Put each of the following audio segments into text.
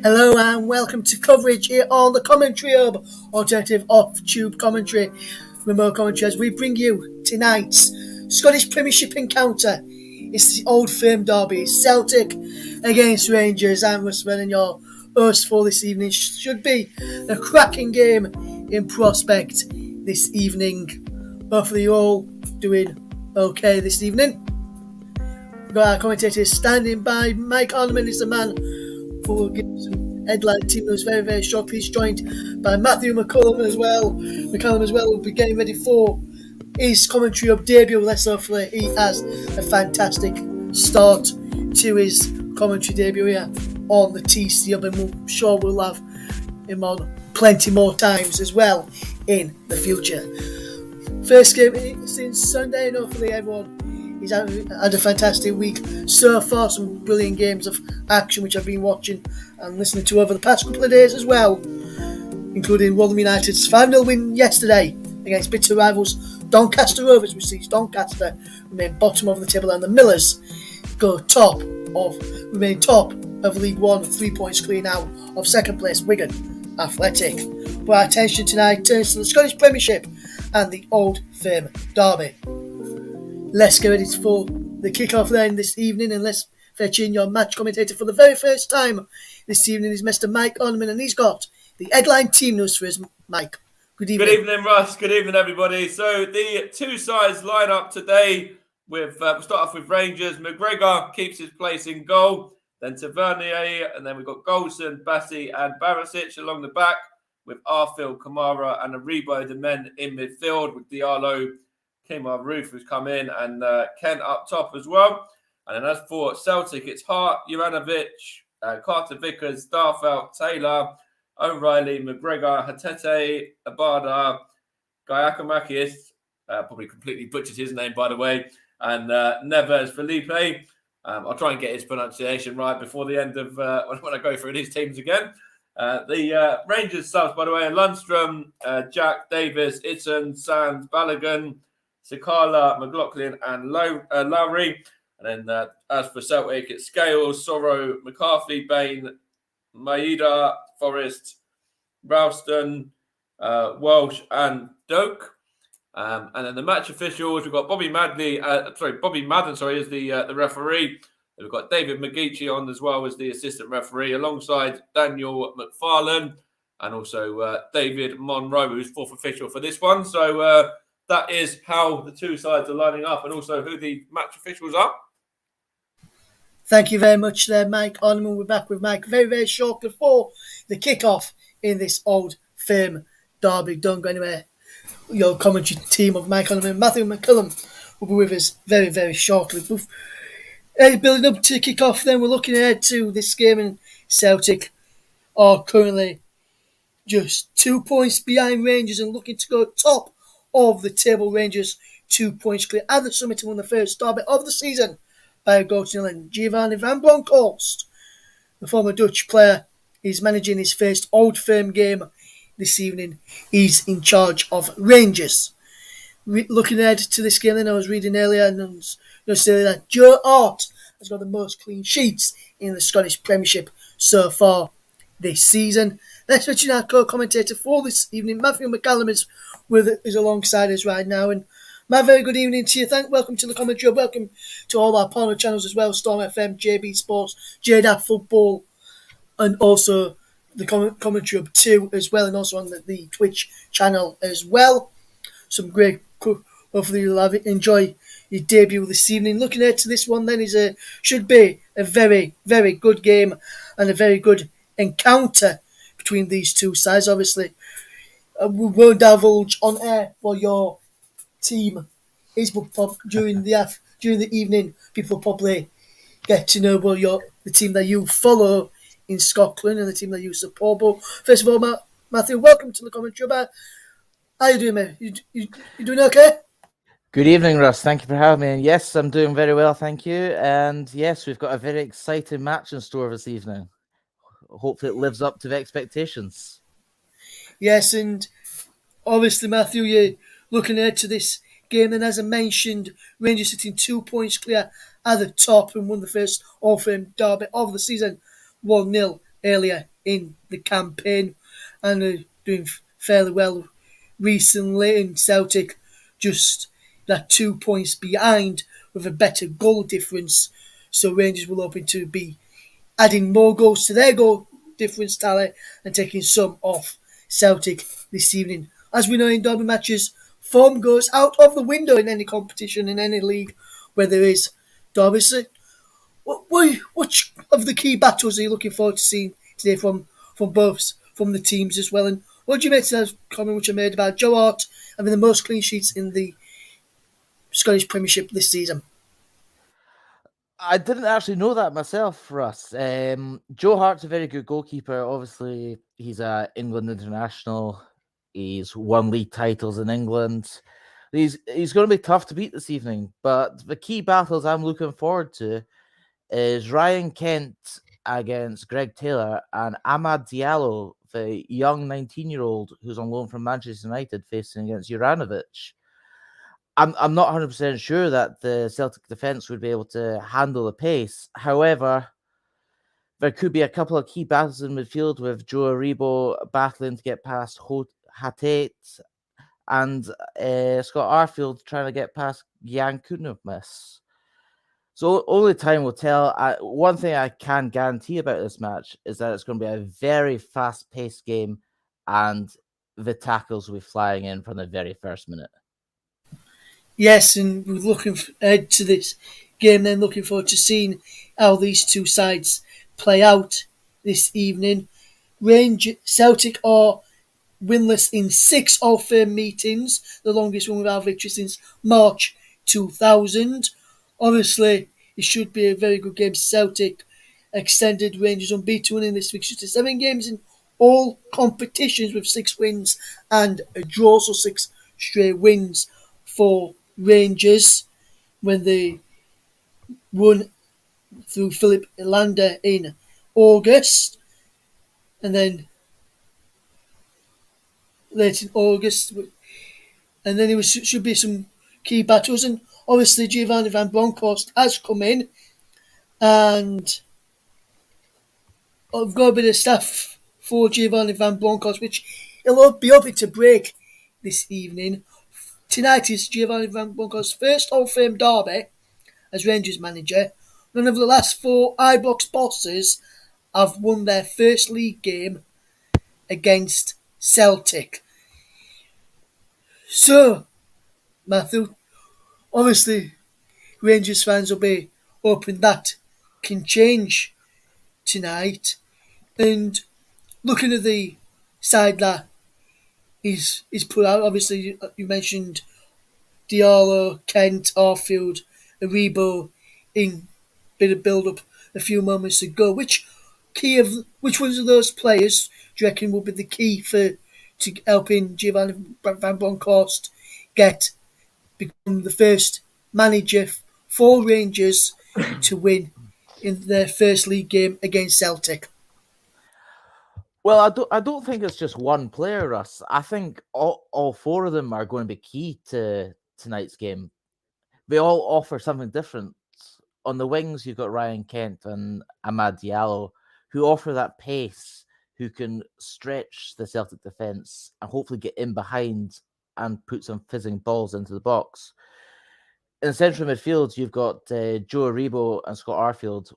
Hello and welcome to coverage here on the Commentary Hub, alternative off-tube commentary, remote commentary as we bring you tonight's Scottish Premiership encounter. It's the Old Firm derby, Celtic against Rangers, and Russ and your host for this evening. Should be a cracking game in prospect this evening. Hopefully you're all doing okay this evening. We've got our commentators standing by. Mike Ornament is the man who will give some headline team news very, very shortly. He's joined by Matthew McCullum as well. Will be getting ready for his commentary of debut. Let's hopefully he has a fantastic start to his commentary debut here on the TC Hub, and I'm sure we'll have him on plenty more times as well in the future. First game since Sunday, and hopefully everyone he's had a fantastic week so far. Some brilliant games of action which I've been watching and listening to over the past couple of days as well, including Rotherham United's 5-0 win yesterday against bitter rivals Doncaster Rovers, which sees Doncaster remain bottom of the table, and the Millers remain top of League One, 3 points clear now of second place Wigan Athletic. But our attention tonight turns to the Scottish Premiership and the Old Firm derby. Let's get ready for the kick-off then this evening, and let's fetch in your match commentator for the very first time this evening is Mr. Mike Ornament, and he's got the headline team news for us. Mike, good evening. Good evening, Russ. Good evening, everybody. So the two sides line up today with, we'll start off with Rangers. McGregor keeps his place in goal, then Tavernier, and then we've got Golson, Bassi and Barisic along the back with Arfield, Kamara and Aribo, the men in midfield with Diallo, Kemar Roof who's come in, and Kent up top as well. And then as for Celtic, it's Hart, Juranovic, Carter Vickers, Starfelt, Taylor, O'Reilly, McGregor, Hatete, Abada, Giacomakis, probably completely butchered his name by the way, and Neves Felipe. I'll try and get his pronunciation right before the end of when I go through these teams again. The Rangers subs, by the way, are Lundstrom, Jack, Davis, Itton, Sands, Balogun, Sakala, McLaughlin and Lowry. And then as for Celtic, it's Scales, Sorrow, McCarthy, Bain, Maeda, Forrest, Ralston, Walsh and Doak. And then the match officials, we've got Bobby Madden is the referee. We've got David McGeechee on as well as the assistant referee, alongside Daniel McFarlane and also David Monroe, who's fourth official for this one. So that is how the two sides are lining up, and also who the match officials are. Thank you very much there, Mike Ornament. We're back with Mike very, very shortly for the kick-off in this Old Firm derby. Don't go anywhere. Your commentary team of Mike Ornament and Matthew McCullum will be with us very, very shortly. Building up to kick-off then, we're looking ahead to this game, and Celtic are currently just 2 points behind Rangers and looking to go top of the table. Rangers 2 points clear at the summit and won the first derby of the season by a goal to nil, and Giovanni van Bronckhorst, the former Dutch player, is managing his first Old Firm game this evening. He's in charge of Rangers. Looking ahead to this game, then I was reading earlier and saying that Joe Hart has got the most clean sheets in the Scottish Premiership so far this season. Let's mention our co-commentator for this evening, Matthew McCallum, is alongside us right now. And Matt, very good evening to you. Welcome to the commentary. Welcome to all our partner channels as well, Storm FM, JB Sports, JDAF Football, and also the commentary up too as well, and also on the Twitch channel as well. Some great, hopefully you'll enjoy your debut this evening. Looking ahead to this one then should be a very, very good game and a very good encounter between these two sides. Obviously, we won't divulge on air for your team is, but during the evening, people will probably get to know the team that you follow in Scotland and the team that you support. But first of all, Matthew, welcome to the commentary. How you doing, mate? You doing okay? Good evening, Russ. Thank you for having me. And yes, I'm doing very well, thank you. And yes, we've got a very exciting match in store this evening. Hopefully it lives up to the expectations. Yes, and obviously, Matthew, you're looking ahead to this game. And as I mentioned, Rangers sitting 2 points clear at the top and won the first All Firm derby of the season 1-0 earlier in the campaign and are doing fairly well recently, and Celtic just that 2 points behind with a better goal difference. So Rangers will hoping to be adding more goals to their goal difference tally and taking some off Celtic this evening. As we know in derby matches, form goes out of the window in any competition, in any league where there is derby. So which of the key battles are you looking forward to seeing today from both from the teams as well? And what do you make to that comment which I made about Joe Hart having the most clean sheets in the Scottish Premiership this season? I didn't actually know that myself, Russ. Joe Hart's a very good goalkeeper. Obviously, he's a England international. He's won league titles in England. He's going to be tough to beat this evening. But the key battles I'm looking forward to is Ryan Kent against Greg Taylor and Amad Diallo, the young 19-year-old who's on loan from Manchester United, facing against Juranovic. I'm not 100% sure that the Celtic defence would be able to handle the pace. However, there could be a couple of key battles in midfield with Joe Aribo battling to get past Hatate and Scott Arfield trying to get past Jan Kunovmis. So only time will tell. One thing I can guarantee about this match is that it's going to be a very fast-paced game and the tackles will be flying in from the very first minute. Yes, and we're looking ahead to this game then, looking forward to seeing how these two sides play out this evening. Celtic are winless in 6 all-firm meetings, the longest one without victory since March 2000. Obviously, it should be a very good game. Celtic extended Rangers unbeaten in this fixture to 7 games in all competitions with 6 wins and a draw, so 6 straight wins for Rangers when they won through Philip Lander in August, and then late in August, and then there should be some key battles, and obviously Giovanni Van Bronckhorst has come in, and I've got a bit of stuff for Giovanni Van Bronckhorst, which he'll be hoping to break this evening. Tonight is Giovanni Van Bronckhorst's first All-Fame derby as Rangers manager. None of the last 4 Ibrox bosses have won their first league game against Celtic. So, Matthew, obviously Rangers fans will be hoping that can change tonight. And looking at the side that is put out, obviously you mentioned Diallo, Kent, Arfield, Aribo in bit of build up a few moments ago. Which ones of those players do you reckon will be the key to helping Giovanni Van Bronckhorst become the first manager for Rangers to win in their first league game against Celtic? Well, I don't think it's just one player, Russ. I think all 4 of them are going to be key to tonight's game. They all offer something different. On the wings, you've got Ryan Kent and Amad Diallo, who offer that pace, who can stretch the Celtic defence and hopefully get in behind and put some fizzing balls into the box. In central midfield, you've got Joe Aribo and Scott Arfield.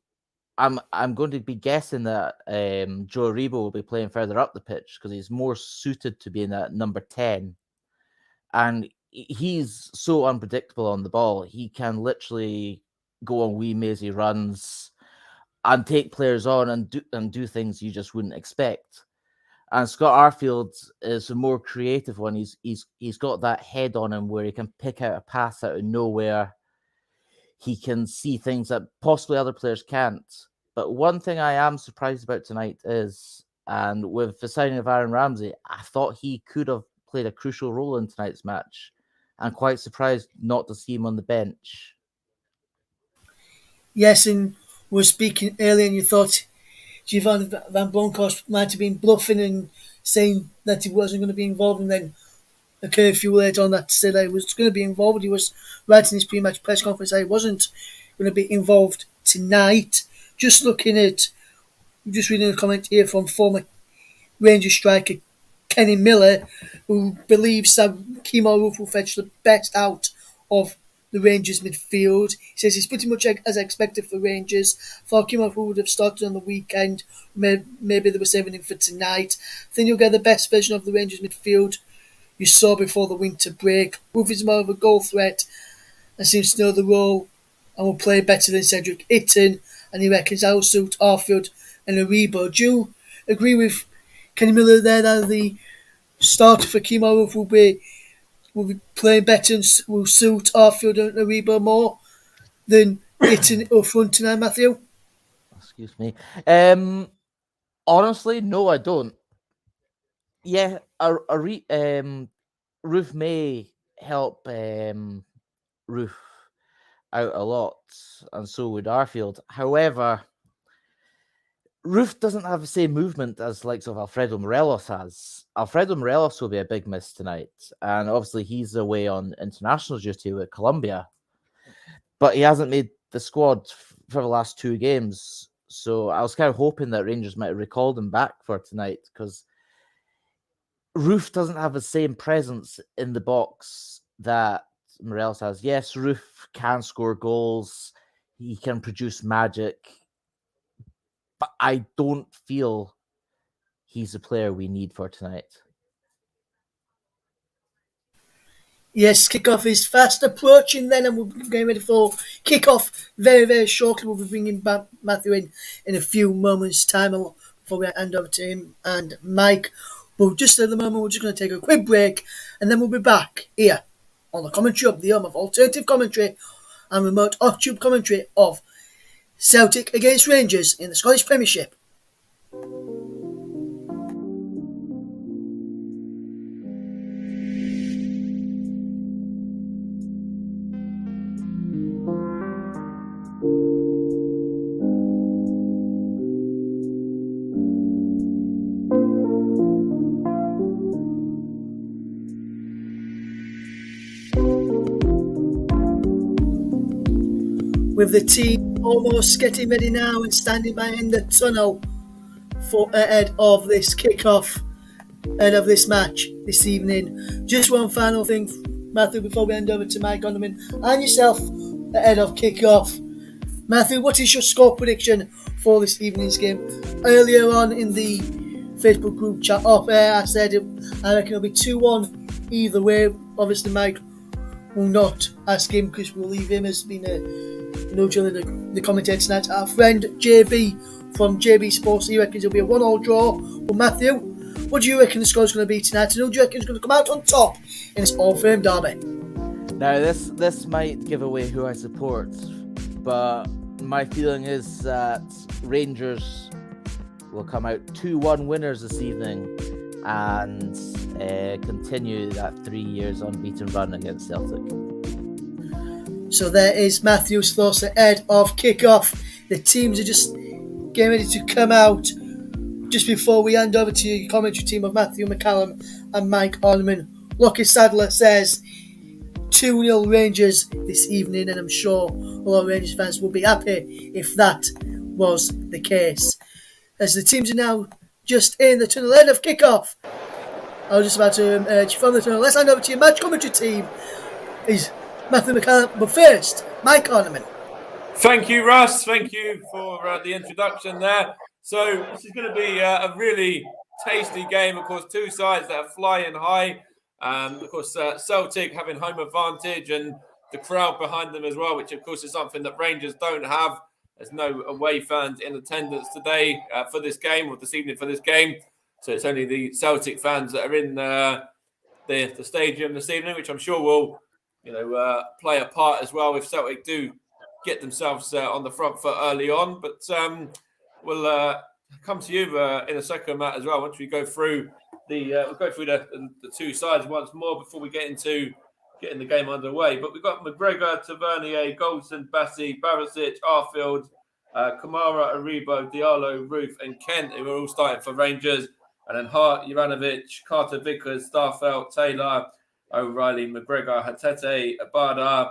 I'm going to be guessing that Joe Aribo will be playing further up the pitch because he's more suited to being that number 10. And he's so unpredictable on the ball. He can literally go on wee mazy runs and take players on and do things you just wouldn't expect. And Scott Arfield is a more creative one. He's got that head on him where he can pick out a pass out of nowhere. He can see things that possibly other players can't. But one thing I am surprised about tonight is, and with the signing of Aaron Ramsey, I thought he could have played a crucial role in tonight's match. I'm quite surprised not to see him on the bench. Yes, and we were speaking earlier and you thought Giovanni Van Bronckhorst might have been bluffing and saying that he wasn't going to be involved, and then a curfew later on that said that he was going to be involved. He was right in his pre-match press conference that he wasn't going to be involved tonight. Just looking at I'm just reading a comment here from former Rangers striker Kenny Miller, who believes that Kemar Roofe will fetch the best out of the Rangers midfield. He says it's pretty much as expected for Rangers. Thought Kemar Roofe would have started on the weekend. Maybe they were saving him for tonight. I think you'll get the best version of the Rangers midfield you saw before the winter break. Roofe is more of a goal threat and seems to know the role and will play better than Cedric Itten, and he reckons that will suit Arfield and Aribo. Do you agree with Kenny Miller there that the starter for Kemar Roofe will be playing better and will suit Arfield and Aribo more than Itten up front tonight, Matthew? Excuse me. Honestly, no, I don't. Yeah, Roof may help Roof out a lot, and so would Arfield. However, Roof doesn't have the same movement as likes of Alfredo Morelos has. Alfredo Morelos will be a big miss tonight, and obviously he's away on international duty with Colombia, but he hasn't made the squad for the last 2 games. So I was kind of hoping that Rangers might have recalled him back for tonight, because Roof doesn't have the same presence in the box that Morelos has. Yes, Roof can score goals, he can produce magic, but I don't feel he's the player we need for tonight. Yes, kickoff is fast approaching then, and we're getting ready for kickoff very, very shortly. We'll be bringing back Matthew in a few moments' time before we hand over to him and Mike. But just at the moment, we're just going to take a quick break, and then we'll be back here on the Commentary Hub, the home of alternative commentary and remote off-tube commentary of Celtic against Rangers in the Scottish Premiership. With the team almost getting ready now and standing by in the tunnel for ahead of this kickoff, ahead of this match this evening. Just one final thing, Matthew, before we hand over to Mike Gunderman and yourself ahead of kickoff. Matthew, what is your score prediction for this evening's game? Earlier on in the Facebook group chat off air, I said I reckon it'll be 2-1 either way. Obviously, Mike will not ask him because we'll leave him as being the commentator tonight. Our friend JB from JB Sports, he reckons it'll be a 1-1 draw. Well, Matthew, what do you reckon the score's going to be tonight? And who do you reckon is going to come out on top in this Old Firm derby? Now, this might give away who I support, but my feeling is that Rangers will come out 2-1 winners this evening and continue that 3 years unbeaten run against Celtic. So there is Matthew's thoughts ahead of kickoff. The teams are just getting ready to come out. Just before we hand over to your commentary team of Matthew McCallum and Mike Orman, Lucky Sadler says 2-0 Rangers this evening, and I'm sure a lot of Rangers fans will be happy if that was the case. As the teams are now just in the tunnel ahead of kickoff, I was just about to emerge from the tunnel. Let's hand over to your match commentary team. Is Matthew McCallum, but first, Mike Orman. Thank you, Russ. Thank you for the introduction there. So this is going to be a really tasty game. Of course, two sides that are flying high. Of course, Celtic having home advantage and the crowd behind them as well, which of course is something that Rangers don't have. There's no away fans in attendance today for this game, or this evening for this game. So it's only the Celtic fans that are in the stadium this evening, which I'm sure will play a part as well if Celtic do get themselves on the front foot early on. But we'll come to you in a second, Matt, as well. Once we go through the two sides once more before we get into getting the game underway. But we've got McGregor, Tavernier, Goldson, Bassi, Barisic, Arfield, Kamara, Aribo, Diallo, Roofe, and Kent, who are all starting for Rangers. And then Hart, Juranovic, Carter Vickers, Starfelt, Taylor, O'Reilly, McGregor, Hatete, Abada,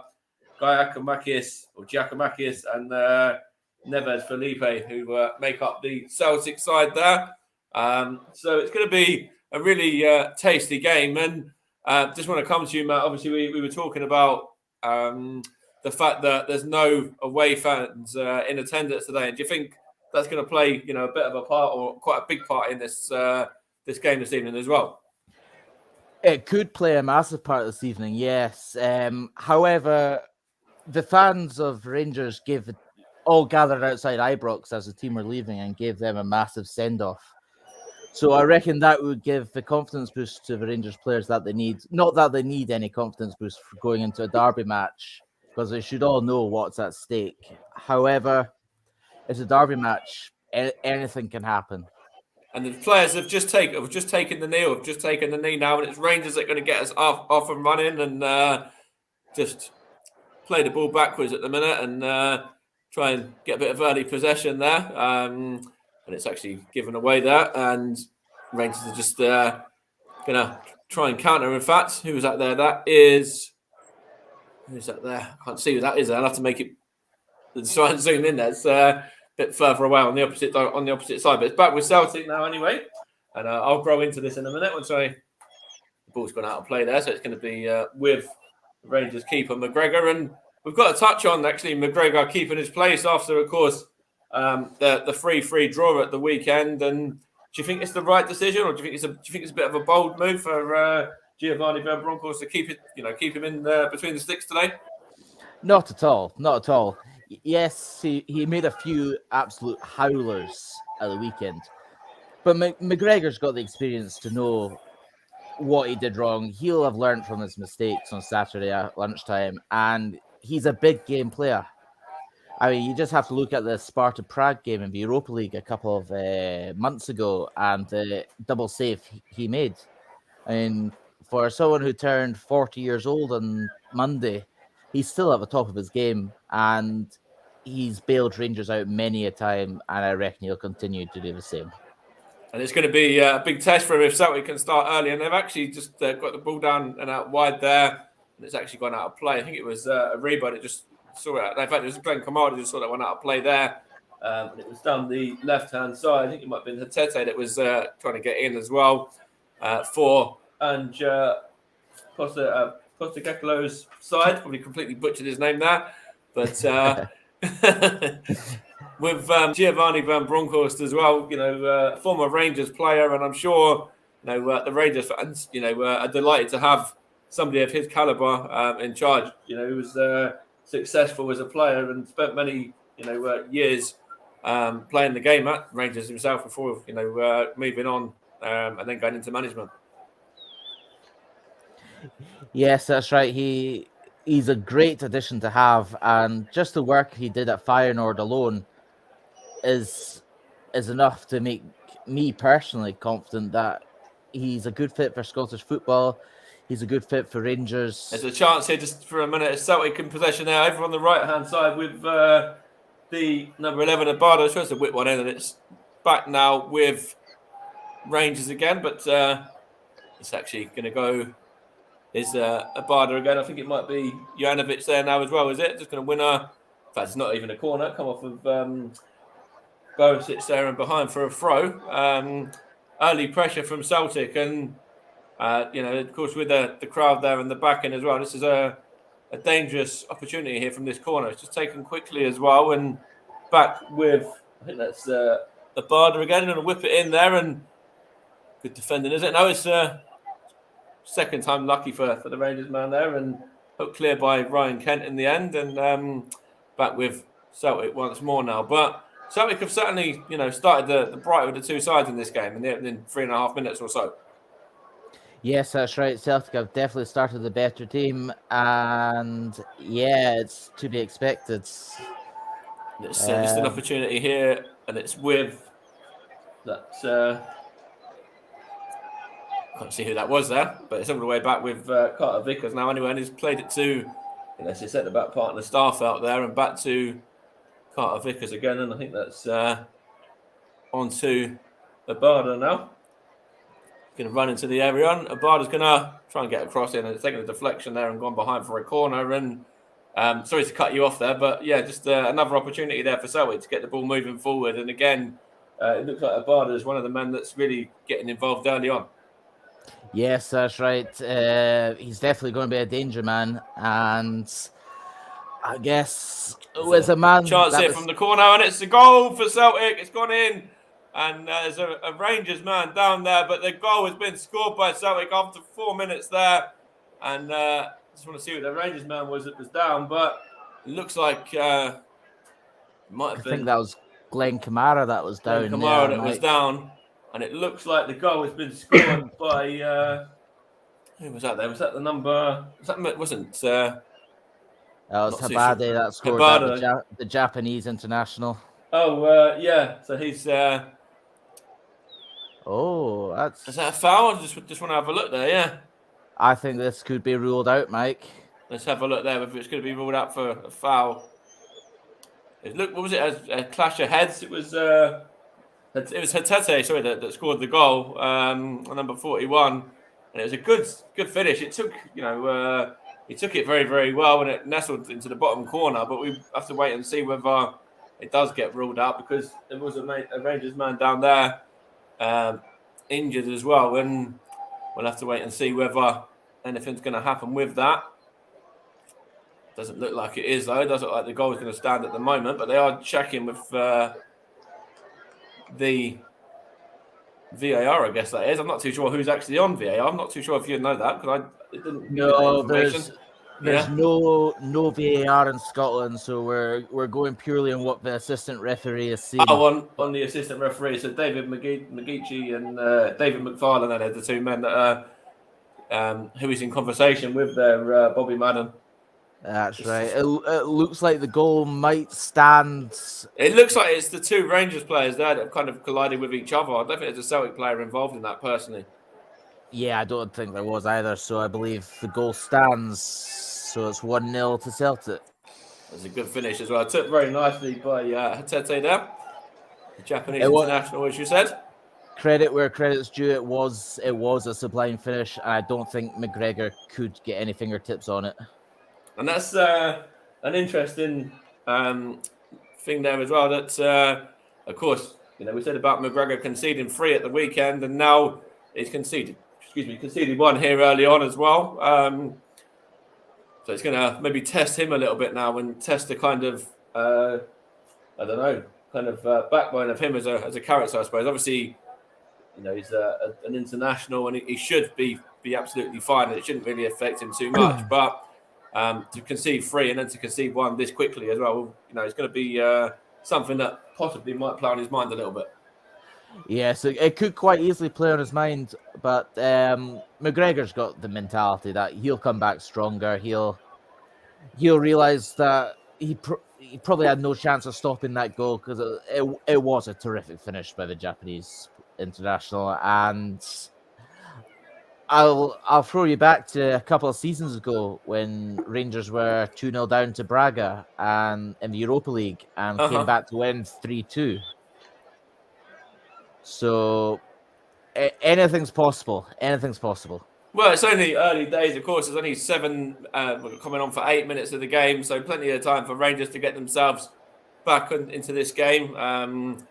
Giacomakis, and Neves Felipe, who make up the Celtic side there. So it's going to be a really tasty game. And just want to come to you, Matt. Obviously, we were talking about the fact that there's no away fans in attendance today. And do you think that's going to play, a bit of a part or quite a big part in this game this evening as well? It could play a massive part this evening, yes. However, the fans of Rangers all gathered outside Ibrox as the team were leaving and gave them a massive send-off. So I reckon that would give the confidence boost to the Rangers players that they need. Not that they need any confidence boost for going into a derby match, because they should all know what's at stake. However, it's a derby match. Anything can happen. And the players have just taken the knee now, and it's Rangers that are going to get us off and running, and just play the ball backwards at the minute and try and get a bit of early possession there. And it's actually given away there, and Rangers are just going to try and counter. In fact, who was that there? Who's that there? I can't see who that is. I'll have to make it try and zoom in there. It's a bit further away on the opposite side, but it's back with Celtic now anyway. And I'll grow into this in a minute once the ball's gone out of play there. So it's going to be with Rangers keeper McGregor, and we've got to touch on actually McGregor keeping his place after, of course, the 3-3 draw at the weekend. And do you think it's the right decision, or do you think it's a bit of a bold move for Giovanni Van Bronckhorst to keep him in between the sticks today? Not at all. Yes, he made a few absolute howlers at the weekend, but McGregor's got the experience to know what he did wrong. He'll have learned from his mistakes on Saturday at lunchtime, and he's a big game player. I mean, you just have to look at the Sparta Prague game in the Europa League a couple of months ago and the double save he made. I mean, for someone who turned 40 years old on Monday, he's still at the top of his game, and he's bailed Rangers out many a time, and I reckon he'll continue to do the same. And it's going to be a big test for him if Celtic can start early. And they've actually just got the ball down and out wide there, and it's actually gone out of play. I think it was Ariba that just saw it. In fact, it was Glenn Kamara just saw that one out of play there. And it was down the left-hand side. I think it might have been Hatete that was trying to get in as well for Postecoglou's side. Probably completely butchered his name there. But with Giovanni Van Bronckhorst as well, former Rangers player, and I'm sure the Rangers fans, are delighted to have somebody of his caliber in charge. He was successful as a player and spent many years playing the game at Rangers himself before moving on and then going into management. Yes, that's right. He's a great addition to have, and just the work he did at Feyenoord alone is enough to make me personally confident that he's a good fit for Scottish football. He's a good fit for Rangers. There's a chance here just for a minute. Celtic in possession now, over on the right-hand side with the number 11, Abada. It's supposed to whip one in, and it's back now with Rangers again, but it's actually going to go is Abada again. I think it might be Jovanovic there now as well, is it? Just going to win her. In fact, it's not even a corner. Come off of Barisic there and behind for a throw. Early pressure from Celtic, and of course, with the crowd there and the back end as well. This is a dangerous opportunity here from this corner. It's just taken quickly as well, and back with, I think that's Abada again, going to whip it in there, and good defending, is it? No, it's second time lucky for the Rangers man there, and hooked clear by Ryan Kent in the end, and back with Celtic once more now. But Celtic have certainly, started the brighter of the two sides in this game in 3.5 minutes or so. Yes, that's right. Celtic have definitely started the better team, and it's to be expected. It's just an opportunity here, and it's with that. Can't see who that was there, but it's all the way back with Carter Vickers now anyway, and he's played it to, as he said, the back part of the staff out there, and back to Carter Vickers again, and I think that's on to Abada now. Going to run into the area, and Abada's going to try and get across in, and it's taking a deflection there and gone behind for a corner, and Sorry to cut you off there, but yeah, just another opportunity there for Celtic to get the ball moving forward. And again, it looks like Abada is one of the men that's really getting involved early on. Yes, that's right. He's definitely going to be a danger man, and I guess it was a man chance that here was... from the corner, and it's a goal for Celtic. It's gone in, and there's a Rangers man down there, but the goal has been scored by Celtic after 4 minutes there. And just want to see what the Rangers man was that was down, but it looks like it might have been. I think that was Glenn Kamara that was down. Glenn Kamara that was down, and it looks like the goal has been scored by who was that? There was that the number? Wasn't. That was Habade that scored the Japanese international. Oh, yeah. So he's... oh, that's... Is that a foul? Just want to have a look there, yeah. I think this could be ruled out, Mike. Let's have a look there if it's going to be ruled out for a foul. What was it? A clash of heads? It was Hatete, sorry, that scored the goal on number 41. And it was a good finish. It took, he took it very, very well and it nestled into the bottom corner. But we have to wait and see whether it does get ruled out because there was a Rangers man down there injured as well. And we'll have to wait and see whether anything's going to happen with that. Doesn't look like it is, though. It doesn't look like the goal is going to stand at the moment. But they are checking with the VAR, I guess that is. I'm not too sure who's actually on VAR. I'm not too sure if you know that because it didn't. No, there's no VAR in Scotland, so we're going purely on what the assistant referee is seeing. Oh, on the assistant referee, so David McGeechee and David McFarlane, they're the two men that who is in conversation with their Bobby Madden. That's right. It looks like the goal might stand. It looks like it's the two Rangers players there that have kind of collided with each other. I don't think there's a Celtic player involved in that personally. Yeah, I don't think there was either. So I believe the goal stands. So it's 1-0 to Celtic. That's a good finish as well. Took very nicely by Hatete there, the Japanese international, as you said. Credit where credit's due. It was a sublime finish, and I don't think McGregor could get any fingertips on it. And that's an interesting thing there as well. That, of course, we said about McGregor conceding 3 at the weekend, and now he's conceded 1 here early on as well. So it's going to maybe test him a little bit now and test the kind of, backbone of him as a character, I suppose. Obviously, he's an international and he should be absolutely fine and it shouldn't really affect him too much. But to concede 3 and then to concede 1 this quickly as well, it's going to be something that possibly might play on his mind a little bit. Yeah, so it could quite easily play on his mind, but McGregor's got the mentality that he'll come back stronger. He'll realise that he probably had no chance of stopping that goal because it was a terrific finish by the Japanese international. And I'll throw you back to a couple of seasons ago when Rangers were 2-0 down to Braga and in the Europa League and came back to win 3-2. So anything's possible. Anything's possible. Well, it's only early days, of course. There's only 7 coming on for 8 minutes of the game, so plenty of time for Rangers to get themselves back into this game and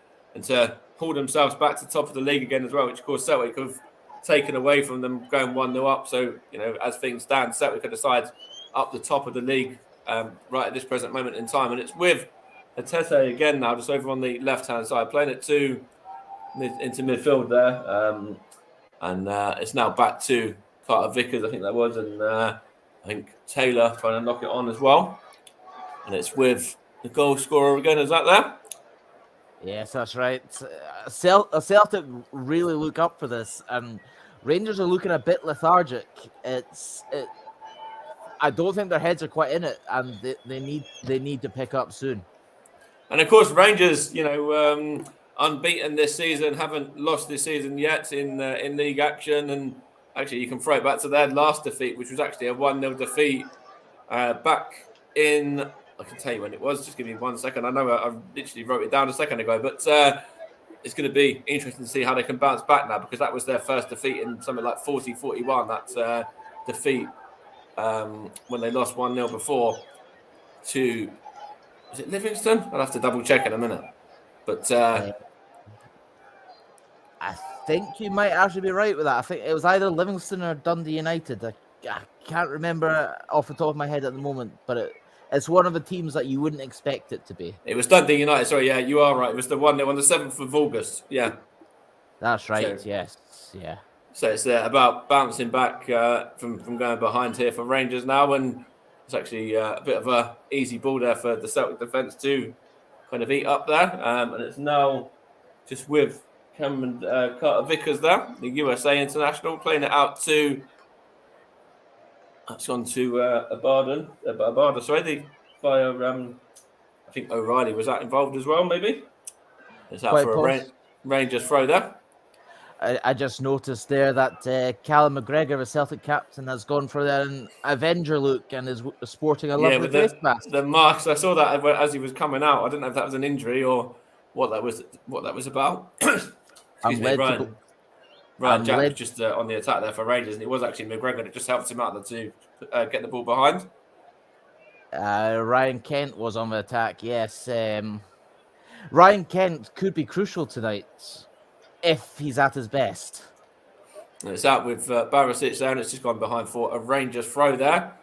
to pull themselves back to the top of the league again as well, which of course Celtic have taken away from them going 1-0 up. So, as things stand, Celtic are decided up the top of the league right at this present moment in time. And it's with Hatete again now, just over on the left-hand side, playing it into midfield there. And it's now back to Carter Vickers, I think that was. And I think Taylor trying to knock it on as well. And it's with the goal scorer again. Is that there? Yes, that's right. Celtic really look up for this, and Rangers are looking a bit lethargic. I don't think their heads are quite in it, and they need to pick up soon. And of course, Rangers, unbeaten this season, haven't lost this season yet in league action, and actually you can throw it back to their last defeat, which was actually a 1-0 defeat back in. I can tell you when it was. Just give me 1 second. I know I literally wrote it down a second ago, but it's going to be interesting to see how they can bounce back now because that was their first defeat in something like 40-41. That defeat when they lost 1-0 before. to, is it Livingston? I'll have to double check in a minute. But I think you might actually be right with that. I think it was either Livingston or Dundee United. I can't remember off the top of my head at the moment, but it's one of the teams that you wouldn't expect it to be. it was Dundee United. Sorry, yeah, you are right. It was the one on the 7th of August. Yeah. That's right. So, yes. Yeah. So it's about bouncing back from going behind here for Rangers now, and it's actually a bit of a easy ball there for the Celtic defence to kind of eat up there, and it's now just with Cameron Carter-Vickers there, the USA international, playing it out to. It's gone to Abada. Sorry, I think O'Reilly was that involved as well. Maybe it's out for a Rangers throw there. I just noticed there that Callum McGregor, the Celtic captain, has gone for an Avenger look and is sporting a lovely face mask. The marks, I saw that as he was coming out. I didn't know if that was an injury or what that was about. Excuse me, Ryan Jack was just on the attack there for Rangers, and it was actually McGregor that just helped him out to get the ball behind. Ryan Kent was on the attack, yes. Ryan Kent could be crucial tonight if he's at his best. And it's out with Barisic there, and it's just gone behind for a Rangers throw there.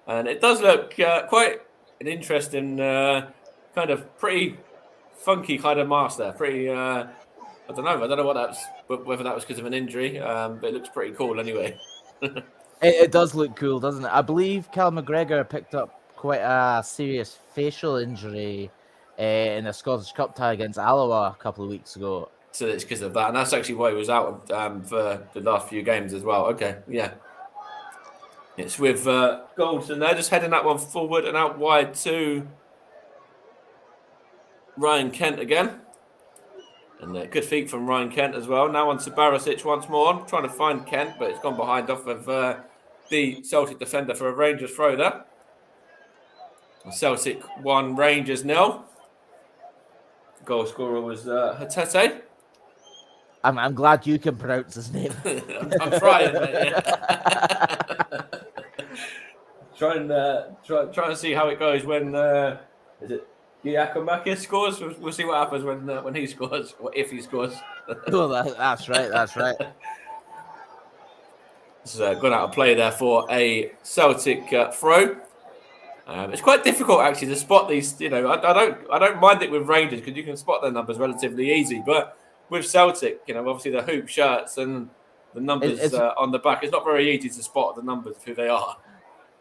And it does look quite an interesting, kind of pretty funky kind of mask there. Pretty, I don't know whether that was because of an injury, but it looks pretty cool anyway. It does look cool, doesn't it? I believe Cal McGregor picked up quite a serious facial injury in a Scottish Cup tie against Alloa a couple of weeks ago. So it's because of that, and that's actually why he was out for the last few games as well. Okay, yeah. It's with Goldson there, just heading that one forward and out wide to Ryan Kent again. And good feet from Ryan Kent as well. Now on to Barisic once more, trying to find Kent, but it's gone behind off of the Celtic defender for a Rangers throw there. Celtic 1, Rangers 0. Goal scorer was Hatete. I'm glad you can pronounce his name. I'm trying, mate. Yeah. trying to see how it goes when is it Giacomakis scores. We'll see what happens when he scores or if he scores. Oh, that's right. It's gone out of play there for a Celtic throw. It's quite difficult actually to spot these. You know, I don't mind it with Rangers because you can spot their numbers relatively easy, but with Celtic, you know, obviously the hoop shirts and the numbers on the back, it's not very easy to spot the numbers of who they are.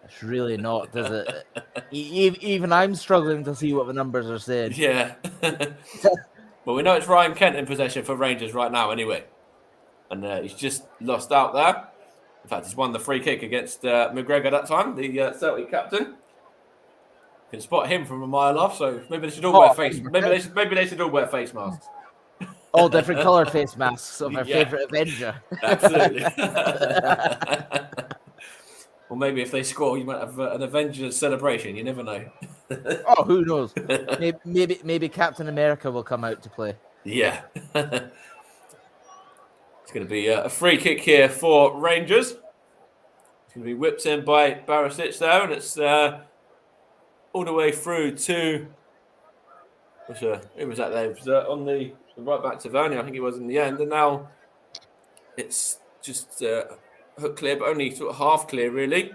It's really not, does it? Even I'm struggling to see what the numbers are saying. Yeah. Well, we know it's Ryan Kent in possession for Rangers right now anyway. And he's just lost out there. In fact, he's won the free kick against McGregor that time, the Celtic captain. You can spot him from a mile off, so maybe they should all wear face. Maybe they should all wear face masks. All different coloured face masks of our favourite Avenger. Absolutely. Or maybe if they score, you might have an Avengers celebration. You never know. Oh, who knows? Maybe Captain America will come out to play. Yeah. It's going to be a free kick here for Rangers. It's going to be whipped in by Barisic there, and it's all the way through to. Who was that there? It was on the right back to Vernier, I think it was in the end, and now it's just hook clear, but only sort of half clear really.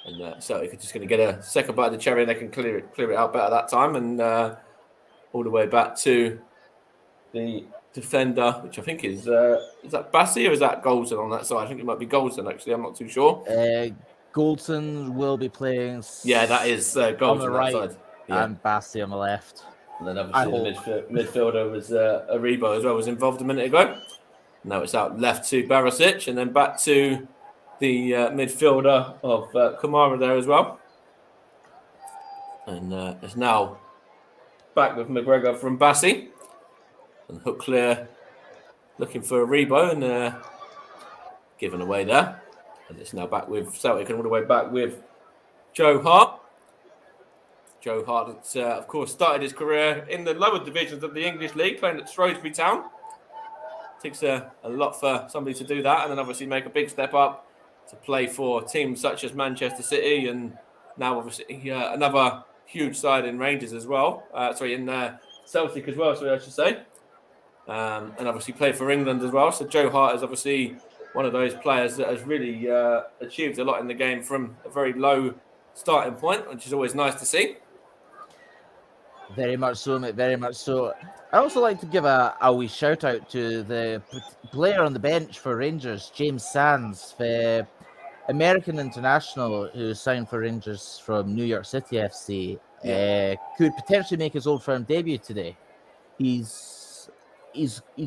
And Celtic are just going to get a second bite of the cherry, and they can clear it out better that time, and all the way back to the defender, which I think is that Bassi or is that Goldson on that side? I think it might be Goldson actually. I'm not too sure. Goldson will be playing. Yeah, that is Goldson on the right, that side. Yeah. And Bassi on the left. And then obviously the midfielder was Aribo as well, was involved a minute ago. Now it's out left to Barisic, and then back to the midfielder of Kamara there as well. And it's now back with McGregor from Bassi. And hook clear, looking for Aribo, and given away there. And it's now back with Celtic, and all the way back with Joe Hart. Joe Hart, of course, started his career in the lower divisions of the English League, playing at Shrewsbury Town. Takes a lot for somebody to do that, and then obviously make a big step up to play for teams such as Manchester City, and now obviously another huge side in Rangers as well. In Celtic as well, I should say. And obviously played for England as well. So Joe Hart is obviously one of those players that has really achieved a lot in the game from a very low starting point, which is always nice to see. Very much so, mate. Very much so. I also like to give a wee shout out to the player on the bench for Rangers, James Sands, the American international who signed for Rangers from New York City FC. Could potentially make his Old Firm debut today. He's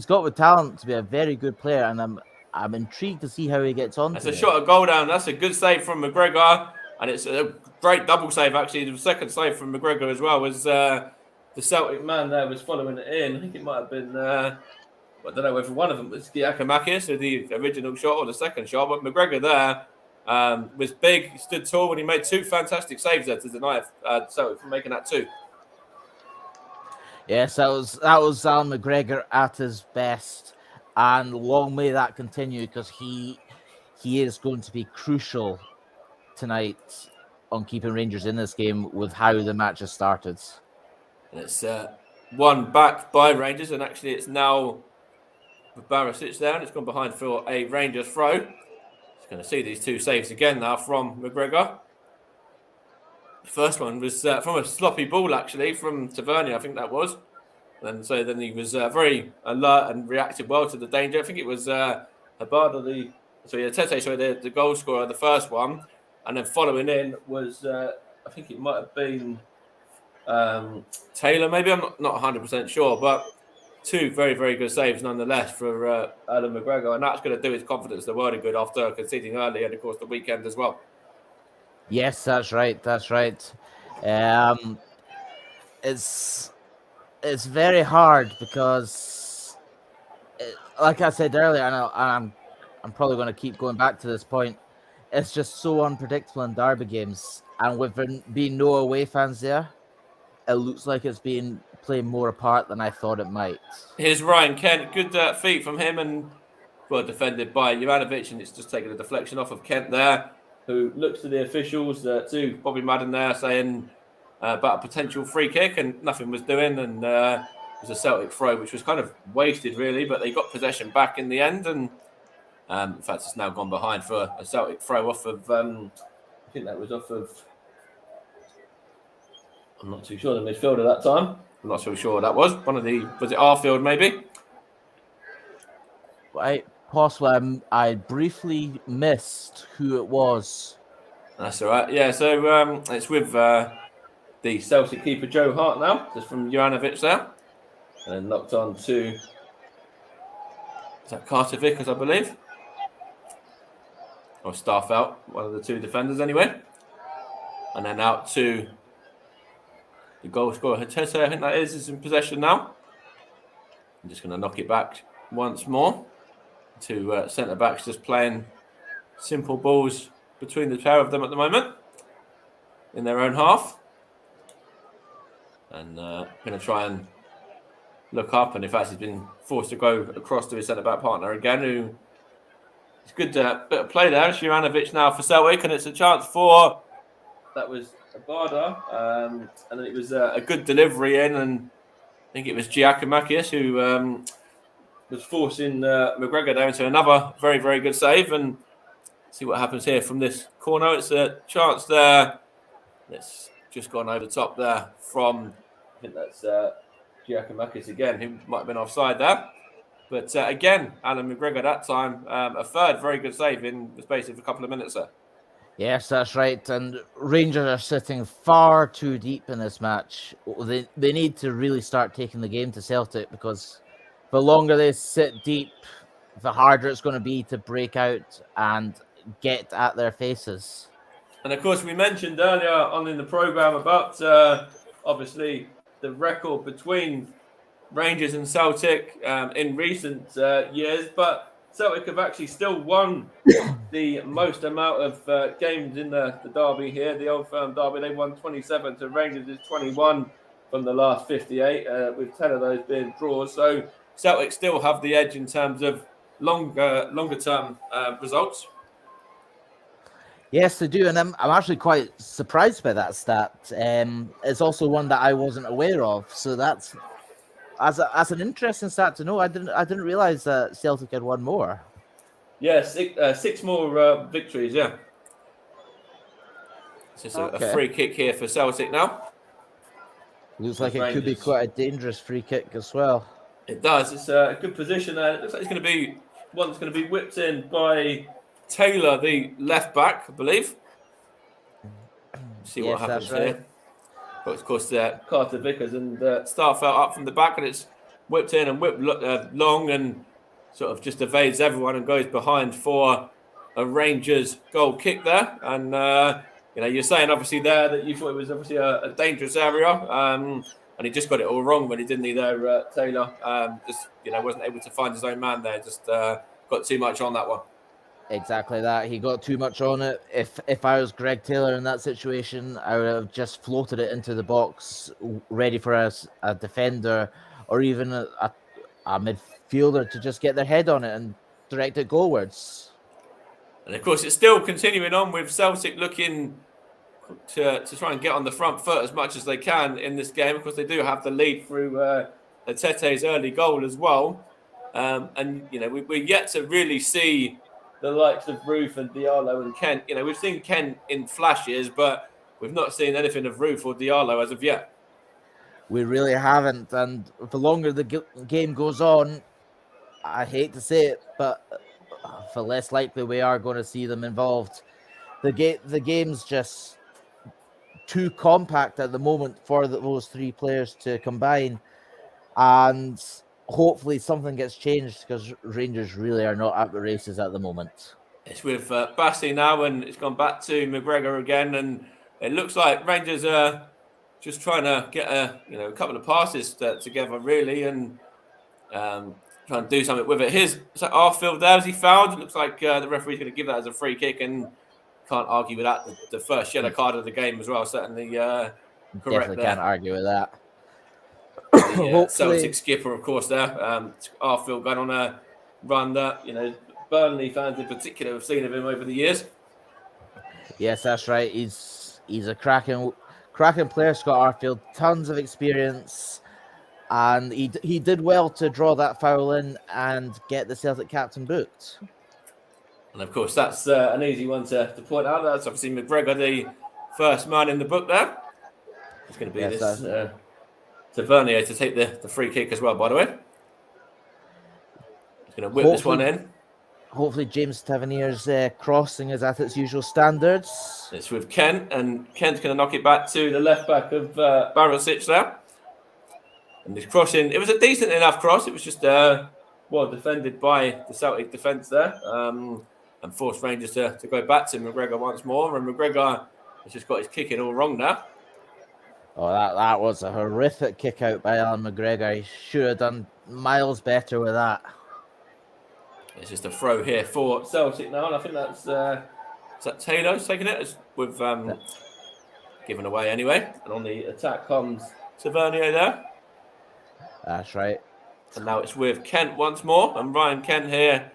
got the talent to be a very good player, and I'm intrigued to see how he gets on. That's today. a shot of goal down. That's a good save from McGregor, and it's a great double save actually. The second save from McGregor as well was the Celtic man there was following it in. I think it might have been I don't know whether one of them was Giacomakis or the original shot or the second shot, but McGregor there was big, he stood tall, and he made two fantastic saves there to deny Celtic from making that two. Yes, that was Alan McGregor at his best, and long may that continue because he is going to be crucial tonight on keeping Rangers in this game with how the match has started. And it's won back by Rangers, and actually it's now with Barisic there, and it's gone behind for a Rangers throw. Just going to see these two saves again now from McGregor. The first one was from a sloppy ball, actually, from Tavernier, I think that was. And so then he was very alert and reacted well to the danger. I think it was Habada, the goal scorer, the first one. And then following in was, I think it might have been Taylor, maybe. I'm not 100% sure. But two very, very good saves nonetheless for Alan McGregor. And that's going to do his confidence the world of good after conceding early and, of course, the weekend as well. Yes, that's right. That's right. It's very hard because, like I said earlier, and I'm probably going to keep going back to this point. It's just so unpredictable in derby games, and with there being no away fans there, it looks like it's being playing more apart than I thought it might. Here's Ryan Kent, good feet from him, and well defended by Juranovic, and it's just taking a deflection off of Kent there, who looks to the officials, to Bobby Madden there, saying about a potential free kick, and nothing was doing, and it was a Celtic throw, which was kind of wasted really, but they got possession back in the end, and in fact it's now gone behind for a Celtic throw off of, I think that was off of, I'm not too sure, the midfielder that time. I'm not so sure that was it Arfield maybe? Possibly, I briefly missed who it was. That's all right. Yeah, so it's with the Celtic keeper Joe Hart now, just from Juranovic there, and knocked on to, is that Carter Vickers, I believe, or Starfelt, one of the two defenders anyway, and then out to the goal scorer Hatese, I think that is in possession now. I'm just going to knock it back once more to centre backs, just playing simple balls between the pair of them at the moment in their own half. And going to try and look up, and in fact he's been forced to go across to his centre-back partner again, who it's good bit of play there. Juranovic now for Celtic, and it's a chance for, that was Abada, and then it was a good delivery in, and I think it was Giacomakis who was forcing McGregor there into another very, very good save, and see what happens here from this corner. It's a chance there. It's just gone over the top there from, I think that's Giacomakis again, who might have been offside there. But again, Alan McGregor that time, a third very good save in the space of a couple of minutes there. Yes, that's right. And Rangers are sitting far too deep in this match. They need to really start taking the game to Celtic, because the longer they sit deep, the harder it's going to be to break out and get at their faces. And of course, we mentioned earlier on in the programme about obviously the record between Rangers and Celtic in recent years, but Celtic have actually still won the most amount of games in the derby here, the Old Firm derby. They won 27 to Rangers is 21 from the last 58, with 10 of those being draws. So Celtic still have the edge in terms of longer term results. Yes, they do, and I'm actually quite surprised by that stat. It's also one that I wasn't aware of, so that's as an interesting stat to know. I didn't realize that Celtic had won more. Yeah, six more victories. Yeah, it's just a Okay. free kick here for Celtic now. Looks like it Rangers. could be quite a dangerous free kick as well. It does. It's a good position there. It looks like it's going to be one that's going to be whipped in by Taylor, the left back, I believe. See what happens here. But of course, Carter Vickers and Starfelt up from the back, and it's whipped in and whipped long and sort of just evades everyone and goes behind for a Rangers goal kick there. And you're saying obviously there that you thought it was obviously a dangerous area, and he just got it all wrong when he didn't. He there, Taylor, just wasn't able to find his own man there. Just got too much on that one. Exactly that. He got too much on it. If I was Greg Taylor in that situation, I would have just floated it into the box, ready for a defender or even a midfielder to just get their head on it and direct it goalwards. And of course, it's still continuing on with Celtic looking to try and get on the front foot as much as they can in this game. Of course, they do have the lead through Tete's early goal as well. And we're yet to really see the likes of Roof and Diallo and Kent. We've seen Kent in flashes, but we've not seen anything of Roof or Diallo as of yet. We really haven't, and the longer the game goes on, I hate to say it, but the less likely we are going to see them involved. The game's just too compact at the moment for those three players to combine, and hopefully something gets changed because Rangers really are not at the races at the moment. It's with Bassey now, and it's gone back to McGregor again, and it looks like Rangers are just trying to get a couple of passes together really, and trying to do something with it. Here's Arfield there. Has he fouled? It looks like the referee's going to give that as a free kick, and can't argue with that. The first yellow card of the game as well. Certainly correct. Definitely there. Can't argue with that. The Celtic skipper, of course, there. Arfield going on a run that Burnley fans in particular have seen of him over the years. Yes, that's right. He's a cracking player, Scott Arfield. Tons of experience, and he did well to draw that foul in and get the Celtic captain booked. And of course, that's an easy one to point out. That's obviously McGregor, the first man in the book there. It's going to be Tavernier to take the free kick as well, by the way. He's going to whip this one in. Hopefully James Tavernier's crossing is at its usual standards. It's with Kent, and Kent's going to knock it back to the left back of Barisic there. And this crossing, it was a decent enough cross. It was just well defended by the Celtic defence there, and forced Rangers to go back to McGregor once more. And McGregor has just got his kicking all wrong now. Oh, that was a horrific kick out by Alan McGregor. He should have done miles better with that. It's just a throw here for Celtic now, and I think that's is that Taylor's taking it with given away anyway. And on the attack comes Tavernier there. That's right. And now it's with Kent once more, and Ryan Kent here.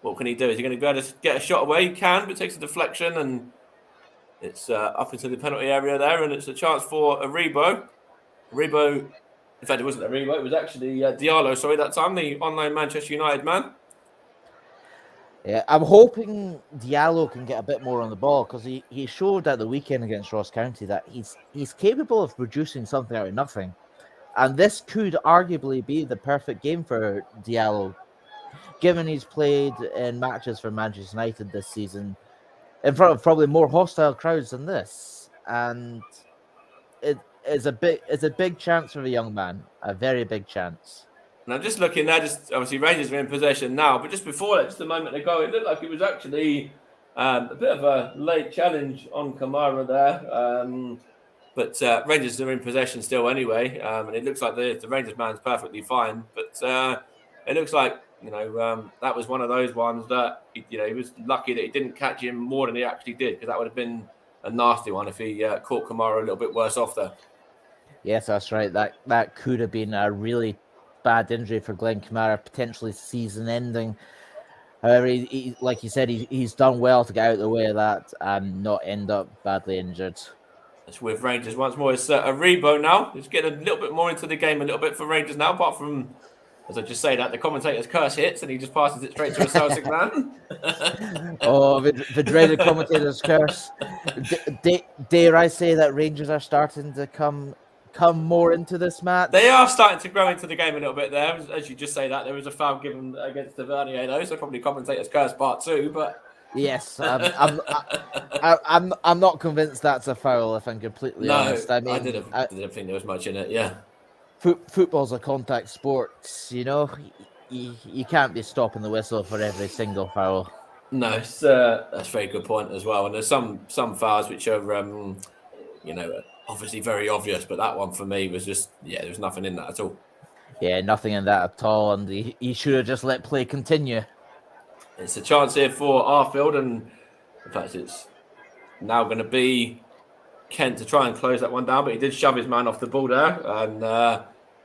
What can he do? Is he going to be able to get a shot away? He can, but takes a deflection, and it's up into the penalty area there, and it's a chance for Aribo. Aribo, in fact, it wasn't Aribo, it was actually Diallo, sorry, that time, the online Manchester United man. Yeah, I'm hoping Diallo can get a bit more on the ball because he showed at the weekend against Ross County that he's capable of producing something out of nothing. And this could arguably be the perfect game for Diallo, given he's played in matches for Manchester United this season in front of probably more hostile crowds than this. And it is a big chance for the young man, a very big chance. And I'm just looking there, just obviously Rangers are in possession now, but just before that, just a moment ago, it looked like it was actually a bit of a late challenge on Kamara there. But Rangers are in possession still anyway, and it looks like the Rangers man's perfectly fine. But it looks like that was one of those ones that he was lucky that he didn't catch him more than he actually did, because that would have been a nasty one if he caught Kamara a little bit worse off there. Yes, that's right. That could have been a really bad injury for Glenn Kamara, potentially season-ending. However, like you said, he's done well to get out of the way of that and not end up badly injured. It's with Rangers once more. It's Aribo now. He's getting a little bit more into the game a little bit for Rangers now, apart from, as I just say that, the commentator's curse hits and he just passes it straight to a Celtic man. Oh, the dreaded commentator's curse. Dare I say that Rangers are starting to come more into this match? They are starting to grow into the game a little bit there. As you just say that, there was a foul given against Tavernier, though, so probably commentator's curse part 2, but... Yes, I'm not convinced that's a foul, if I'm completely honest. I mean, I didn't think there was much in it, yeah. Football's a contact sport, you know. You can't be stopping the whistle for every single foul. No, that's a very good point as well. And there's some fouls which are, obviously very obvious, but that one for me was just, there's nothing in that at all. Yeah, nothing in that at all, and he should have just let play continue. It's a chance here for Arfield, and in fact, it's now going to be Kent to try and close that one down, but he did shove his man off the ball there, and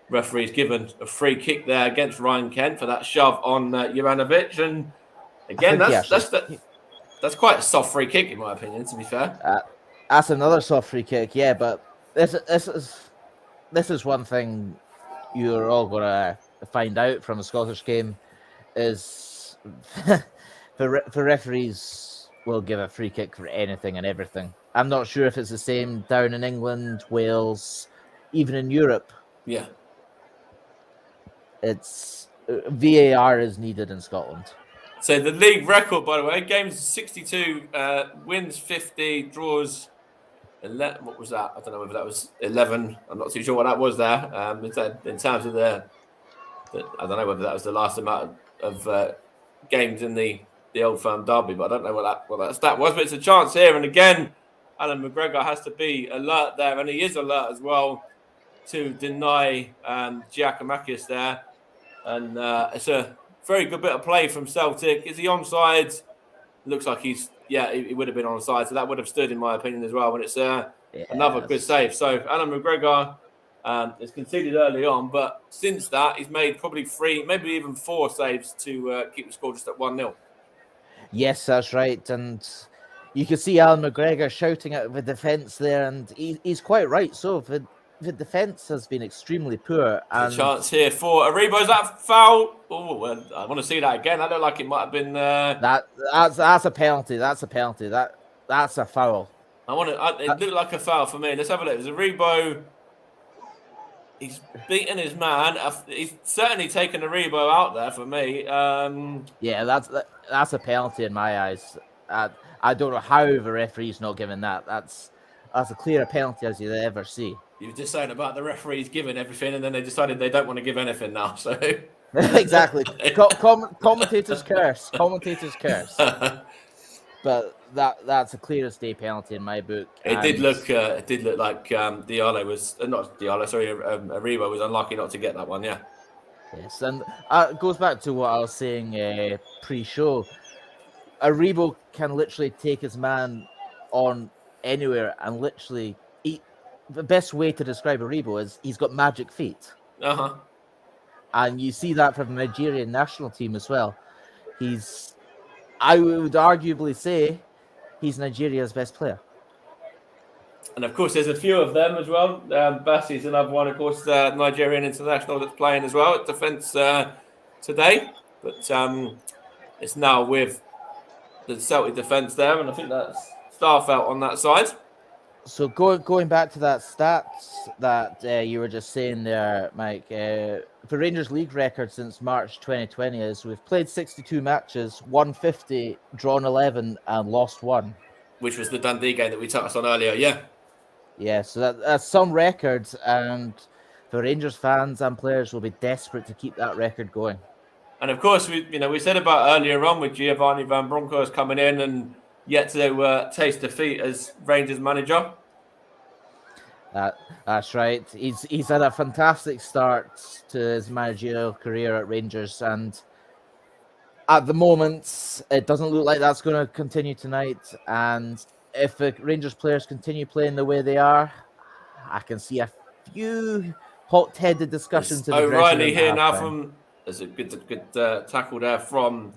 referee's given a free kick there against Ryan Kent for that shove on Juranovic, and again, that's quite a soft free kick in my opinion, to be fair. That's another soft free kick, yeah, but this is one thing you're all going to find out from a Scottish game is for referees will give a free kick for anything and everything. I'm not sure if it's the same down in England, Wales, even in Europe. Yeah. It's VAR is needed in Scotland. So the league record, by the way, games 62, wins 50, draws 11. What was that? I don't know whether that was 11. I'm not too sure what that was there. In terms of I don't know whether that was the last amount of games in the Old Firm derby, but I don't know what that stat was. But it's a chance here, and again, Alan McGregor has to be alert there, and he is alert as well to deny Giacomakis there. And it's a very good bit of play from Celtic. Is he onside? Looks like he would have been onside, so that would have stood in my opinion as well. And it's another good save. So Alan McGregor has conceded early on, but since that he's made probably 3, maybe even 4 saves to keep the score just at 1-0. Yes, that's right, and you can see Alan McGregor shouting at the defence there, and he's quite right. So the defence has been extremely poor. And a chance here for Aribo. Is that foul? Oh, I want to see that again. I look like it might have been. That's a penalty. That's a penalty. That's a foul. It looked like a foul for me. Let's have a look. There's Aribo. He's beaten his man. He's certainly taken Aribo out there for me. Yeah, that's a penalty in my eyes. I don't know how the referee's not giving that. That's as clear a penalty as you'll ever see. You were just saying about the referees giving everything, and then they decided they don't want to give anything now. So exactly, commentators curse. Commentators curse. But that's a clear as day penalty in my book. It did look like Diallo was not Diallo. Sorry, Aribo was unlucky not to get that one. Yeah. Yes, and it goes back to what I was saying pre-show. Aribo can literally take his man on anywhere, and literally, the best way to describe Aribo is he's got magic feet. And you see that from the Nigerian national team as well. I would arguably say he's Nigeria's best player. And of course, there's a few of them as well. Bassey's another one, of course, Nigerian international that's playing as well at defence today. But it's now with the Celtic defence there, and I think that's Starfelt on that side. So going back to that stats that you were just saying there, Mike, the Rangers league record since March 2020 is we've played 62 matches, won 50, drawn 11, and lost 1. Which was the Dundee game that we touched on earlier, yeah. Yeah, so that's some records, and the Rangers fans and players will be desperate to keep that record going. And of course, we said about earlier on with Giovanni Van Bronckhorst coming in and yet to taste defeat as Rangers manager. That's right. He's had a fantastic start to his managerial career at Rangers, and at the moment, it doesn't look like that's going to continue tonight. And if the Rangers players continue playing the way they are, I can see a few hot-headed discussions. O'Reilly here now from. There's a good tackle there from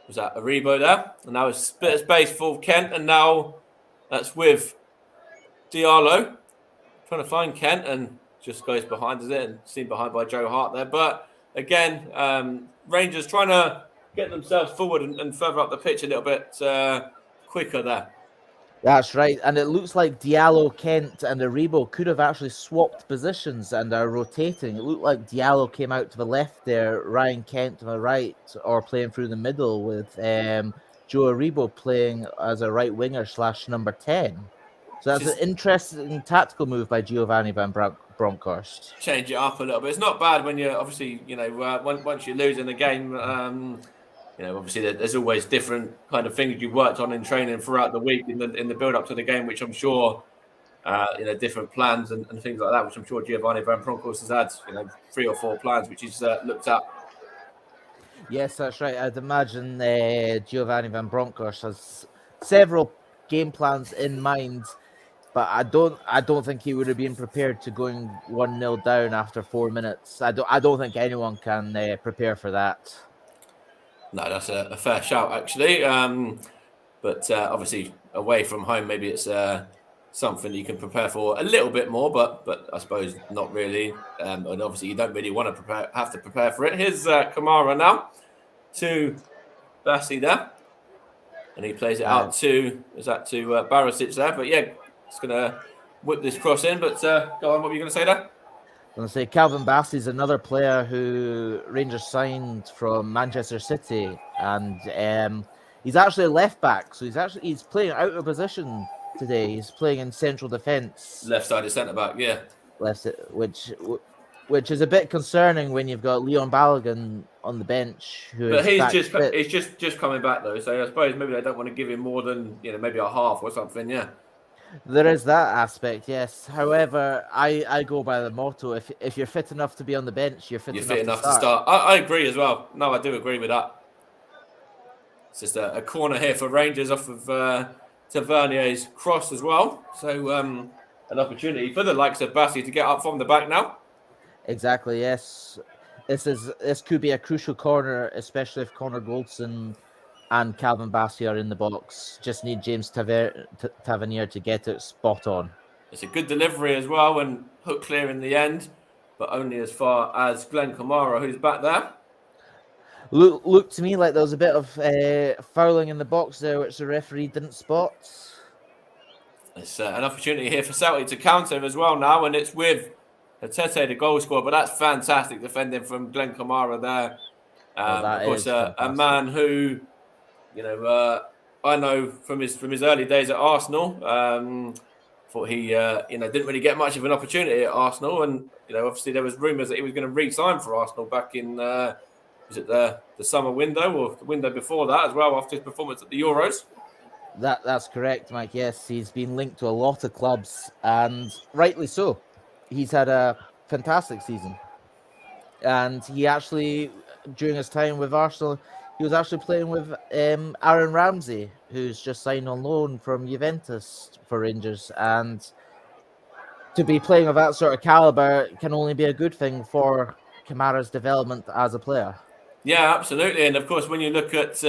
was that Aribo there, and now it's a bit of space for Kent, and now that's with Diallo trying to find Kent and just goes behind it and seen behind by Joe Hart there. But again, Rangers trying to get themselves forward and further up the pitch a little bit quicker there. That's right. And it looks like Diallo, Kent, and Aribo could have actually swapped positions and are rotating. It looked like Diallo came out to the left there, Ryan Kent to the right, or playing through the middle with Joe Aribo playing as a right winger / number 10. So that's an interesting tactical move by Giovanni Van Bronckhorst. Change it up a little bit. It's not bad when you're obviously, once you're losing the game, obviously there's always different kind of things you've worked on in training throughout the week in the build up to the game, which I'm sure, different plans and things like that, which I'm sure Giovanni Van Bronckhorst has had, 3 or 4 plans, which he's looked at. Yes, that's right. I'd imagine Giovanni Van Bronckhorst has several game plans in mind, but I don't think he would have been prepared to going 1-0 down after 4 minutes. I don't think anyone can prepare for that. No, that's a fair shout, actually. But obviously, away from home, maybe it's something you can prepare for a little bit more, but I suppose not really. And obviously, you don't really want to have to prepare for it. Here's Kamara now to Bassi there, and he plays it out to Barisic there. But yeah, it's gonna whip this cross in. But go on, what were you going to say there? I'm going to say Calvin Bassey is another player who Rangers signed from Manchester City, and he's actually a left back, so he's playing out of position today. He's playing in central defence, left-sided centre back, yeah. Which is a bit concerning when you've got Leon Balogun on the bench. But he's just coming back though, so I suppose maybe they don't want to give him more than maybe a half or something, yeah. There is that aspect, yes. However, I go by the motto: if you're fit enough to be on the bench, you're fit enough to start. I agree as well. No, I do agree with that. It's just a corner here for Rangers off of Tavernier's cross as well. So an opportunity for the likes of Bassi to get up from the back now. Exactly, yes. This could be a crucial corner, especially if Connor Goldson and Calvin Bassey are in the box. Just need James Tavernier to get it spot on. It's a good delivery as well and hook clear in the end, but only as far as Glenn Kamara, who's back there. Looked to me like there was a bit of fouling in the box there, which the referee didn't spot. It's an opportunity here for Celtic to counter as well now, and it's with Tete, the goal scorer, but that's fantastic defending from Glenn Kamara there. Of course, a man who, I know from his early days at Arsenal. Thought he, didn't really get much of an opportunity at Arsenal, and obviously there was rumours that he was going to re-sign for Arsenal back in was it the summer window or the window before that as well after his performance at the Euros. That's correct, Mike. Yes, he's been linked to a lot of clubs, and rightly so. He's had a fantastic season, and he actually, during his time with Arsenal, he was actually playing with Aaron Ramsey, who's just signed on loan from Juventus for Rangers, and to be playing of that sort of caliber can only be a good thing for Kamara's development as a player. Yeah, absolutely, and of course, when you look at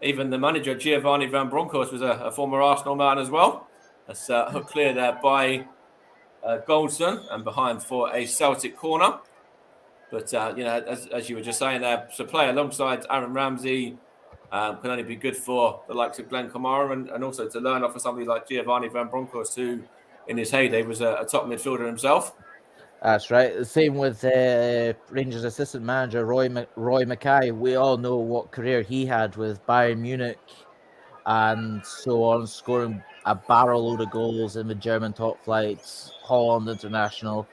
even the manager, Giovanni Van Bronckhorst, was a former Arsenal man as well. That's hooked clear there by Goldson and behind for a Celtic corner. But, as you were just saying there, to play alongside Aaron Ramsey can only be good for the likes of Glenn Kamara and also to learn off of somebody like Giovanni Van Bronckhorst, who in his heyday was a top midfielder himself. That's right. The same with Rangers assistant manager Roy Mackay. We all know what career he had with Bayern Munich and so on, scoring a barrel load of goals in the German top flights, Holland international.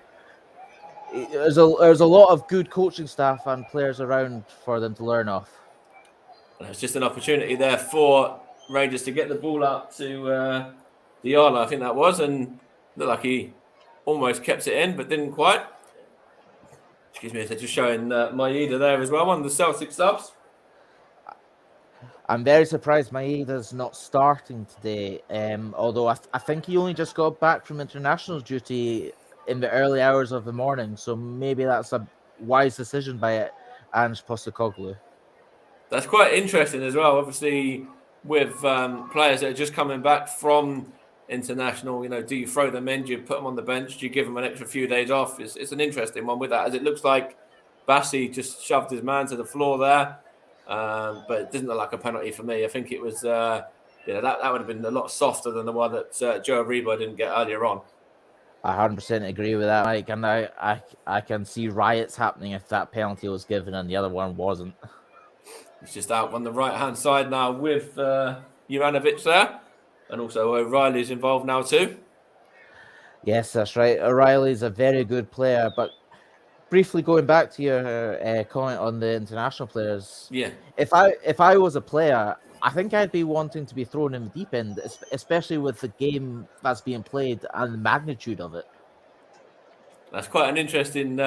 There's a lot of good coaching staff and players around for them to learn off. It's just an opportunity there for Rangers to get the ball up to Diallo, I think that was, and looked like he almost kept it in, but didn't quite. Excuse me, they're just showing Maeda there as well, one of the Celtic subs. I'm very surprised Maeda's not starting today, although I think he only just got back from international duty in the early hours of the morning, so maybe that's a wise decision by Ange Postecoglou. That's quite interesting as well. Obviously, with players that are just coming back from international, do you throw them in? Do you put them on the bench? Do you give them an extra few days off? It's an interesting one with that, as it looks like Bassi just shoved his man to the floor there. But it doesn't look like a penalty for me. I think it was, that would have been a lot softer than the one that Joe Aribo didn't get earlier on. I 100% agree with that, Mike, and I can see riots happening if that penalty was given and the other one wasn't. He's just out on the right-hand side now with Juranovic there, and also O'Reilly's involved now too. Yes, that's right. O'Reilly's a very good player, but briefly going back to your comment on the international players, if I was a player, I think I'd be wanting to be thrown in the deep end, especially with the game that's being played and the magnitude of it. That's quite an interesting,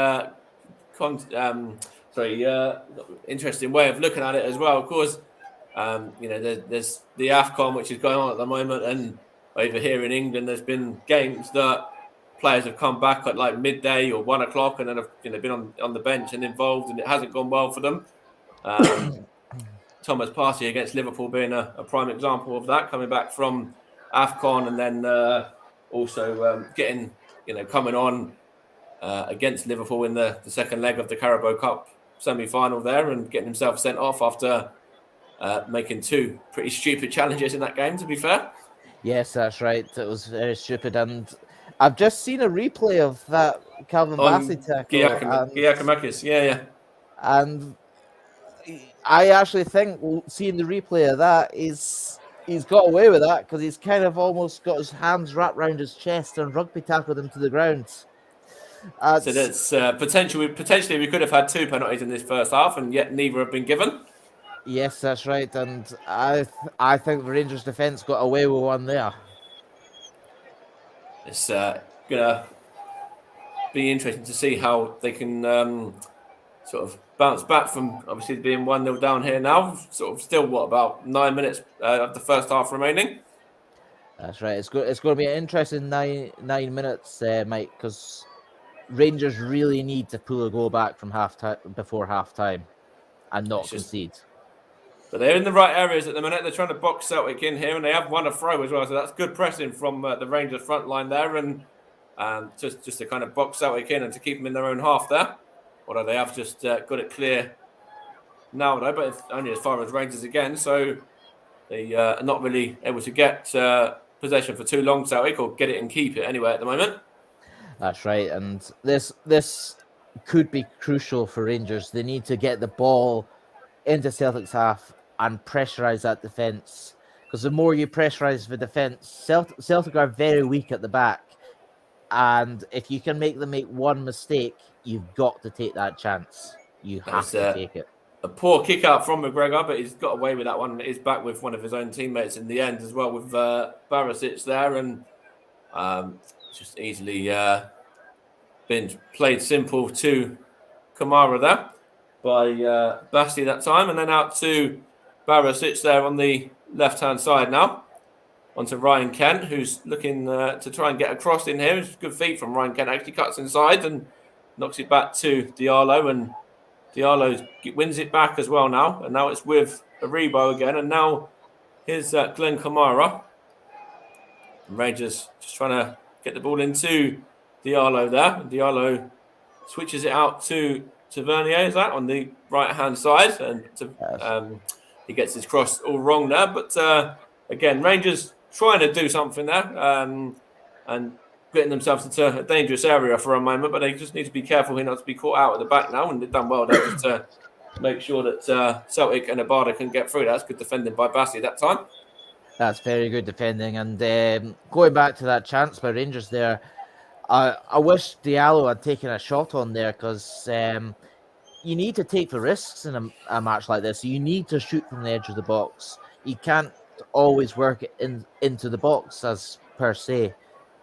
interesting way of looking at it as well. Of course, there's the AFCON which is going on at the moment, and over here in England, there's been games that players have come back at like midday or 1 o'clock, and then have been on the bench and involved, and it hasn't gone well for them. Thomas Partey against Liverpool being a prime example of that, coming back from AFCON and then also coming on against Liverpool in the second leg of the Carabao Cup semi-final there, and getting himself sent off after making two pretty stupid challenges in that game, to be fair. Yes, that's right. It was very stupid, and I've just seen a replay of that Calvin Bassey tackle. Giacomakis, yeah. And I actually think, seeing the replay of that, he's got away with that because he's kind of almost got his hands wrapped around his chest and rugby tackled him to the ground. So that's potentially we could have had two penalties in this first half, and yet neither have been given. Yes, that's right, and I think the Rangers defence got away with one there. It's gonna be interesting to see how they can sort of bounce back from obviously being 1-0 down here now. Sort of still about 9 minutes of the first half remaining. That's right. It's going to be an interesting 9 minutes, Mike, because Rangers really need to pull a goal back from before half time and not concede. But they're in the right areas at the minute. They're trying to box Celtic in here, and they have won a throw as well. So that's good pressing from the Rangers front line there, and just to kind of box Celtic in and to keep them in their own half there. Although they have just got it clear now, though, but it's only as far as Rangers again. So they are not really able to get possession for too long, Celtic, or get it and keep it anyway at the moment. That's right, and this could be crucial for Rangers. They need to get the ball into Celtic's half and pressurise that defence, because the more you pressurise the defence, Celtic are very weak at the back, and if you can make them make one mistake, you've got to take that chance. You have to take it. A poor kick out from McGregor, but he's got away with that one. He's back with one of his own teammates in the end as well, with Barisic there, and just easily been played simple to Kamara there by Bassi that time, and then out to Barisic there on the left-hand side now. Onto Ryan Kent, who's looking to try and get across in here. It's good feet from Ryan Kent, actually cuts inside and knocks it back to Diallo, and Diallo wins it back as well now. And now it's with Aribo again, and now here's Glenn Kamara. And Rangers just trying to get the ball into Diallo there. And Diallo switches it out to Tavernier, is that, on the right-hand side. And he gets his cross all wrong there. But again, Rangers trying to do something there and getting themselves into a dangerous area for a moment, but they just need to be careful here not to be caught out at the back now, and they've done well there just to make sure that Celtic and Abada can get through. That's good defending by Bassi that time. That's very good defending, and going back to that chance by Rangers there, I wish Diallo had taken a shot on there, because you need to take the risks in a match like this. You need to shoot from the edge of the box. You can't always work it into the box as per se,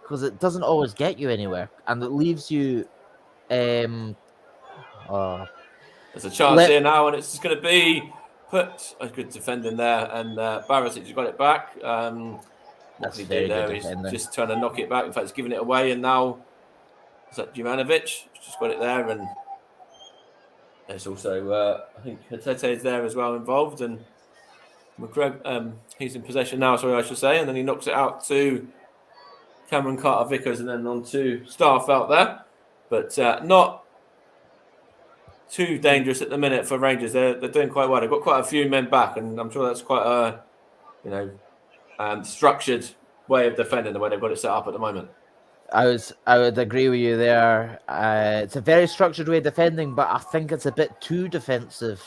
because it doesn't always get you anywhere, and it leaves you. There's a chance here now, and it's just going to be put a good defending there, and Barisic has got it back. What he did there is just trying to knock it back. In fact, he's giving it away, and now is that Juranovic? Just got it there, and There's also, I think Hatete is there as well involved, and McGregor, he's in possession now, sorry, I should say, and then he knocks it out to Cameron Carter-Vickers and then on to Starfelt there. But not too dangerous at the minute for Rangers. They're doing quite well. They've got quite a few men back, and I'm sure that's quite a structured way of defending the way they've got it set up at the moment. I would agree with you there. It's a very structured way of defending, but I think it's a bit too defensive.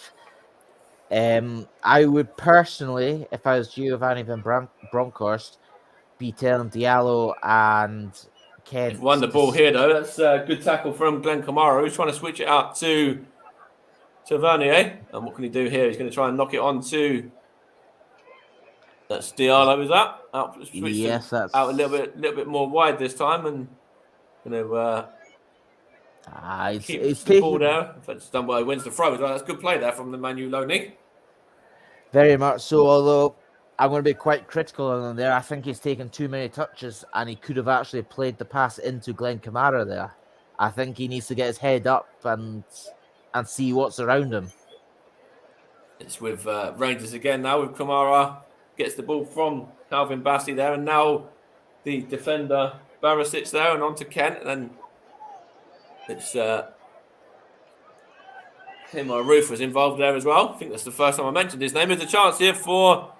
I would personally, if I was Giovanni Van Bronckhorst, be telling Diallo and Kent. They've won the ball here, though. That's a good tackle from Glenn Kamara, who's trying to switch it out to Tavernier. And what can he do here? He's going to try and knock it on to... That's Diallo, is that? Yes, that's out a little bit more wide this time, and keeps the ball there. If it's done well, he wins the throw as well. That's good play there from the Manu Loney. Very much so. Although I'm going to be quite critical on him there. I think he's taken too many touches, and he could have actually played the pass into Glenn Kamara there. I think he needs to get his head up and see what's around him. It's with Rangers again now with Kamara. Gets the ball from Calvin Bassey there, and now the defender Barisic there, and on to Kent, and then it's him or Roof was involved there as well. I think that's the first time I mentioned his name. There's a chance here for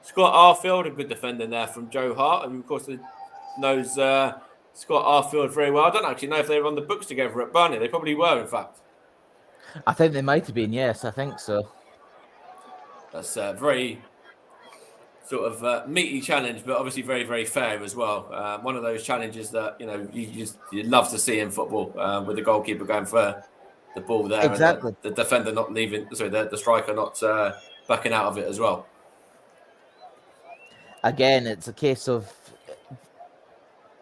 Scott Arfield, a good defender there from Joe Hart, and of course knows Scott Arfield very well. I don't actually know if they were on the books together at Burnley. They probably were, in fact. I think they might have been. Yes, I think so. That's very sort of meaty challenge, but obviously very, very fair as well. One of those challenges that you love to see in football, with the goalkeeper going for the ball there, exactly, and the defender not leaving. Sorry, the striker not backing out of it as well. Again, it's a case of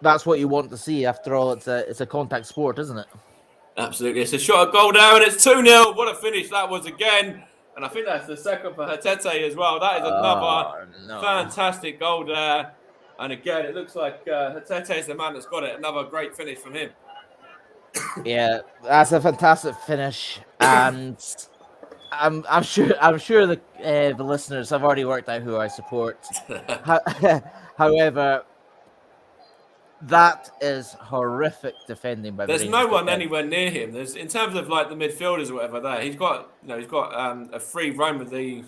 that's what you want to see. After all, it's a contact sport, isn't it? Absolutely, it's a shot at goal now, and it's 2-0. What a finish that was again. And I think that's the second for Hatete as well. That is another fantastic goal there. And again, it looks like Hatete is the man that's got it. Another great finish from him. Yeah, that's a fantastic finish, and I'm sure the listeners have already worked out who I support. However, that is horrific defending by the Rangers. There's no one anywhere near him. There's, in terms of like the midfielders or whatever, there he's got a free roam with the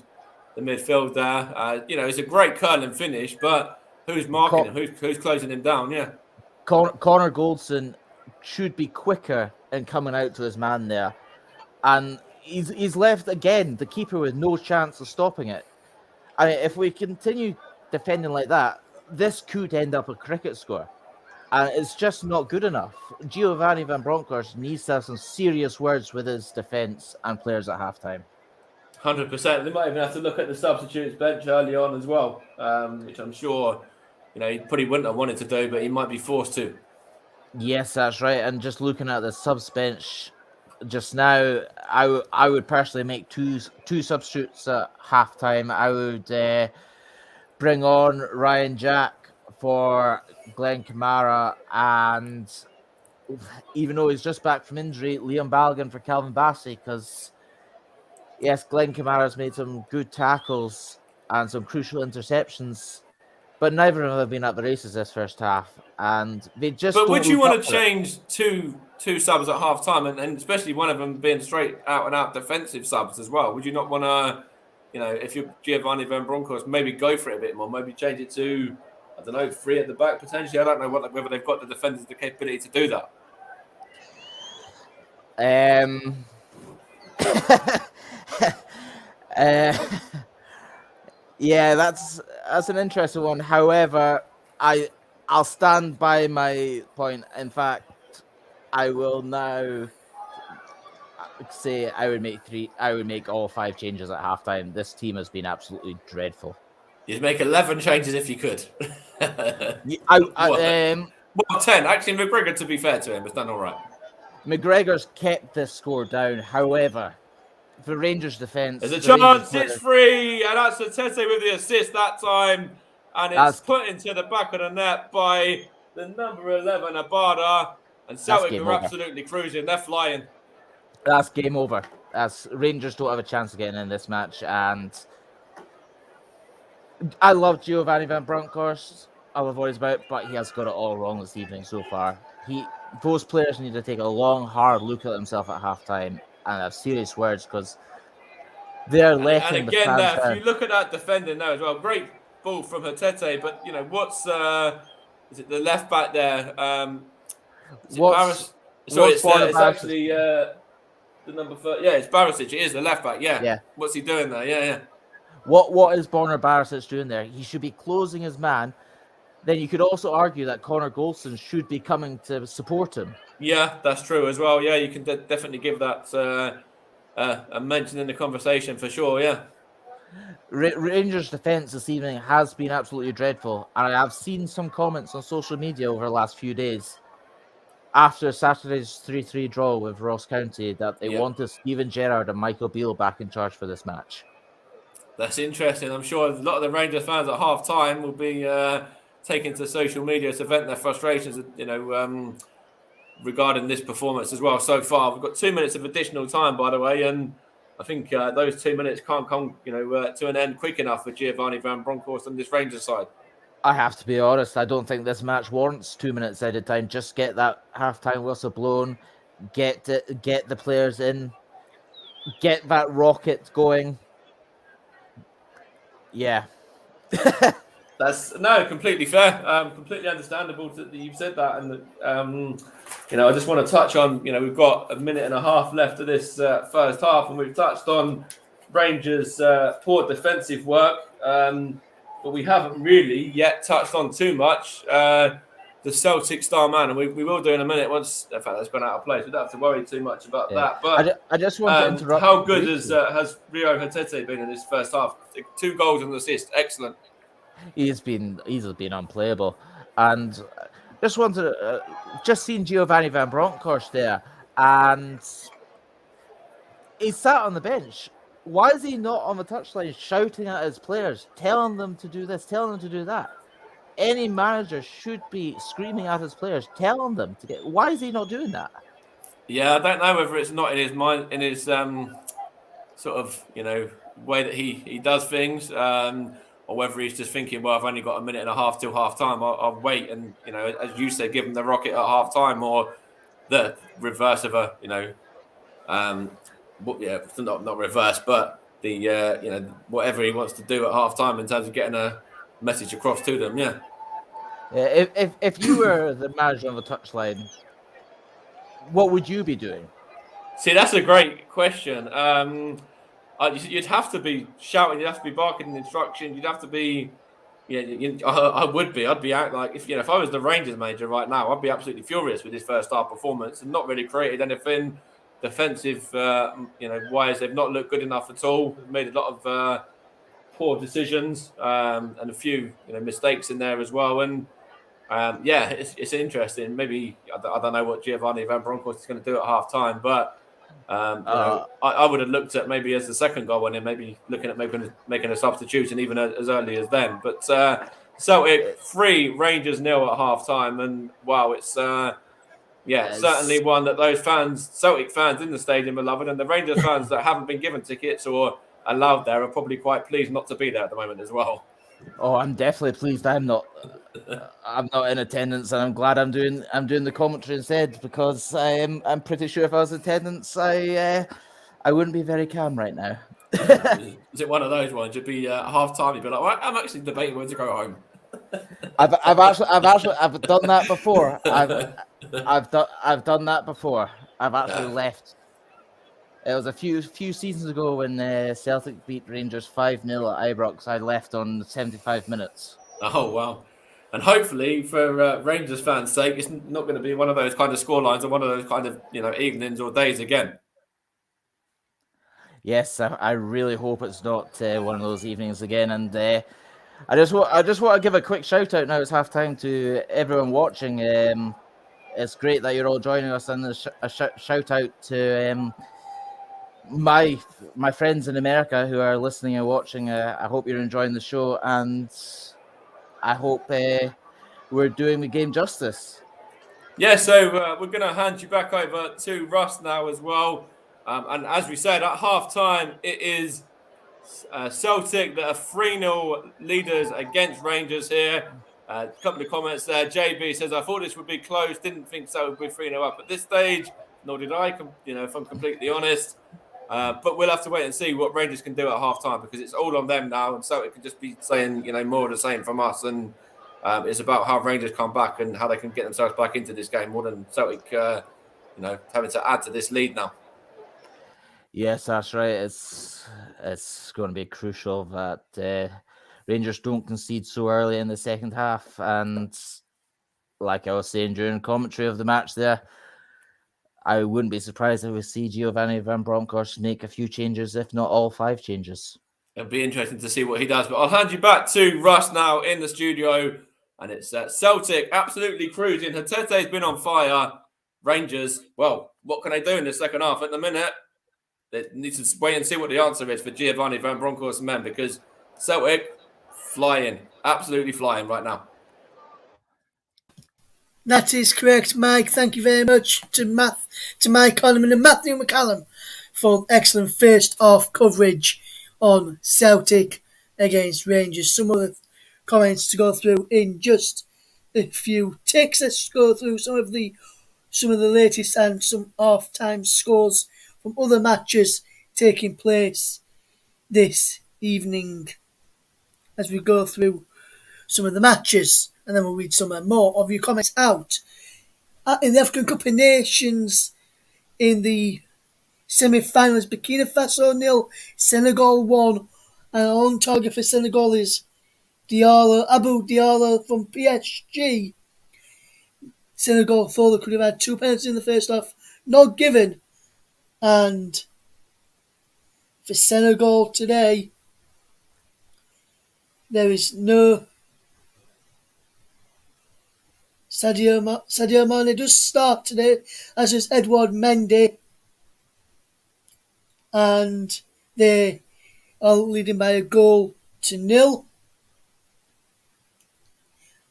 midfield there. It's a great curling finish, but who's marking him? Who's closing him down? Yeah, Connor Goldson should be quicker in coming out to his man there, and he's left again the keeper with no chance of stopping it. I mean, if we continue defending like that, this could end up a cricket score. And it's just not good enough. Giovanni Van Bronckhorst needs to have some serious words with his defence and players at halftime. 100%. They might even have to look at the substitutes bench early on as well, which I'm sure he probably wouldn't have wanted to do, but he might be forced to. Yes, that's right. And just looking at the subs bench just now, I would personally make two substitutes at halftime. I would bring on Ryan Jack for Glenn Kamara, and even though he's just back from injury, Liam Balogun for Calvin Bassey, because yes, Glenn Kamara's made some good tackles and some crucial interceptions, but neither of them have been at the races this first half, and they just. But would you want to change two subs at half time, and especially one of them being straight out and out defensive subs as well? Would you not want to, if you're Giovanni Van Bronckhorst, maybe go for it a bit more, maybe change it to, I don't know, 3 at the back potentially? I don't know whether they've got the defenders the capability to do that. Yeah, that's an interesting one. However, I'll stand by my point. In fact, I will now say I would make all 5 changes at halftime. This team has been absolutely dreadful. You'd make 11 changes if you could. 10. Actually, McGregor, to be fair to him, has done all right. McGregor's kept this score down. However, the Rangers' defence... There's a chance, it's free, and that's Hatete with the assist that time. And it's put into the back of the net by the number 11, Abada. And Celtic are absolutely cruising. They're flying. That's game over. As Rangers don't have a chance of getting in this match, and I love Giovanni Van Bronckhorst. I love what he's about, but he has got it all wrong this evening so far. Those players need to take a long, hard look at themselves at halftime and have serious words, because they're letting And the again, fans if down. you look at that defending now as well, great ball from Hatete, but what's is it the left back there? Is it Barras? Sorry, What's Borna it's Barisic? actually the number 30. Yeah, it's Barisic. It is the left back. Yeah. Yeah. What's he doing there? Yeah. What is Borna Barisic doing there? He should be closing his man. Then you could also argue that Connor Golson should be coming to support him. Yeah, that's true as well. Yeah, you can definitely give that a mention in the conversation for sure. Yeah. Rangers' defence this evening has been absolutely dreadful, and I have seen some comments on social media over the last few days after Saturday's 3-3 draw with Ross County that they wanted Steven Gerrard and Michael Beale back in charge for this match. That's interesting. I'm sure a lot of the Rangers fans at half time will be taking to social media to vent their frustrations, regarding this performance as well. So far, we've got 2 minutes of additional time, by the way, and I think those 2 minutes can't come, to an end quick enough for Giovanni Van Bronckhorst on this Rangers side. I have to be honest. I don't think this match warrants 2 minutes added time. Just get that halftime whistle blown, get the players in, get that rocket going. Yeah. That's completely fair, completely understandable that you've said that, and I just want to touch on, we've got a minute and a half left of this first half, and we've touched on Rangers' poor defensive work, but we haven't really yet touched on too much the Celtic star man, and we will do in a minute once. In fact, that's gone out of place. We don't have to worry too much about that. But I just want to interrupt. How good has Rio Hatete been in this first half? 2 goals and an assist, excellent. He's been unplayable, and just wanted to, just seen Giovanni Van Bronckhorst there, and he sat on the bench. Why is he not on the touchline shouting at his players, telling them to do this, telling them to do that? Any manager should be screaming at his players, telling them to get. Why is he not doing that? Yeah, I don't know whether it's not in his mind, in his sort of way that he does things, or whether he's just thinking, well, I've only got a minute and a half till half time. I'll wait and as you said, give him the rocket at half time, or the reverse of not reverse, but the whatever he wants to do at half time in terms of getting a message across to them. Yeah. If you were the manager on the touchline, what would you be doing? See, that's a great question. You'd have to be shouting. You'd have to be barking instructions. You'd have to be. I would be. I'd be out like if I was the Rangers manager right now, I'd be absolutely furious with his first half performance and not really created anything defensive. Wise. They've not looked good enough at all. They've made a lot of poor decisions and a few mistakes in there as well. And it's interesting. Maybe I don't know what Giovanni Van Bronckhorst is going to do at half time, but I would have looked at maybe as the second goal went in, maybe looking at maybe making a substitution even as early as then. But Celtic 3, Rangers 0 at half time, and wow, it's certainly one that those fans, Celtic fans in the stadium, are loving, and the Rangers fans that haven't been given tickets or allowed there are probably quite pleased not to be there at the moment as well. Oh, I'm definitely pleased. I'm not in attendance, and I'm glad I'm doing the commentary instead, because I'm pretty sure if I was in attendance, I wouldn't be very calm right now. Is it one of those ones? You'd be half time. You'd be like, well, I'm actually debating whether to go home. I've done that before. I've done that before. I've actually left. It was a few seasons ago when Celtic beat Rangers 5-0 at Ibrox. I left on 75 minutes. Oh, wow. And hopefully, for Rangers fans' sake, it's not going to be one of those kind of scorelines or one of those kind of evenings or days again. Yes, I really hope it's not one of those evenings again. And I just want to give a quick shout out now. It's halftime to everyone watching. It's great that you're all joining us, and a shout out to my friends in America who are listening and watching. I hope you're enjoying the show, and I hope we're doing the game justice. Yeah, so we're going to hand you back over to Russ now as well. And as we said, at half-time, it is Celtic that are 3-0 leaders against Rangers here. A couple of comments there. JB says, I thought this would be close. Didn't think so. It would be 3-0 up at this stage. Nor did I, if I'm completely honest. But we'll have to wait and see what Rangers can do at half-time, because it's all on them now. And Celtic can just be saying, more of the same from us. And it's about how Rangers come back and how they can get themselves back into this game more than Celtic, having to add to this lead now. Yes, that's right. It's going to be crucial that Rangers don't concede so early in the second half. And like I was saying during commentary of the match there, I wouldn't be surprised if we see Giovanni Van Bronckhorst make a few changes, if not all 5 changes. It'll be interesting to see what he does. But I'll hand you back to Russ now in the studio. And it's Celtic absolutely cruising. Hatete's been on fire. Rangers, well, what can they do in the second half? At the minute, they need to wait and see what the answer is for Giovanni Van Bronckhorst's men, because Celtic flying, absolutely flying right now. That is correct, Mike. Thank you very much to Mike Coleman and Matthew McCallum for excellent first half coverage on Celtic against Rangers. Some other comments to go through in just a few ticks. Let's go through some of the latest and some half-time scores from other matches taking place this evening as we go through some of the matches, and then we'll read some more of your comments out. In the African Cup of Nations, in the semi-finals, Burkina Faso 0, Senegal 1, and on target for Senegal is Abu Diallo from PSG. Senegal thought they could have had 2 penalties in the first half, not given. And for Senegal today, there is no Sadio Mane does start today, as is Edouard Mendy, and they are leading by 1-0.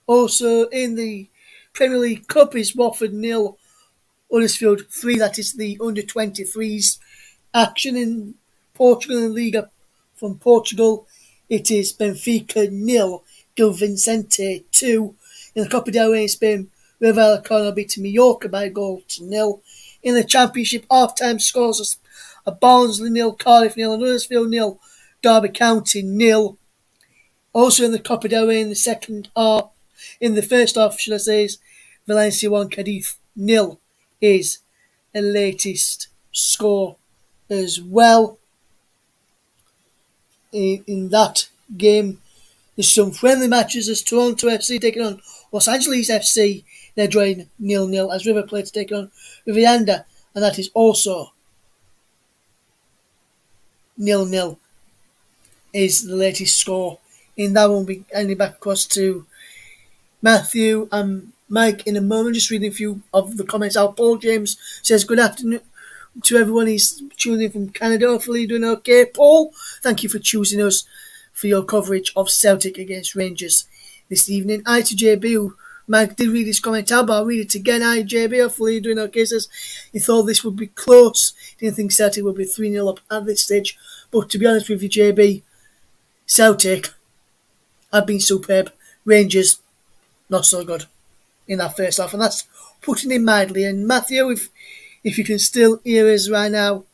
Also in the Premier League Cup is Watford 0, Huddersfield 3. That is the under-23s action in Portugal in the Liga from Portugal. It is Benfica 0, Gil Vicente 2. In the Copa del Rey in Spain, Real Vallecano beat Mallorca by 1-0. In the Championship, half-time scores are Barnsley 0, Cardiff 0, and Huddersfield 0, Derby County 0. Also in the Copa del Rey in the first half, should I say, is Valencia 1, Cadiz 0 is the latest score as well. In that game, there's some friendly matches as Toronto FC taking on Los Angeles FC. They're drawing 0-0 as River Plate taking on Rivienda, and that is also 0-0 is the latest score. In that one, we'll be handing back across to Matthew and Mike in a moment. Just reading a few of the comments out. Paul James says, good afternoon to everyone. He's tuning in from Canada. Hopefully you're doing okay. Paul, thank you for choosing us for your coverage of Celtic against Rangers this evening. Hi to JB, who Mike did read his comment out, but I'll read it again. Hi JB, hopefully you're doing okay. Says he thought this would be close. Didn't think Celtic would be 3-0 up at this stage. But to be honest with you, JB, Celtic have been superb. Rangers, not so good in that first half, and that's putting it mildly. And Matthew, if you can still hear us right now,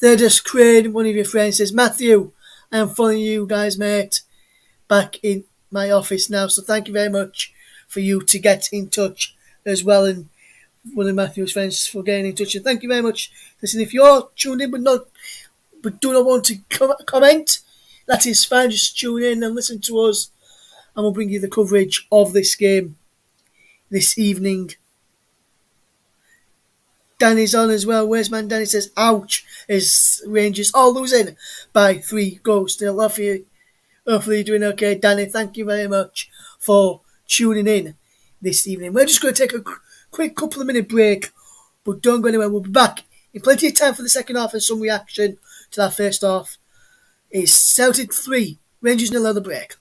they're just Crane, one of your friends, says, Matthew, I am following you guys, mate, back in my office now. So thank you very much for you to get in touch as well, and one of Matthew's friends for getting in touch. And thank you very much. Listen, if you're tuned in but do not want to comment, that is fine. Just tune in and listen to us, and we'll bring you the coverage of this game this evening. Danny's on as well. Where's man? Danny says, ouch, as Rangers are losing by 3 goals still. Hopefully you're doing okay, Danny. Thank you very much for tuning in this evening. We're just going to take a quick couple of minute break, but don't go anywhere. We'll be back in plenty of time for the second half and some reaction to that first half. It's Celtic 3, Rangers 0 at the break.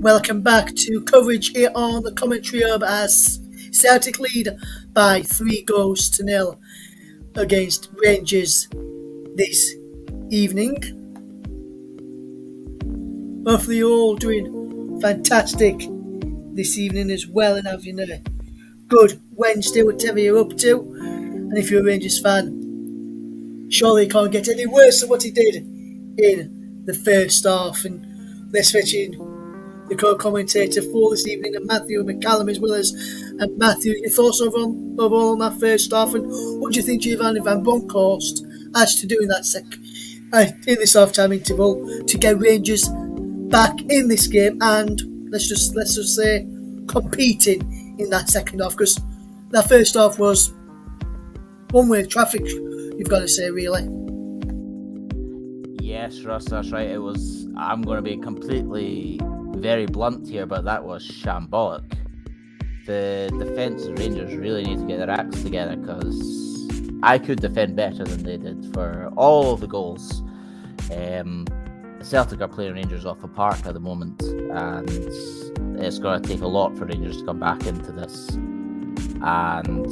Welcome back to coverage here on the Commentary Hub as Celtic lead by 3-0 against Rangers this evening. Hopefully you're all doing fantastic this evening as well and having a good Wednesday, whatever you're up to. And if you're a Rangers fan, surely it can't get any worse than what he did in the first half. And let's mention the co-commentator for this evening, and Matthew McCallum is with us. And Matthew, your thoughts overall on that first half, and what do you think Giovanni Van Bronckhorst has to do in that in this half-time interval to get Rangers back in this game and let's just say competing in that second half, because that first half was one-way traffic, you've got to say, really. Yes, Russ, that's right. It was. I'm going to be completely very blunt here, but that was shambolic. The defence of Rangers really need to get their acts together, because I could defend better than they did for all of the goals. Celtic are playing Rangers off the park at the moment, and it's going to take a lot for Rangers to come back into this. And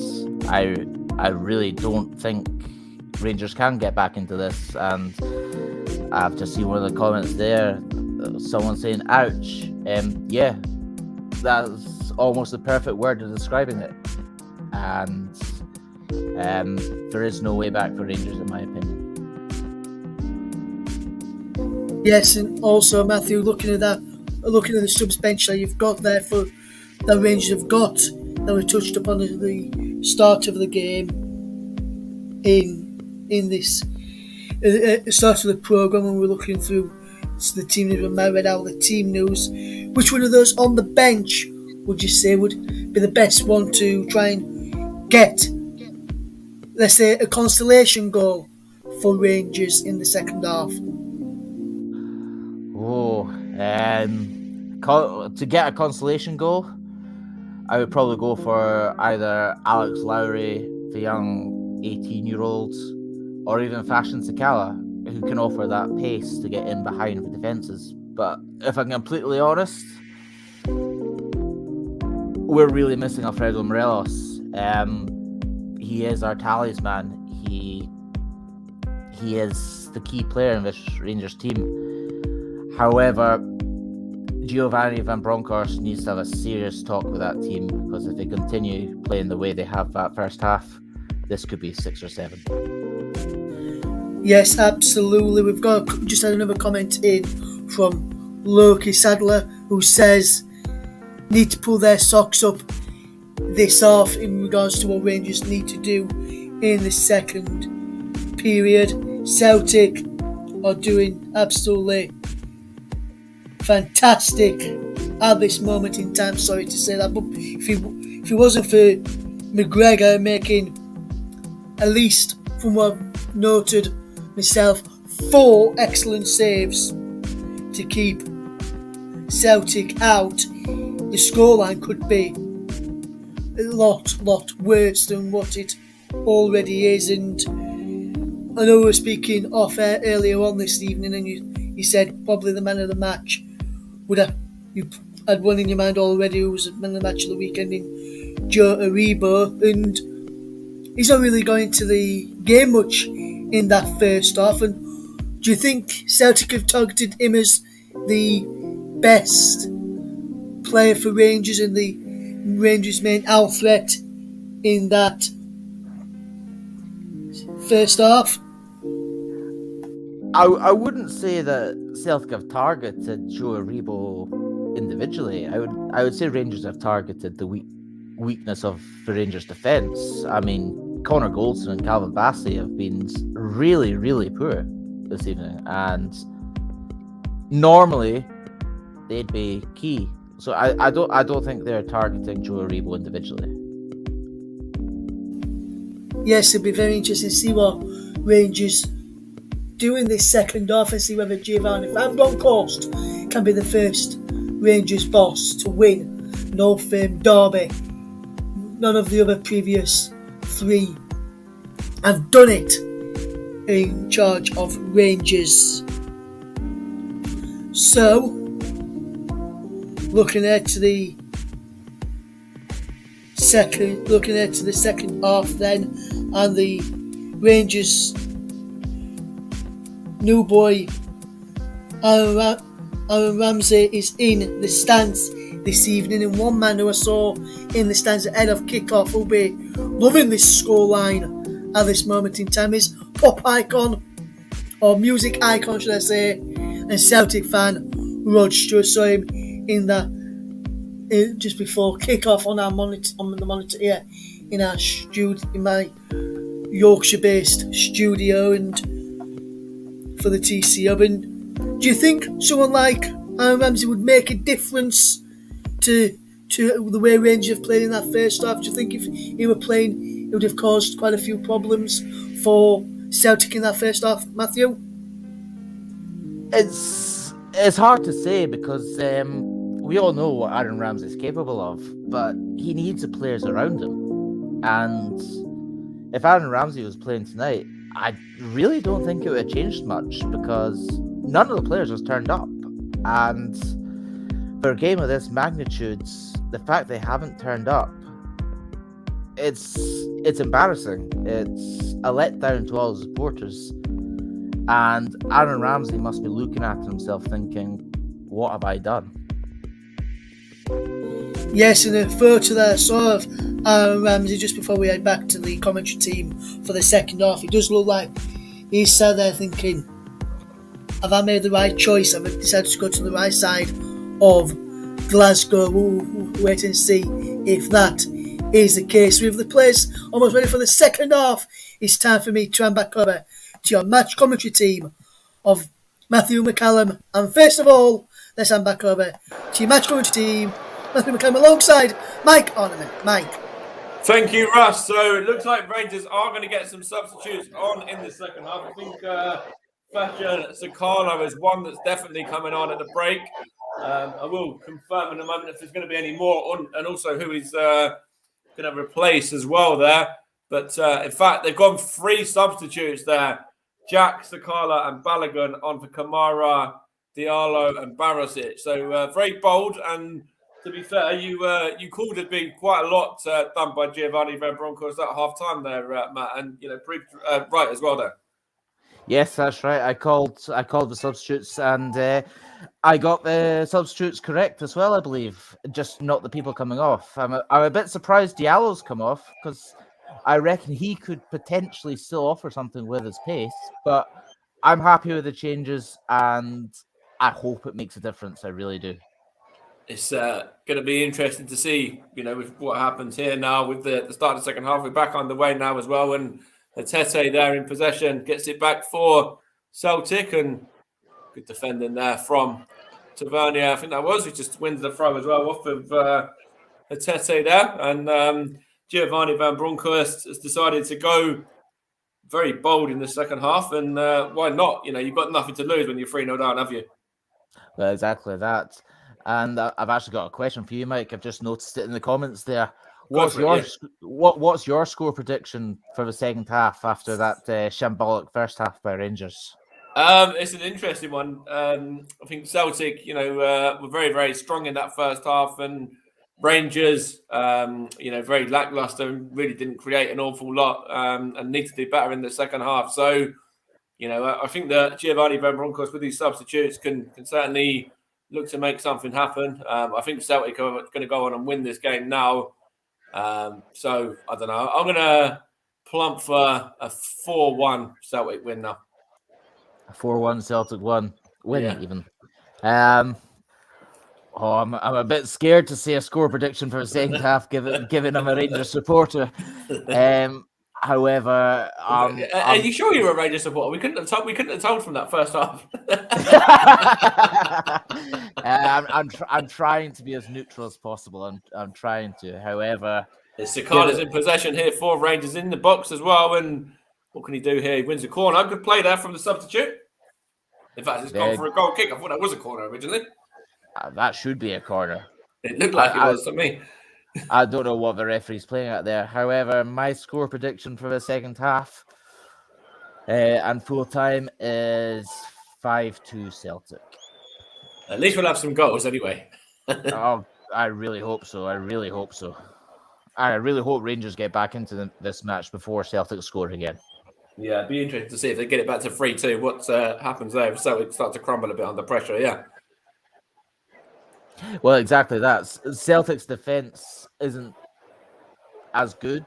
I really don't think Rangers can get back into this. And I've just seen one of the comments there, someone saying "ouch." Yeah, that's almost the perfect word of describing it. And there is no way back for Rangers, in my opinion. Yes, and also Matthew, looking at the subs bench that you've got there for the Rangers have got, that we touched upon at the start of the game in this start of the programme, when we're looking through the team news, when I read out the team news. Which one of those on the bench would you say would be the best one to try and get, let's say, a consolation goal for Rangers in the second half? To get a consolation goal, I would probably go for either Alex Lowry, the young 18-year-old, or even Fashion Sakala, who can offer that pace to get in behind the defences. But if I'm completely honest, we're really missing Alfredo Morelos. He is our talisman. He is the key player in this Rangers team. However, Giovanni Van Bronckhorst needs to have a serious talk with that team, because if they continue playing the way they have that first half, this could be 6 or 7. Yes, absolutely. We've got just had another comment in from Loki Sadler, who says need to pull their socks up this half in regards to what Rangers need to do in the second period. Celtic are doing absolutely fantastic at this moment in time. Sorry to say that, but if it wasn't for McGregor making, at least from what I've noted myself, 4 excellent saves to keep Celtic out, the scoreline could be a lot worse than what it already is. And I know we were speaking off air earlier on this evening, and you said probably the man of the match you had one in your mind already, who was the man of the match of the weekend in Joe Aribo, and he's not really going to the game much in that first half. And do you think Celtic have targeted him as the best player for Rangers and the Rangers' main out threat in that first half? I wouldn't say that Celtic have targeted Joe Aribo individually. I would say Rangers have targeted the weakness of the Rangers' defence. I mean, Connor Goldson and Calvin Bassey have been really, really poor this evening, and normally they'd be key. So I don't think they're targeting Joe Aribo individually. Yes, it'd be very interesting to see what Rangers do in this second half, and see whether Giovanni Van Bronckhorst can be the first Rangers boss to win an Old Firm derby. None of the other previous 3 have done it in charge of Rangers. So, looking ahead to the second half then, and the Rangers new boy Aaron Ramsey is in the stands this evening, and one man who I saw in the stands ahead of kick-off will be loving this scoreline at this moment in time is pop icon, or music icon should I say, and Celtic fan Rod Stewart. Saw him in just before kick-off on the monitor here in our studio, in my Yorkshire-based studio, and for the TC Hub. And do you think someone like Aaron Ramsey would make a difference to the way Rangers have played in that first half? Do you think if he were playing, it would have caused quite a few problems for Celtic in that first half, Matthew? It's hard to say because we all know what Aaron Ramsey is capable of, but he needs the players around him. And if Aaron Ramsey was playing tonight, I really don't think it would have changed much because none of the players has turned up. And for a game of this magnitude, the fact they haven't turned up, it's embarrassing. It's a letdown to all the supporters. And Aaron Ramsey must be looking at himself thinking, what have I done? Yes, in a photo that I saw of Aaron Ramsey just before we head back to the commentary team for the second half, it does look like he's sat there thinking, have I made the right choice? Have I decided to go to the right side of Glasgow? We'll wait and see if that is the case. With the players almost ready for the second half, it's time for me to hand back over to your match commentary team of Matthew McCallum. And first of all, let's hand back over to your match commentary team, Matthew McCallum, alongside Mike Ornament. Mike. Thank you, Russ. So it looks like Rangers are going to get some substitutes on in the second half. I think Fashion Sakala is one that's definitely coming on at the break. I will confirm in a moment if there's going to be any more, and also who he's going to replace as well there. But in fact, they've gone 3 substitutes there. Jack, Sakala and Balogun on for Kamara, Diallo and Barisic. So very bold, and to be fair, you called it being quite a lot done by Giovanni Van Bronckhorst at half-time there, Matt, and proved right as well there. Yes, that's right. I called the substitutes, and I got the substitutes correct as well, I believe. Just not the people coming off. I'm a bit surprised Diallo's come off because I reckon he could potentially still offer something with his pace. But I'm happy with the changes, and I hope it makes a difference. I really do. It's going to be interesting to see, with what happens here now with the start of the second half. We're back underway now as well, and Tete there in possession gets it back for Celtic, and good defending there from Tavernier. I think that was, who just wins the throw as well off of Tete there, and Giovanni Van Bronckhorst has decided to go very bold in the second half, and why not? You've got nothing to lose when you're 3-0 down, have you? Well, exactly that. And I've actually got a question for you, Mike. I've just noticed it in the comments there. What's your score prediction for the second half after that shambolic first half by Rangers? It's an interesting one. I think Celtic, were very, very strong in that first half, and Rangers, very lackluster and really didn't create an awful lot, and need to do better in the second half. So, I think that Giovanni Van Bronckhorst with these substitutes can certainly look to make something happen. I think Celtic are going to go on and win this game now. So, I don't know. I'm going to plump for a 4-1 Celtic win now. A 4-1 Celtic win even. I'm a bit scared to say a score prediction for the second half, given I'm a Rangers supporter. However, are you sure you're a Rangers supporter? We couldn't have told from that first half. I'm trying to be as neutral as possible. I'm trying to. However, Sakala's in possession here for Rangers in the box as well. And what can he do here? He wins a corner. Good play there from the substitute. In fact, it's gone for a goal kick. I thought that was a corner originally. That should be a corner. It looked like it was to me. I don't know what the referee's playing at there. However, my score prediction for the second half and full time is 5-2 Celtic. At least we'll have some goals anyway. Oh, I really hope so. I really hope so. I really hope Rangers get back into this match before Celtic score again. Yeah, it'd be interesting to see if they get it back to 3-2. What happens there if Celtic start to crumble a bit under pressure? Yeah. Well, exactly that. Celtic's defense isn't as good,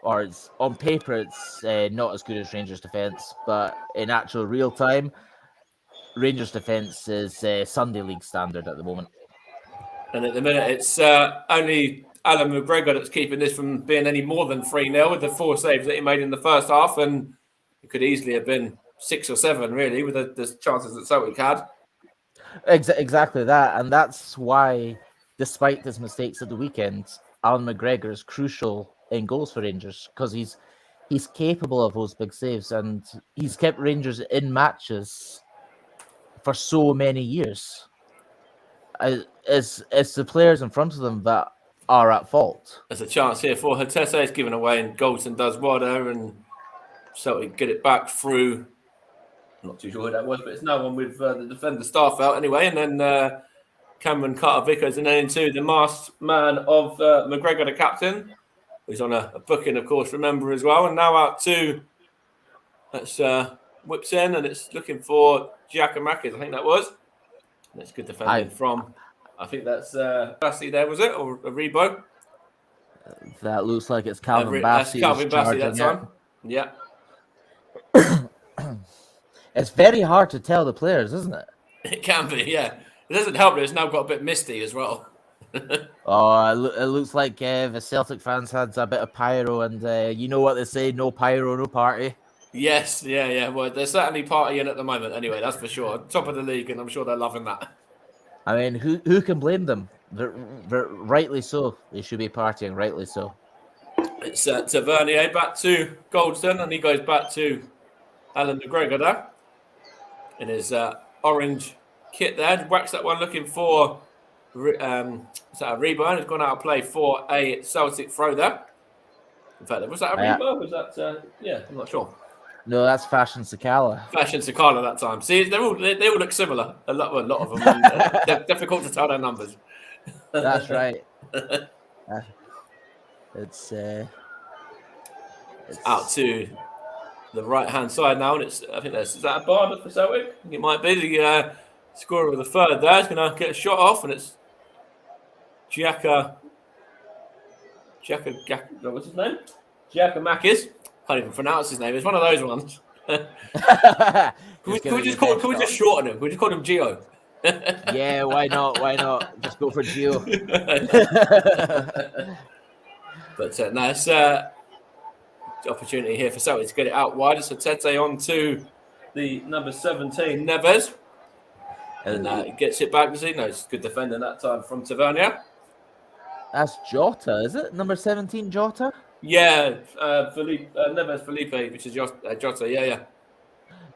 or it's on paper it's not as good as Rangers' defense, but in actual real time, Rangers' defense is Sunday League standard at the moment. And at the minute, it's only Alan McGregor that's keeping this from being any more than 3-0 with the 4 saves that he made in the first half. And it could easily have been 6 or 7, really, with the chances that Celtic had. Exactly that. And that's why, despite his mistakes at the weekend, Alan McGregor is crucial in goals for Rangers because he's capable of those big saves, and he's kept Rangers in matches for so many years. It's the players in front of them that are at fault. There's a chance here for Hatese. It's given away, and Goldson does well there, and Celtic get it back through. I'm not too sure who that was, but it's no one with the defender staff out anyway. And then Cameron Carter-Vickers, and then into the masked man of McGregor, the captain, who's on a booking, of course, remember as well. And now out to, that's whips in, and it's looking for Giacomakis, I think that was. And it's good defending from, I think that's Bassi there, was it? Or Rebo? That looks like it's Calvin Bassi. That's Calvin Bassi that time. Yeah. It's very hard to tell the players, isn't it? It can be, yeah. It doesn't help that it's now got a bit misty as well. Oh, it looks like the Celtic fans had a bit of pyro, and you know what they say, no pyro, no party. Yes, yeah. Well, they're certainly partying at the moment anyway, that's for sure. Top of the league, and I'm sure they're loving that. I mean, who can blame them? They're rightly so. They should be partying, rightly so. It's Tavernier back to Goldson, and he goes back to Alan McGregor there. In his orange kit there. Whacks that one looking for is that a rebound? It's gone out of play for a Celtic throw there. In fact, was that a rebound? Was that yeah, I'm not sure. No, that's Fashion Sakala. Fashion Sakala that time. See, they all look similar. A lot of them. They're difficult to tell their numbers. That's right. It's out to the right-hand side now, and I think is that a Barber for Celtic? I think it might be the scorer of the third there. He's going to get a shot off, and it's what's his name? Giacomakis. Can't even pronounce his name. It's one of those ones. Can we just shorten him? Can we just call him Gio? Yeah, why not? Why not? Just go for Gio. But nice opportunity here for Celtic to get it out wide. So Tete on to the number 17, Neves. And he gets it back. No, it's good defending that time from Tavernier. That's Jota, is it? Number 17, Jota? Yeah, Neves Felipe, which is Jota. Yeah.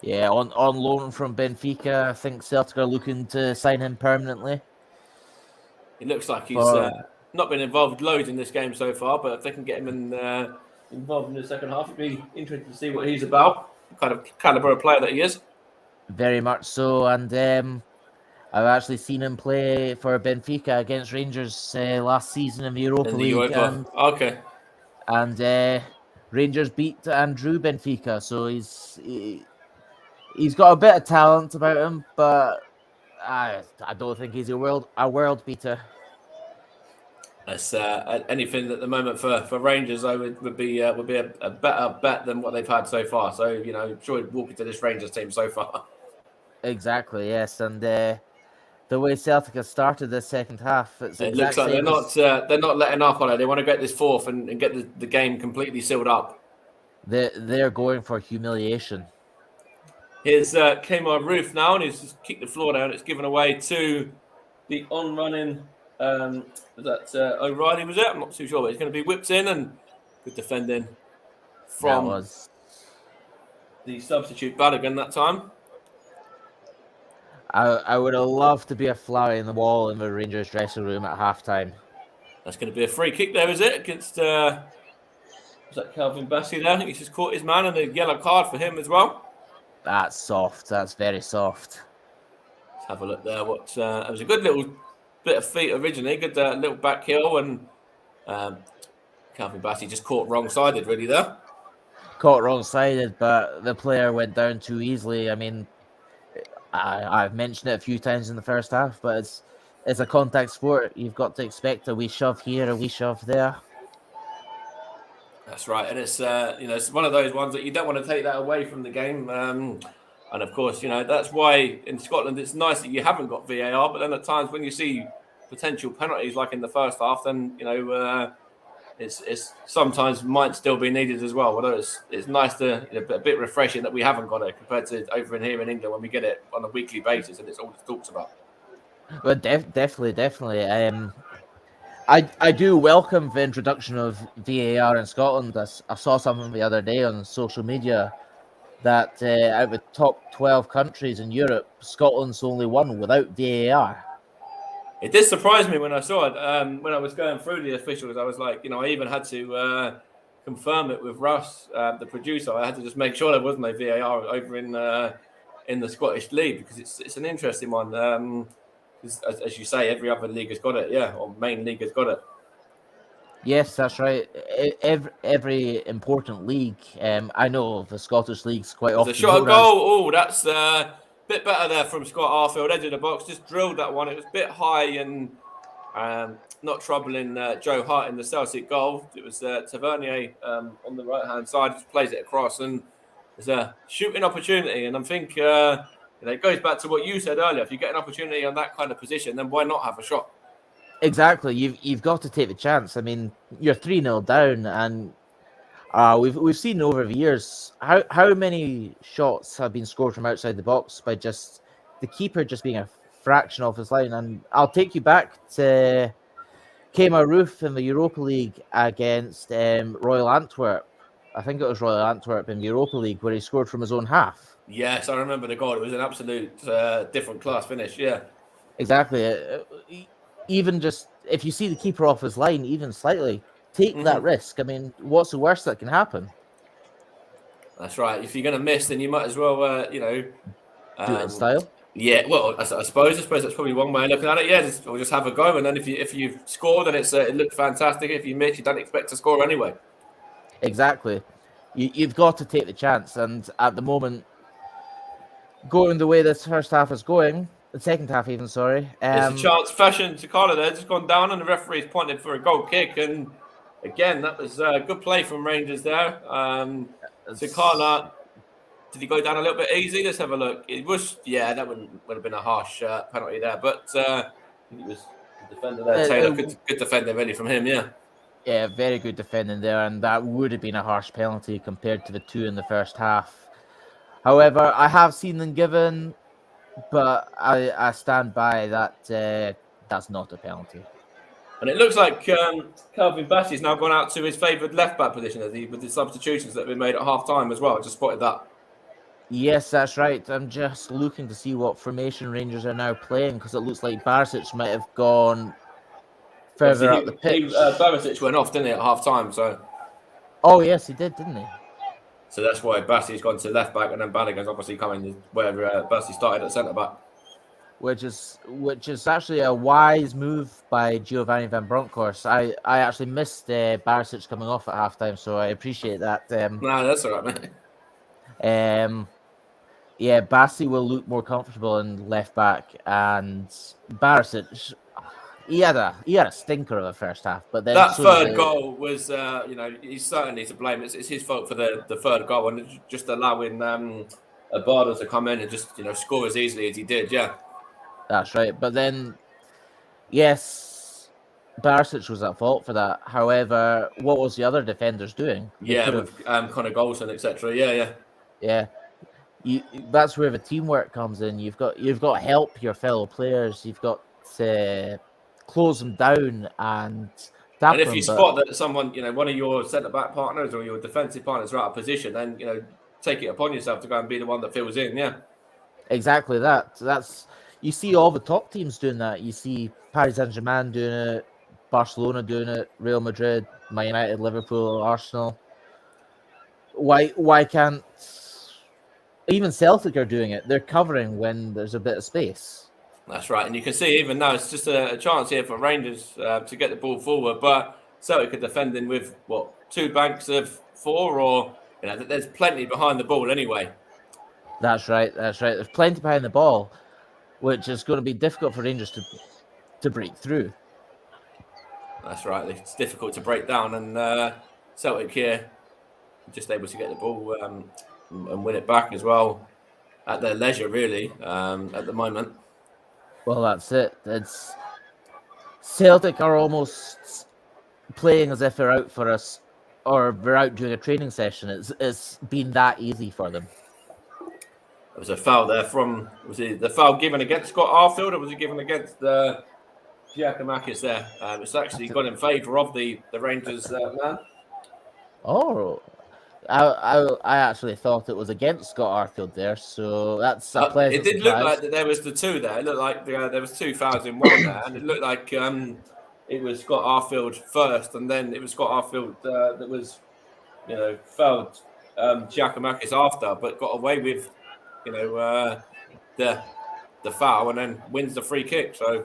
Yeah, on loan from Benfica. I think Celtic are looking to sign him permanently. It looks like he's not been involved loads in this game so far, but if they can get him involved in the second half, it'd be interesting to see what he's about. Kind of caliber of player that he is. Very much so, and I've actually seen him play for Benfica against Rangers last season in the Europa League. Okay. And Rangers beat and drew Benfica, so he's got a bit of talent about him, but I don't think he's a world beater. That's anything at the moment for Rangers. I would be a better bet than what they've had so far. So I'm sure he'd walk into this Rangers team so far. Exactly, yes, and the way Celtic has started this second half, it looks like they're not letting up on it. They want to get this fourth and get the game completely sealed up. They're going for humiliation. Here's Kmart Roof now, and he's just kicked the floor down. It's given away to the on-running. Was that O'Reilly? Was it? I'm not too sure, but it's going to be whipped in and good defending from the substitute Balogun that time. I would have loved to be a fly in the wall in the Rangers dressing room at halftime. That's going to be a free kick there, is it? Against was that Calvin Bassi there? I think he's just caught his man, and a yellow card for him as well. That's soft. That's very soft. Let's have a look there. It was a good little bit of feet originally, good little back heel, and Calvin Bassey just caught wrong-sided really there. Caught wrong-sided, but the player went down too easily. I mean, I've mentioned it a few times in the first half, but it's a contact sport. You've got to expect a wee shove here, a wee shove there. That's right, and it's it's one of those ones that you don't want to take that away from the game. And of course, that's why in Scotland it's nice that you haven't got VAR. But then at times when you see potential penalties, like in the first half, then it's sometimes might still be needed as well. Although it's nice to a bit refreshing that we haven't got it compared to over in here in England when we get it on a weekly basis and it's all it talks about. Well, definitely. I do welcome the introduction of VAR in Scotland. I saw something the other day on social media that out of the top 12 countries in Europe, Scotland's the only one without VAR. It did surprise me when I saw it. When I was going through the officials, I was like, I even had to confirm it with Russ, the producer. I had to just make sure there was no VAR over in the Scottish League because it's an interesting one. As you say, every other league has got it, or main league has got it. Yes, that's right. Every important league. I know the Scottish league's quite often. A shot, a goal. Oh, that's a bit better there from Scott Arfield, edge of the box. Just drilled that one. It was a bit high and not troubling Joe Hart in the Celtic goal. It was Tavernier on the right hand side. Just plays it across and there's a shooting opportunity. And I think it goes back to what you said earlier. If you get an opportunity on that kind of position, then why not have a shot? Exactly. You've got to take the chance. I mean, you're 3-0 down, and we've seen over the years how many shots have been scored from outside the box by just the keeper just being a fraction off his line. And I'll take you back to Kemar Roof in the Europa League against Royal Antwerp. I think it was Royal Antwerp in the Europa League where he scored from his own half. Yes, I remember the goal. It was an absolute different class finish. Yeah, exactly. Even just if you see the keeper off his line, even slightly, take that risk. I mean, what's the worst that can happen? That's right. If you're going to miss, then you might as well, do it in style. Yeah, well, I suppose that's probably one way of looking at it. Yeah, just have a go, and then if you score, then it looks fantastic. If you miss, you don't expect to score anyway. Exactly. You've got to take the chance, and at the moment, going the way this first half is going. The second half, even, sorry. It's a chance. Fashion Takala there just gone down, and the referee's pointed for a goal kick. And again, that was a good play from Rangers there. Takala, did he go down a little bit easy? Let's have a look. It was, that would have been a harsh penalty there. But I think it was the defender there, Taylor. Good defender, really, from him, yeah. Yeah, very good defending there, and that would have been a harsh penalty compared to the two in the first half. However, I have seen them given, but I stand by that. That's not a penalty. And it looks like Calvin Bassey's now gone out to his favoured left-back position with the substitutions that have been made at half-time as well. I just spotted that. Yes, that's right. I'm just looking to see what formation Rangers are now playing because it looks like Barisic might have gone further up the pitch. Barisic went off, didn't he, at half-time? So. Oh, yes, he did, didn't he? So that's why Bassey's gone to left back, and then Balogun's obviously coming where Bassey started at centre back. Which is actually a wise move by Giovanni Van Bronckhorst. I actually missed Barisic coming off at halftime, so I appreciate that. No, that's all right, man. Yeah, Bassey will look more comfortable in left back, and Barisic. He had a stinker of a first half, but then that third goal was, he's certainly to blame. It's his fault for the third goal and just allowing Abada to come in and just score as easily as he did. Yeah, that's right. But then, yes, Barisic was at fault for that. However, what was the other defenders doing? With Connor Golson, etc. Yeah. That's where the teamwork comes in. You've got to help your fellow players. You've got to close them down and tap them. And if you spot that someone, one of your centre-back partners or your defensive partners are out of position, then, take it upon yourself to go and be the one that fills in, yeah. Exactly that. You see all the top teams doing that. You see Paris Saint-Germain doing it, Barcelona doing it, Real Madrid, Man United, Liverpool, Arsenal. Why can't... Even Celtic are doing it. They're covering when there's a bit of space. That's right, and you can see even now it's just a chance here for Rangers to get the ball forward, but Celtic are defending with what 2 banks of 4, or there's plenty behind the ball anyway. That's right. There's plenty behind the ball, which is going to be difficult for Rangers to break through. That's right. It's difficult to break down, and Celtic here just able to get the ball and win it back as well at their leisure, really, at the moment. Well, that's it. It's Celtic are almost playing as if they're out for us, or they're out doing a training session. It's been that easy for them. There was a foul there was it the foul given against Scott Arfield, or was it given against Giacomakis there? It's actually gone in favour of the Rangers man. Oh, I actually thought it was against Scott Arfield there, so that's a pleasant It did surprise. look like that there was the 2 there. It looked like there was 2 fouls in one there, and it looked like it was Scott Arfield first, and then it was Scott Arfield that was, fouled Giacomakis after, but got away with, the foul, and then wins the free kick. So,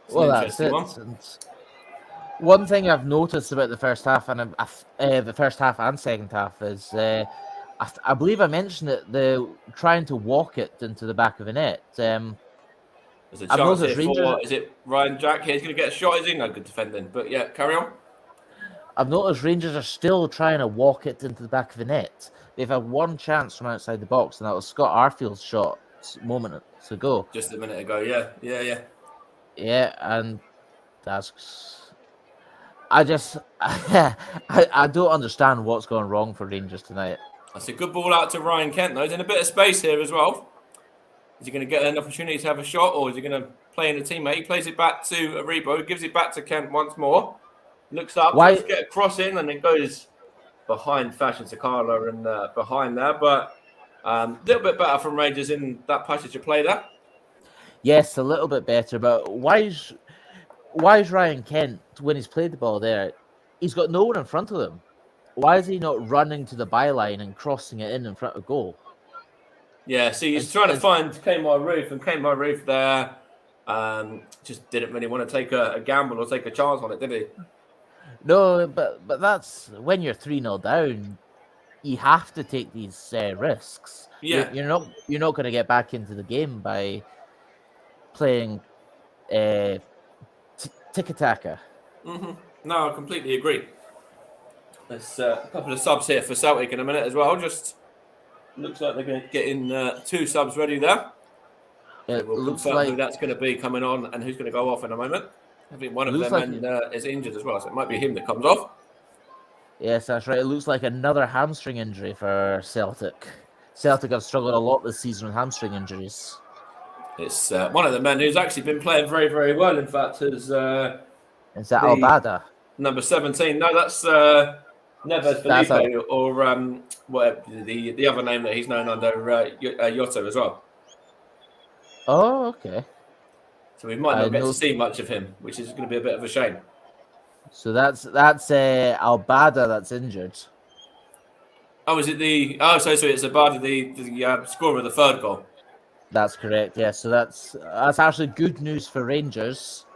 well, that's it. One thing I've noticed about the first half and second half is I believe I mentioned it. The trying to walk it into the back of the net. There's a chance here for, is it Ryan Jack here? He's going to get a shot. Is he? No good defending. But yeah, carry on. I've noticed Rangers are still trying to walk it into the back of the net. They've had one chance from outside the box, and that was Scott Arfield's shot moments ago. Just a minute ago, yeah. Yeah, and that's... I don't understand what's going wrong for Rangers tonight. That's a good ball out to Ryan Kent, though. He's in a bit of space here as well. Is he going to get an opportunity to have a shot, or is he going to play in a teammate? He plays it back to Aribo, gives it back to Kent once more. Looks up, tries to get a cross in, and it goes behind Fashion Sakala and behind there. But a little bit better from Rangers in that passage of play there. Yes, a little bit better, but why is Ryan Kent, when he's played the ball there, he's got no one in front of him? Why is he not running to the byline and crossing it in front of goal? Yeah, see, he's trying to find Kmart Roof, and Kmart Roof there just didn't really want to take a gamble or take a chance on it, did he? No, but that's when you're 3-0 down, you have to take these risks. Yeah, you're not going to get back into the game by playing tiki-taka. Mm-hmm. No, I completely agree. There's a couple of subs here for Celtic in a minute as well. Just looks like they're going to get in 2 subs ready there. It we'll looks confirm like who that's going to be coming on and who's going to go off in a moment. I think one of them is injured as well, so it might be him that comes off. Yes, that's right. It looks like another hamstring injury for Celtic. Celtic have struggled a lot this season with hamstring injuries. It's one of the men who's actually been playing very, very well. In fact, is that Albada? Number 17. No, that's Neves Felipe, or the other name that he's known under, Yotto as well. Oh, okay. So we might not get to see much of him, which is going to be a bit of a shame. So that's Albada that's injured. Oh, is it so it's Albada, the scorer of the 3rd goal? That's correct. Yeah. So that's actually good news for Rangers.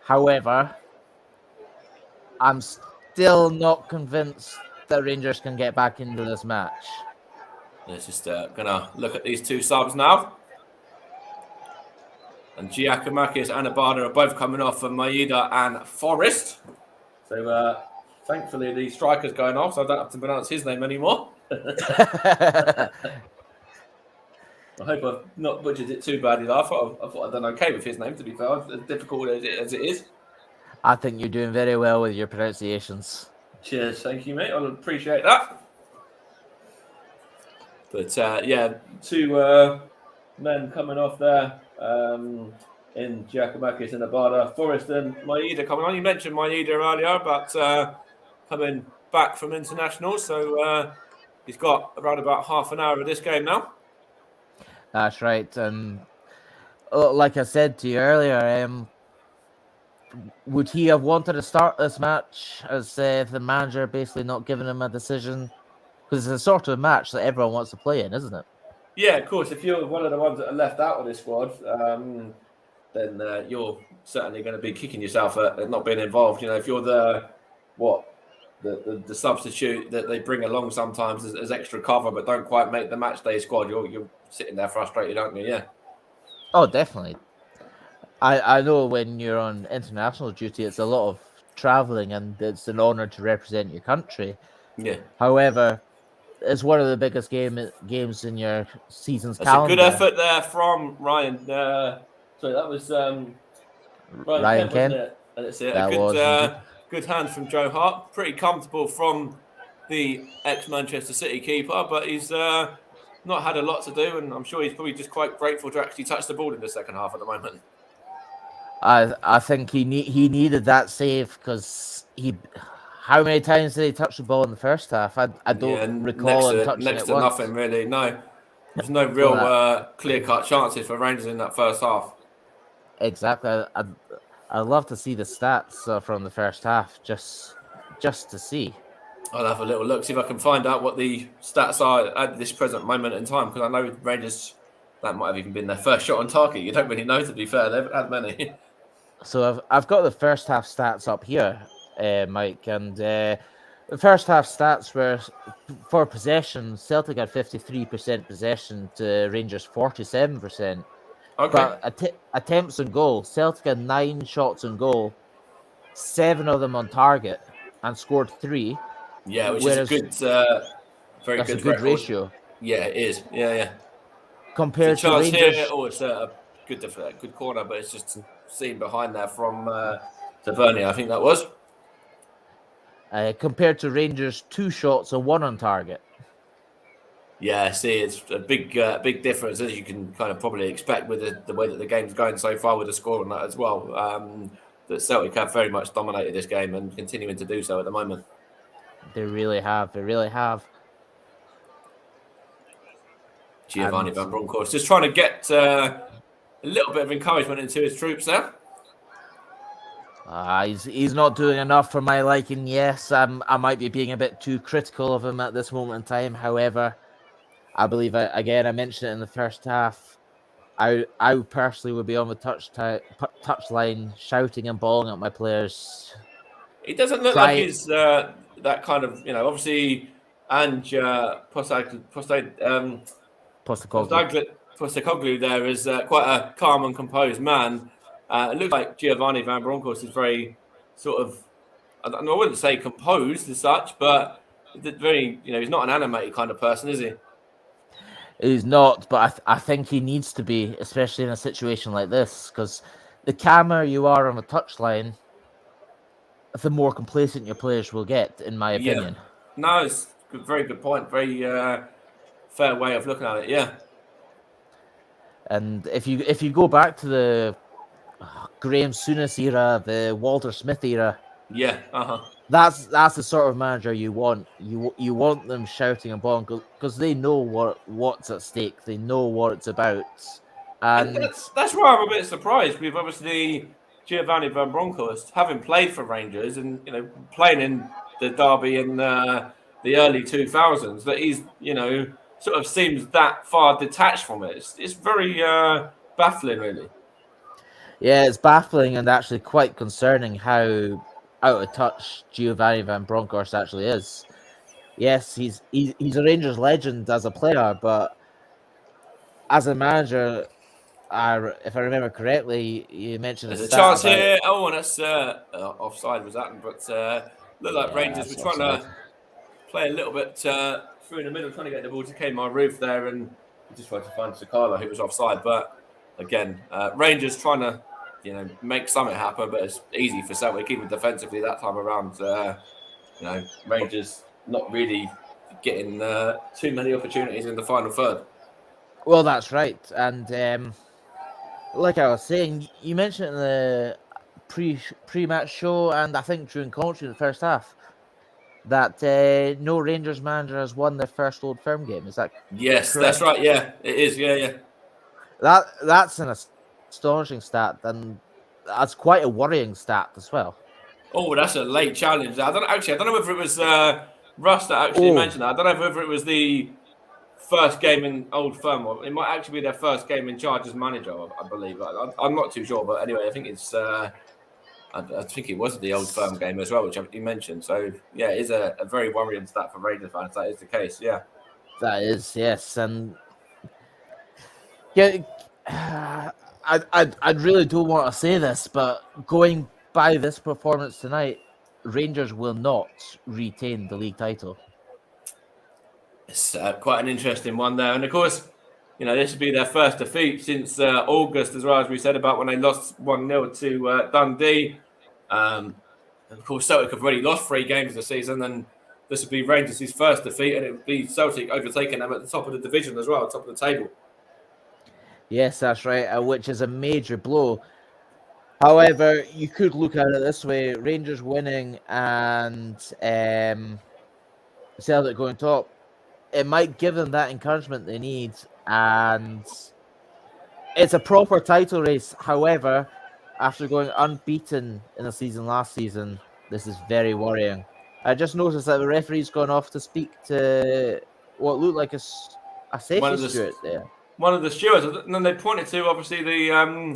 However, I'm still not convinced that Rangers can get back into this match. Let's just gonna look at these 2 subs now. And Giacomakis and Abada are both coming off for Maeda and Forrest. So thankfully the striker's going off, so I don't have to pronounce his name anymore. I hope I've not butchered it too badly. I thought I'd done okay with his name, to be fair, as difficult as it is. I think you're doing very well with your pronunciations. Cheers, thank you, mate. I appreciate that. But 2 men coming off there in Giacomakis and Abada. Forrest and Maeda coming on. You mentioned Maeda earlier, but coming back from international, so he's got around about half an hour of this game now. That's right, and like I said to you earlier, would he have wanted to start this match as the manager basically not giving him a decision? Because it's a sort of match that everyone wants to play in, isn't it? Yeah, of course. If you're one of the ones that are left out of this squad, then you're certainly going to be kicking yourself at not being involved. If you're the substitute that they bring along sometimes as extra cover, but don't quite make the match day squad, you're sitting there frustrated, aren't you? Yeah. Oh, definitely. I know when you're on international duty, it's a lot of traveling, and it's an honor to represent your country. Yeah. However, it's one of the biggest games in your season's That's a good calendar. effort there from Ryan. Sorry, that was Ryan Ryan Kent, wasn't Kent. it? And it's a That good was indeed. good hand from Joe Hart. Pretty comfortable from the ex-Manchester City keeper, but he's not had a lot to do, and I'm sure he's probably just quite grateful to actually touch the ball in the second half at the moment. I think he needed that save because he. How many times did he touch the ball in the first half? I don't recall him touching next it to once. nothing really. No, there's no real clear-cut chances for Rangers in that first half. Exactly. I'd love to see the stats from the first half just to see. I'll have a little look, see if I can find out what the stats are at this present moment in time, because I know Rangers, that might have even been their first shot on target. You don't really know, to be fair. They haven't had many. So I've got the first half stats up here, Mike, and the first half stats were for possession. Celtic had 53% possession to Rangers 47%. Okay. But attempts on goal, Celtic had 9 shots on goal, 7 of them on target, and scored 3. Yeah, which is a good, very that's good a good record. Ratio. Yeah, it is. Yeah. Compared it's a chance to Rangers, here. Oh, it's a good corner, but it's just seen behind there from Tavernier, I think that was. Compared to Rangers, 2 shots and 1 on target. Yeah, see, it's a big difference, as you can kind of probably expect with the way that the game's going so far with the score on that as well. That Celtic have very much dominated this game and continuing to do so at the moment. They really have. Giovanni Van Bronckhorst just trying to get a little bit of encouragement into his troops there. He's not doing enough for my liking. Yes, I might be being a bit too critical of him at this moment in time. However, I believe I mentioned it in the first half. I personally would be on the touchline shouting and bawling at my players. He doesn't look like he's that kind of, obviously, and Postecoglou there is quite a calm and composed man. It looks like Giovanni Van Bronckhorst is very sort of, I wouldn't say composed as such, but very, he's not an animated kind of person, is he? He's not, but I think he needs to be, especially in a situation like this, because the calmer you are on the touchline, the more complacent your players will get, in my opinion. No, it's a very good point. Very fair way of looking at it. Yeah. And if you go back to the Graham Souness era, the Walter Smith era, that's the sort of manager you want. You want them shouting and bawling because they know what's at stake. They know what it's about. And that's why I'm a bit surprised with obviously Giovanni Van Bronckhorst having played for Rangers and playing in the derby in the early 2000s, that he's sort of seems that far detached from it. It's very baffling, really. Yeah, it's baffling and actually quite concerning how out of touch Giovanni Van Bronckhorst actually is. Yes, he's a Rangers legend as a player, but as a manager, if I remember correctly, you mentioned there's a chance here. Oh, and that's offside was that, but looked like Rangers were trying to play a little bit through in the middle, trying to get the ball to Kmart Roof there, and just tried to find Sakala, who was offside. But again, Rangers trying to make something happen, but it's easy for Celtic even defensively that time around. Rangers not really getting too many opportunities in the final third. Well, that's right, and like I was saying, you mentioned in the pre-match show, and I think during commentary in the first half, that no Rangers manager has won their first Old Firm game. Is that yes, correct? That's right. Yeah, it is. Yeah. That's an astonishing stat, and that's quite a worrying stat as well. Oh, that's a late challenge. I don't know whether it was Russ that actually mentioned that. I don't know whether it was the first game in Old Firm, or it might actually be their first game in charge as manager, I believe. I'm not too sure, but anyway, I think it's. I think it was the Old Firm game as well, which you mentioned. So yeah, it is a very worrying stat for Rangers fans. That is the case. Yeah, That is, yes, and yeah, I really don't want to say this, but going by this performance tonight, Rangers will not retain the league title. it's quite an interesting one there, and of course, this would be their first defeat since August, as well, as we said about when they lost 1-0 to Dundee. And of course, Celtic have already lost 3 games this season, and this would be Rangers' first defeat, and it would be Celtic overtaking them at the top of the division as well, top of the table. Yes, that's right, which is a major blow. However, you could look at it this way: Rangers winning and Celtic going top, it might give them that encouragement they need, and it's a proper title race. However, after going unbeaten in the season last season, this is very worrying. I just noticed that the referee's gone off to speak to what looked like a safety steward there. One of the stewards, and then they pointed to obviously the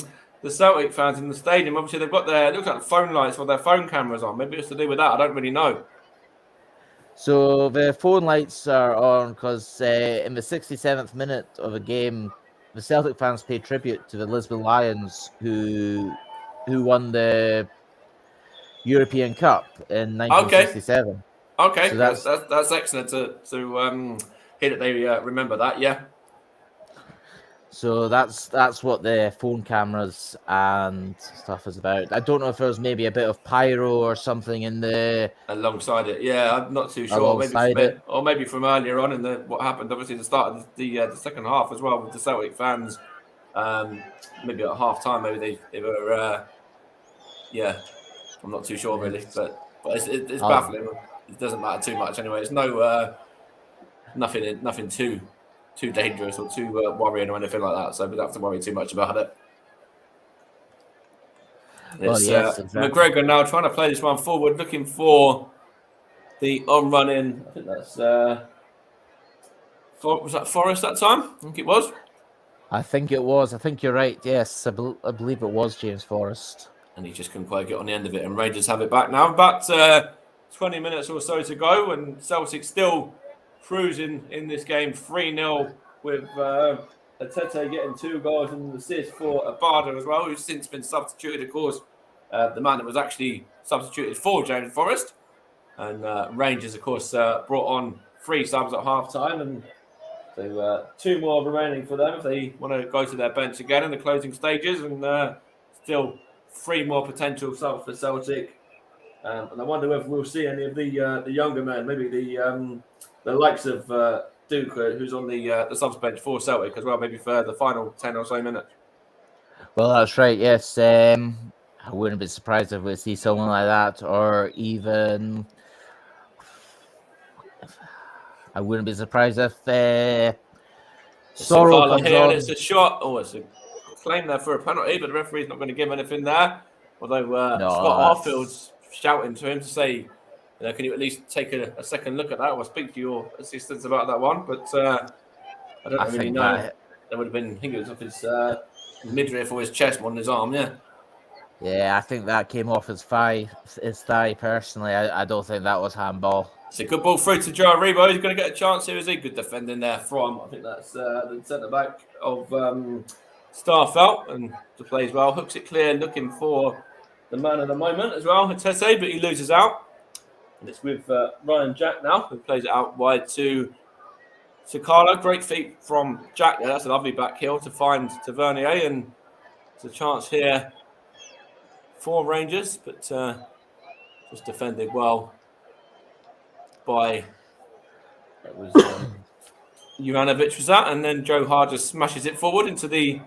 Celtic fans in the stadium. Obviously, they've got it looks like phone lights or their phone cameras on. Maybe it's to do with that. I don't really know. So the phone lights are on because in the 67th minute of a game, the Celtic fans paid tribute to the Lisbon Lions, who won the European Cup in 1967. Okay, so that's excellent to hear that they remember that. Yeah. So that's what the phone cameras and stuff is about. I don't know if there was maybe a bit of pyro or something in the alongside it. Yeah, I'm not too sure. Maybe from earlier on in what happened. Obviously, the start of the second half as well with the Celtic fans. Maybe at half time, maybe they were. I'm not too sure really, but it's baffling. It doesn't matter too much anyway. It's nothing too dangerous or too worrying or anything like that. So we don't have to worry too much about it. It's exactly. McGregor now trying to play this one forward, looking for the on-run in. I think that's was that Forrest that time? I think it was. I think it was. I think you're right. Yes, I believe it was James Forrest. And he just couldn't quite get on the end of it. And Rangers have it back now. About 20 minutes or so to go, and Celtic still cruising in this game 3-0 with Atete getting 2 goals and an assist for Abada as well, who's since been substituted, of course. The man that was actually substituted for James Forrest. And Rangers, of course, brought on 3 subs at half-time. And so 2 more remaining for them if they want to go to their bench again in the closing stages. And still 3 more potential subs for Celtic. And I wonder whether we'll see any of the younger men, maybe the likes of Duke, who's on the subs bench for Celtic as well, maybe for the final 10 or so minutes. Well, that's right, yes. I wouldn't be surprised if we see someone like that, or even I wouldn't be surprised if Sorrow comes on. It's a shot. Oh, it's a claim there for a penalty, but the referee's not going to give anything there. Although Scott Arfield's shouting to him to say, can you at least take a second look at that or speak to your assistants about that one? But I don't really know. That would have been, I think it was off his midriff or his chest, more than his arm, yeah. Yeah, I think that came off his thigh personally. I don't think that was handball. It's a good ball through to Joe Aribo. He's going to get a chance here. Is he good defending there from? I think that's the centre-back of Starfelt, and to play as well. Hooks it clear, looking for the man of the moment as well, Atete, but he loses out. And it's with Ryan Jack now, who plays it out wide to Carlo. Great feet from Jack there. That's a lovely back heel to find Tavernier, and it's a chance here for Rangers, but just defended well by Juranovic was that, and then Joe Hart just smashes it forward into the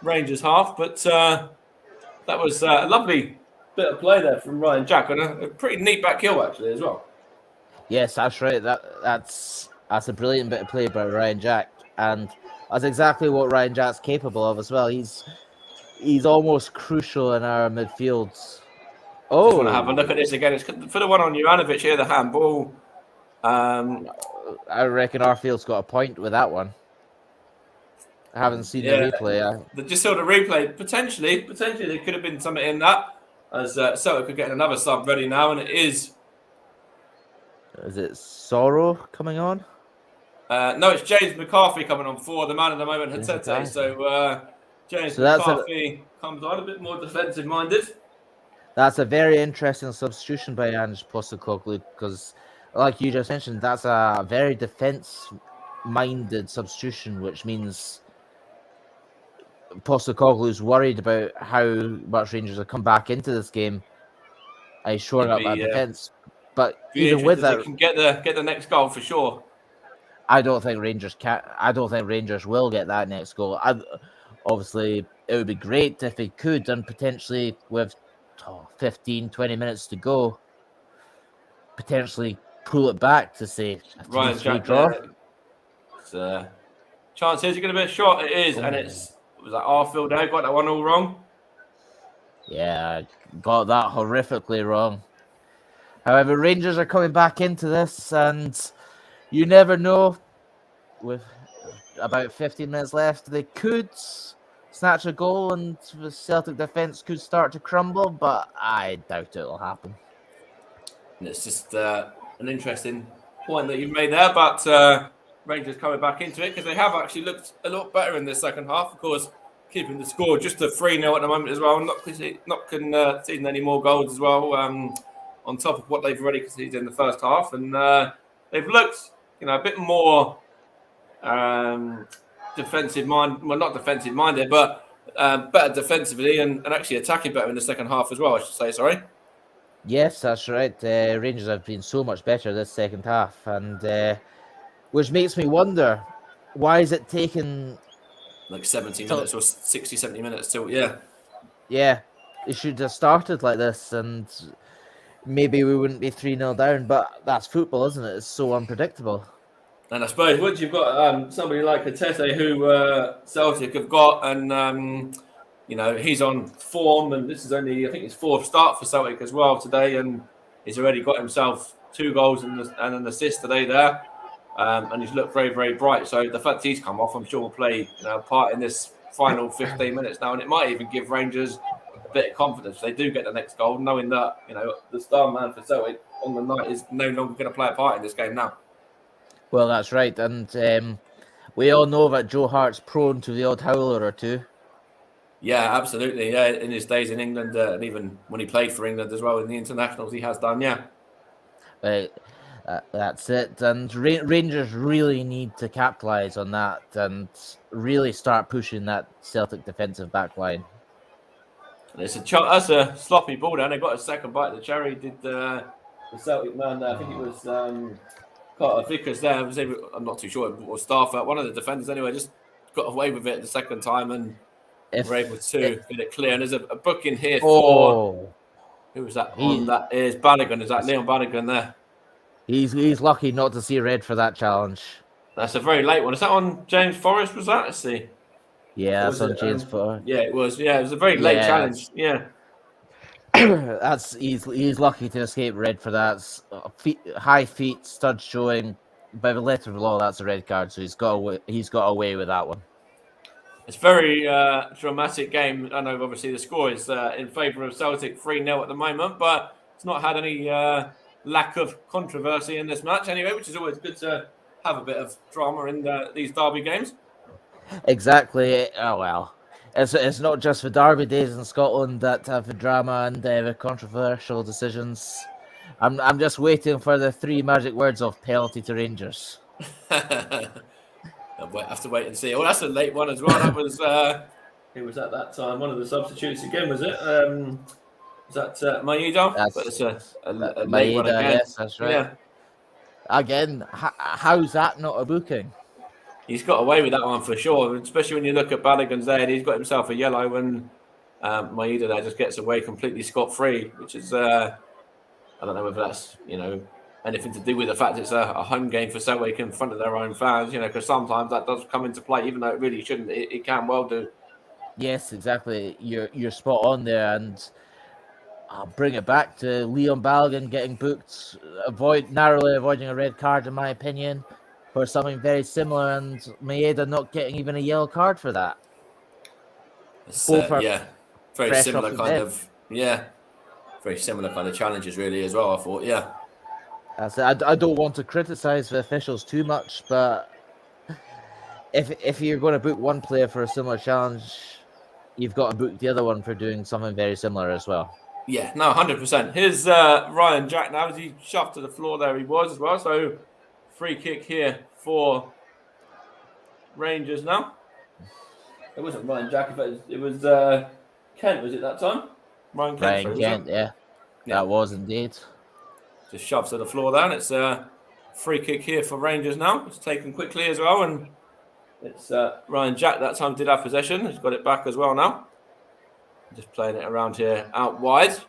Rangers half. But that was a lovely bit of play there from Ryan Jack, and a pretty neat back heel actually as well. Yes, that's right. That's a brilliant bit of play by Ryan Jack, and that's exactly what Ryan Jack's capable of as well. He's almost crucial in our midfields. Oh, I just want to have a look at this again. It's for the one on Juranovic here, the handball. I reckon Arfield's got a point with that one. I haven't seen the replay. Just saw the replay. Potentially, there could have been something in that. As Celtic are getting another sub ready now, and it is. Is it Sorrow coming on? No, it's James McCarthy coming on for the man at the moment, Hatete. So James McCarthy comes on a bit more defensive minded. That's a very interesting substitution by Ange Postecoglou because, like you just mentioned, that's a very defense-minded substitution, which means Postecoglou's worried about how much Rangers have come back into this game. He's shoring up that defense, but even with that, he can get the next goal for sure. I don't think Rangers will get that next goal. Obviously, it would be great if he could, and potentially with 15, 20 minutes to go, potentially pull it back to say a 3-3 draw. Chance is going to be a shot. It is, and was that Arfield there? Got that one all wrong. Yeah, got that horrifically wrong. However, Rangers are coming back into this, and you never know. With about 15 minutes left, they could snatch a goal, and the Celtic defence could start to crumble, but I doubt it'll happen. And it's just an interesting point that you've made there, but Rangers coming back into it because they have actually looked a lot better in the second half. Of course, keeping the score just a 3-0 at the moment as well, not conceding any more goals as well, on top of what they've already conceded in the first half, and they've looked, a bit more defensive mind. Well, not defensive minded, but better defensively and actually attacking better in the second half as well. I should say. Sorry. Yes, that's right. Rangers have been so much better this second half, and which makes me wonder, why is it taking like 70 minutes or 60, 70 minutes till, Yeah, it should have started like this, and maybe we wouldn't be 3-0 down, but that's football, isn't it? It's so unpredictable. And I suppose once you've got somebody like Hatete who Celtic have got, and he's on form, and this is only, I think, his fourth start for Celtic as well today, and he's already got himself 2 goals and an assist today there, and he's looked very, very bright. So the fact he's come off, I'm sure, will play a part in this final 15 minutes now, and it might even give Rangers a bit of confidence if they do get the next goal, knowing that the star man for Celtic on the night is no longer going to play a part in this game now. Well, that's right, and we all know that Joe Hart's prone to the odd howler or two. Yeah, absolutely. Yeah, in his days in England, and even when he played for England as well in the internationals, he has done. Yeah, that's it. And Rangers really need to capitalise on that and really start pushing that Celtic defensive back line. That's a sloppy ball down. They got a second bite. The cherry did the Celtic man. I think it was Carter Vickers there. I'm not too sure. It was Stafford, one of the defenders anyway. Just got away with it the second time and were able to get it clear. And there's a booking here for who was that? That is Bannigan. Is that Leon Bannigan there? He's lucky not to see red for that challenge. That's a very late one. Is that on James Forrest? Was that? Let's see. Yeah, that's on James Forrest. Yeah, it was. Yeah, it was a very late challenge. Yeah. He's lucky to escape red for that. High feet, studs showing. By the letter of the law, that's a red card, so he's got away with that one. It's a very dramatic game. I know obviously the score is in favour of Celtic 3-0 at the moment, but it's not had any lack of controversy in this match anyway, which is always good to have a bit of drama in these derby games. Exactly. Oh well. It's not just the derby days in Scotland that have the drama and the controversial decisions. I'm just waiting for the 3 magic words of penalty to Rangers. I'll have to wait and see. Oh, that's a late one as well. That was who was at that time? One of the substitutes again, was it? Was that Maeda? That's a late one again. Yes, that's right. Yeah. Again, how's that not a booking? He's got away with that one for sure, especially when you look at Bannigan's there. He's got himself a yellow, and Maeda there just gets away completely scot-free, which is, I don't know whether that's, anything to do with the fact it's a home game for Celtic in front of their own fans, because sometimes that does come into play, even though it really shouldn't. It can well do. Yes, exactly. You're spot on there, and I'll bring it back to Leon Balogun getting booked, narrowly avoiding a red card, in my opinion, for something very similar, and Maeda not getting even a yellow card for that. It's, Both are very fresh off similar the kind bench. of, very similar kind of challenges really as well, I thought, yeah. I don't want to criticize the officials too much, but if you're going to book one player for a similar challenge, you've got to book the other one for doing something very similar as well. Yeah, no, 100%. Here's Ryan Jack now as he shoved to the floor there he was as well. So free kick here for Rangers now. It wasn't Ryan Jack, but it was Kent, was it that time? Ryan Kent, yeah, that was indeed. Just shoves to the floor there, and it's a free kick here for Rangers now. It's taken quickly as well, and it's Ryan Jack that time did have possession. He's got it back as well now. Just playing it around here out wide. Of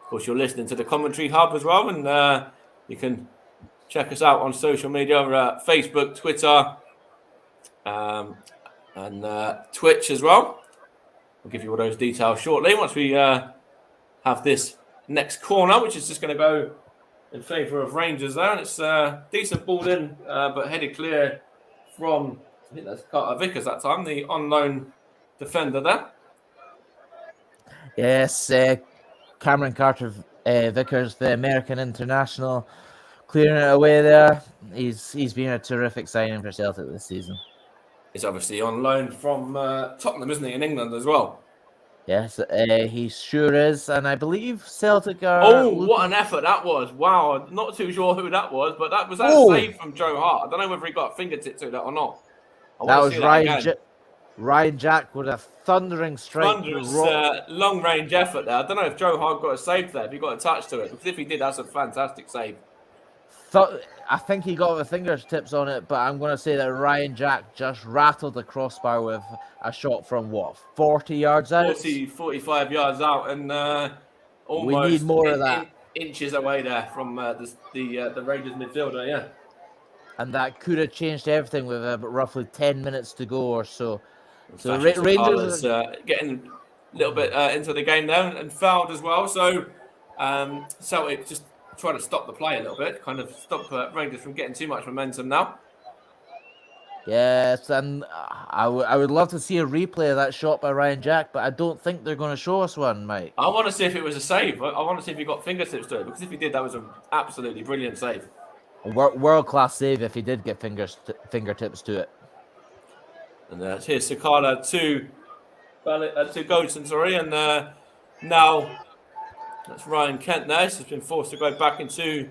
course, you're listening to the commentary hub as well, and you can check us out on social media, Facebook, Twitter, and Twitch as well. We'll give you all those details shortly once we have this next corner, which is just going to go in favour of Rangers there. And it's decent ball in, but headed clear from, I think that's Carter Vickers that time, the on loan defender there. Yes, Cameron Carter Vickers, the American international, clearing it away there. He's been a terrific signing for Celtic this season. He's obviously on loan from Tottenham, isn't he, in England as well? Yes, he sure is, and I believe Celtic are. Oh, what an effort that was! Wow, I'm not too sure who that was, but that was save from Joe Hart. I don't know whether he got a fingertip to that or not. That was Ryan Jack with a thundering strike. Thunderous long-range effort there. I don't know if Joe Hart got a save there, if he got a touch to it. Because if he did, that's a fantastic save. I think he got the fingertips on it, but I'm going to say that Ryan Jack just rattled the crossbar with a shot from, 40 yards out? 45 yards out, and almost we need more of that. Inches away there from the Rangers midfielder, yeah. And that could have changed everything with roughly 10 minutes to go or so. So Rangers getting a little bit into the game there and fouled as well. So Celtic just trying to stop the play a little bit, kind of stop Rangers from getting too much momentum now. Yes, and I would love to see a replay of that shot by Ryan Jack, but I don't think they're going to show us one, Mike. I want to see if it was a save. I want to see if he got fingertips to it, because if he did, that was an absolutely brilliant save. World-class save if he did get fingertips to it. And here's Sakala to Goldson, sorry, and now that's Ryan Kent there. He's been forced to go back into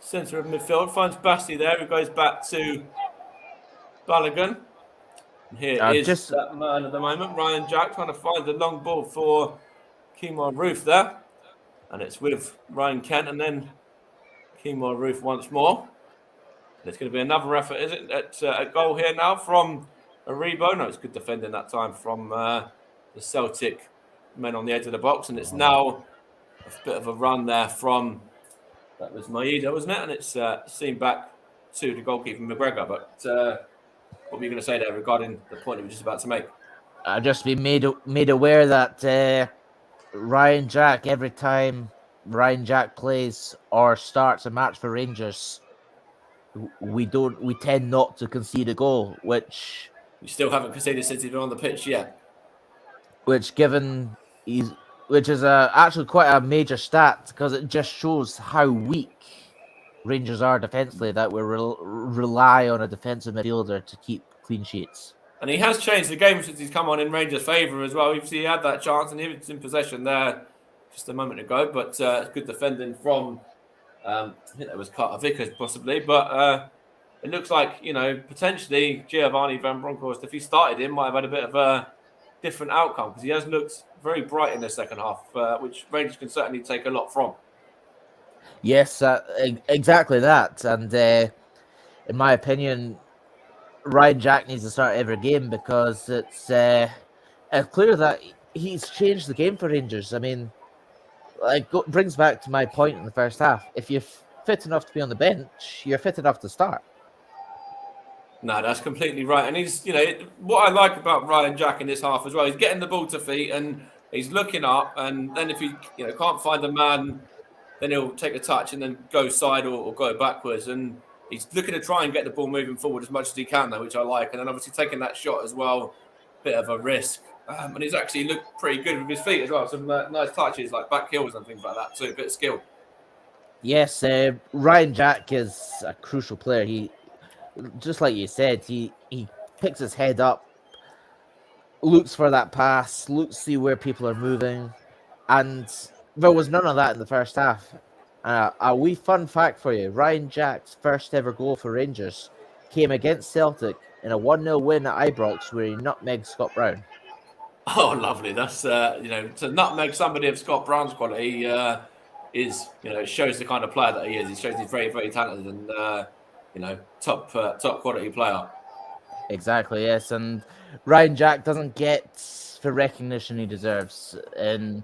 centre of midfield. Finds Basti there, who goes back to Balogun. And here is that man at the moment, Ryan Jack, trying to find the long ball for Kemar Roof there. And it's with Ryan Kent and then Kemar Roof once more. There's going to be another effort, is it? At a goal here now from Aribo. No, it's good defending that time from the Celtic men on the edge of the box. And it's now a bit of a run there from, that was Maeda, wasn't it? And it's seen back to the goalkeeper, McGregor. But what were you going to say there regarding the point you were just about to make? I've just been made aware that Ryan Jack, every time Ryan Jack plays or starts a match for Rangers, we tend not to concede a goal, which we still haven't conceded since he's been on the pitch yet. Which is actually quite a major stat, because it just shows how weak Rangers are defensively, that we rely on a defensive midfielder to keep clean sheets. And he has changed the game since he's come on in Rangers' favour as well. He had that chance and he was in possession there just a moment ago, but good defending from, I think that was Carter Vickers possibly, but it looks like, potentially Giovanni Van Bronckhorst, if he started him, might have had a bit of a different outcome, because he has looked very bright in the second half, which Rangers can certainly take a lot from. Yes, exactly that. And in my opinion, Ryan Jack needs to start every game, because it's clear that he's changed the game for Rangers. I mean, brings back to my point in the first half. If you're fit enough to be on the bench, you're fit enough to start. No, that's completely right. And he's, what I like about Ryan Jack in this half as well, he's getting the ball to feet and He's looking up, and then if he can't find a man, then he'll take a touch and then go side or go backwards. And he's looking to try and get the ball moving forward as much as he can, though, which I like. And then obviously taking that shot as well, bit of a risk. And he's actually looked pretty good with his feet as well. Some nice touches like back heels and things like that too. A bit of skill. Yes, Ryan Jack is a crucial player. He, just like you said, he picks his head up, looks for that pass, looks to see where people are moving, and there was none of that in the first half. A wee fun fact for you: Ryan Jack's first ever goal for Rangers came against Celtic in a 1-0 win at Ibrox, where he nutmegged Scott Brown. Oh, lovely! That's to nutmeg somebody of Scott Brown's quality is it shows the kind of player that he is. He shows he's very, very talented and top quality player. Exactly, yes, and Ryan Jack doesn't get the recognition he deserves, and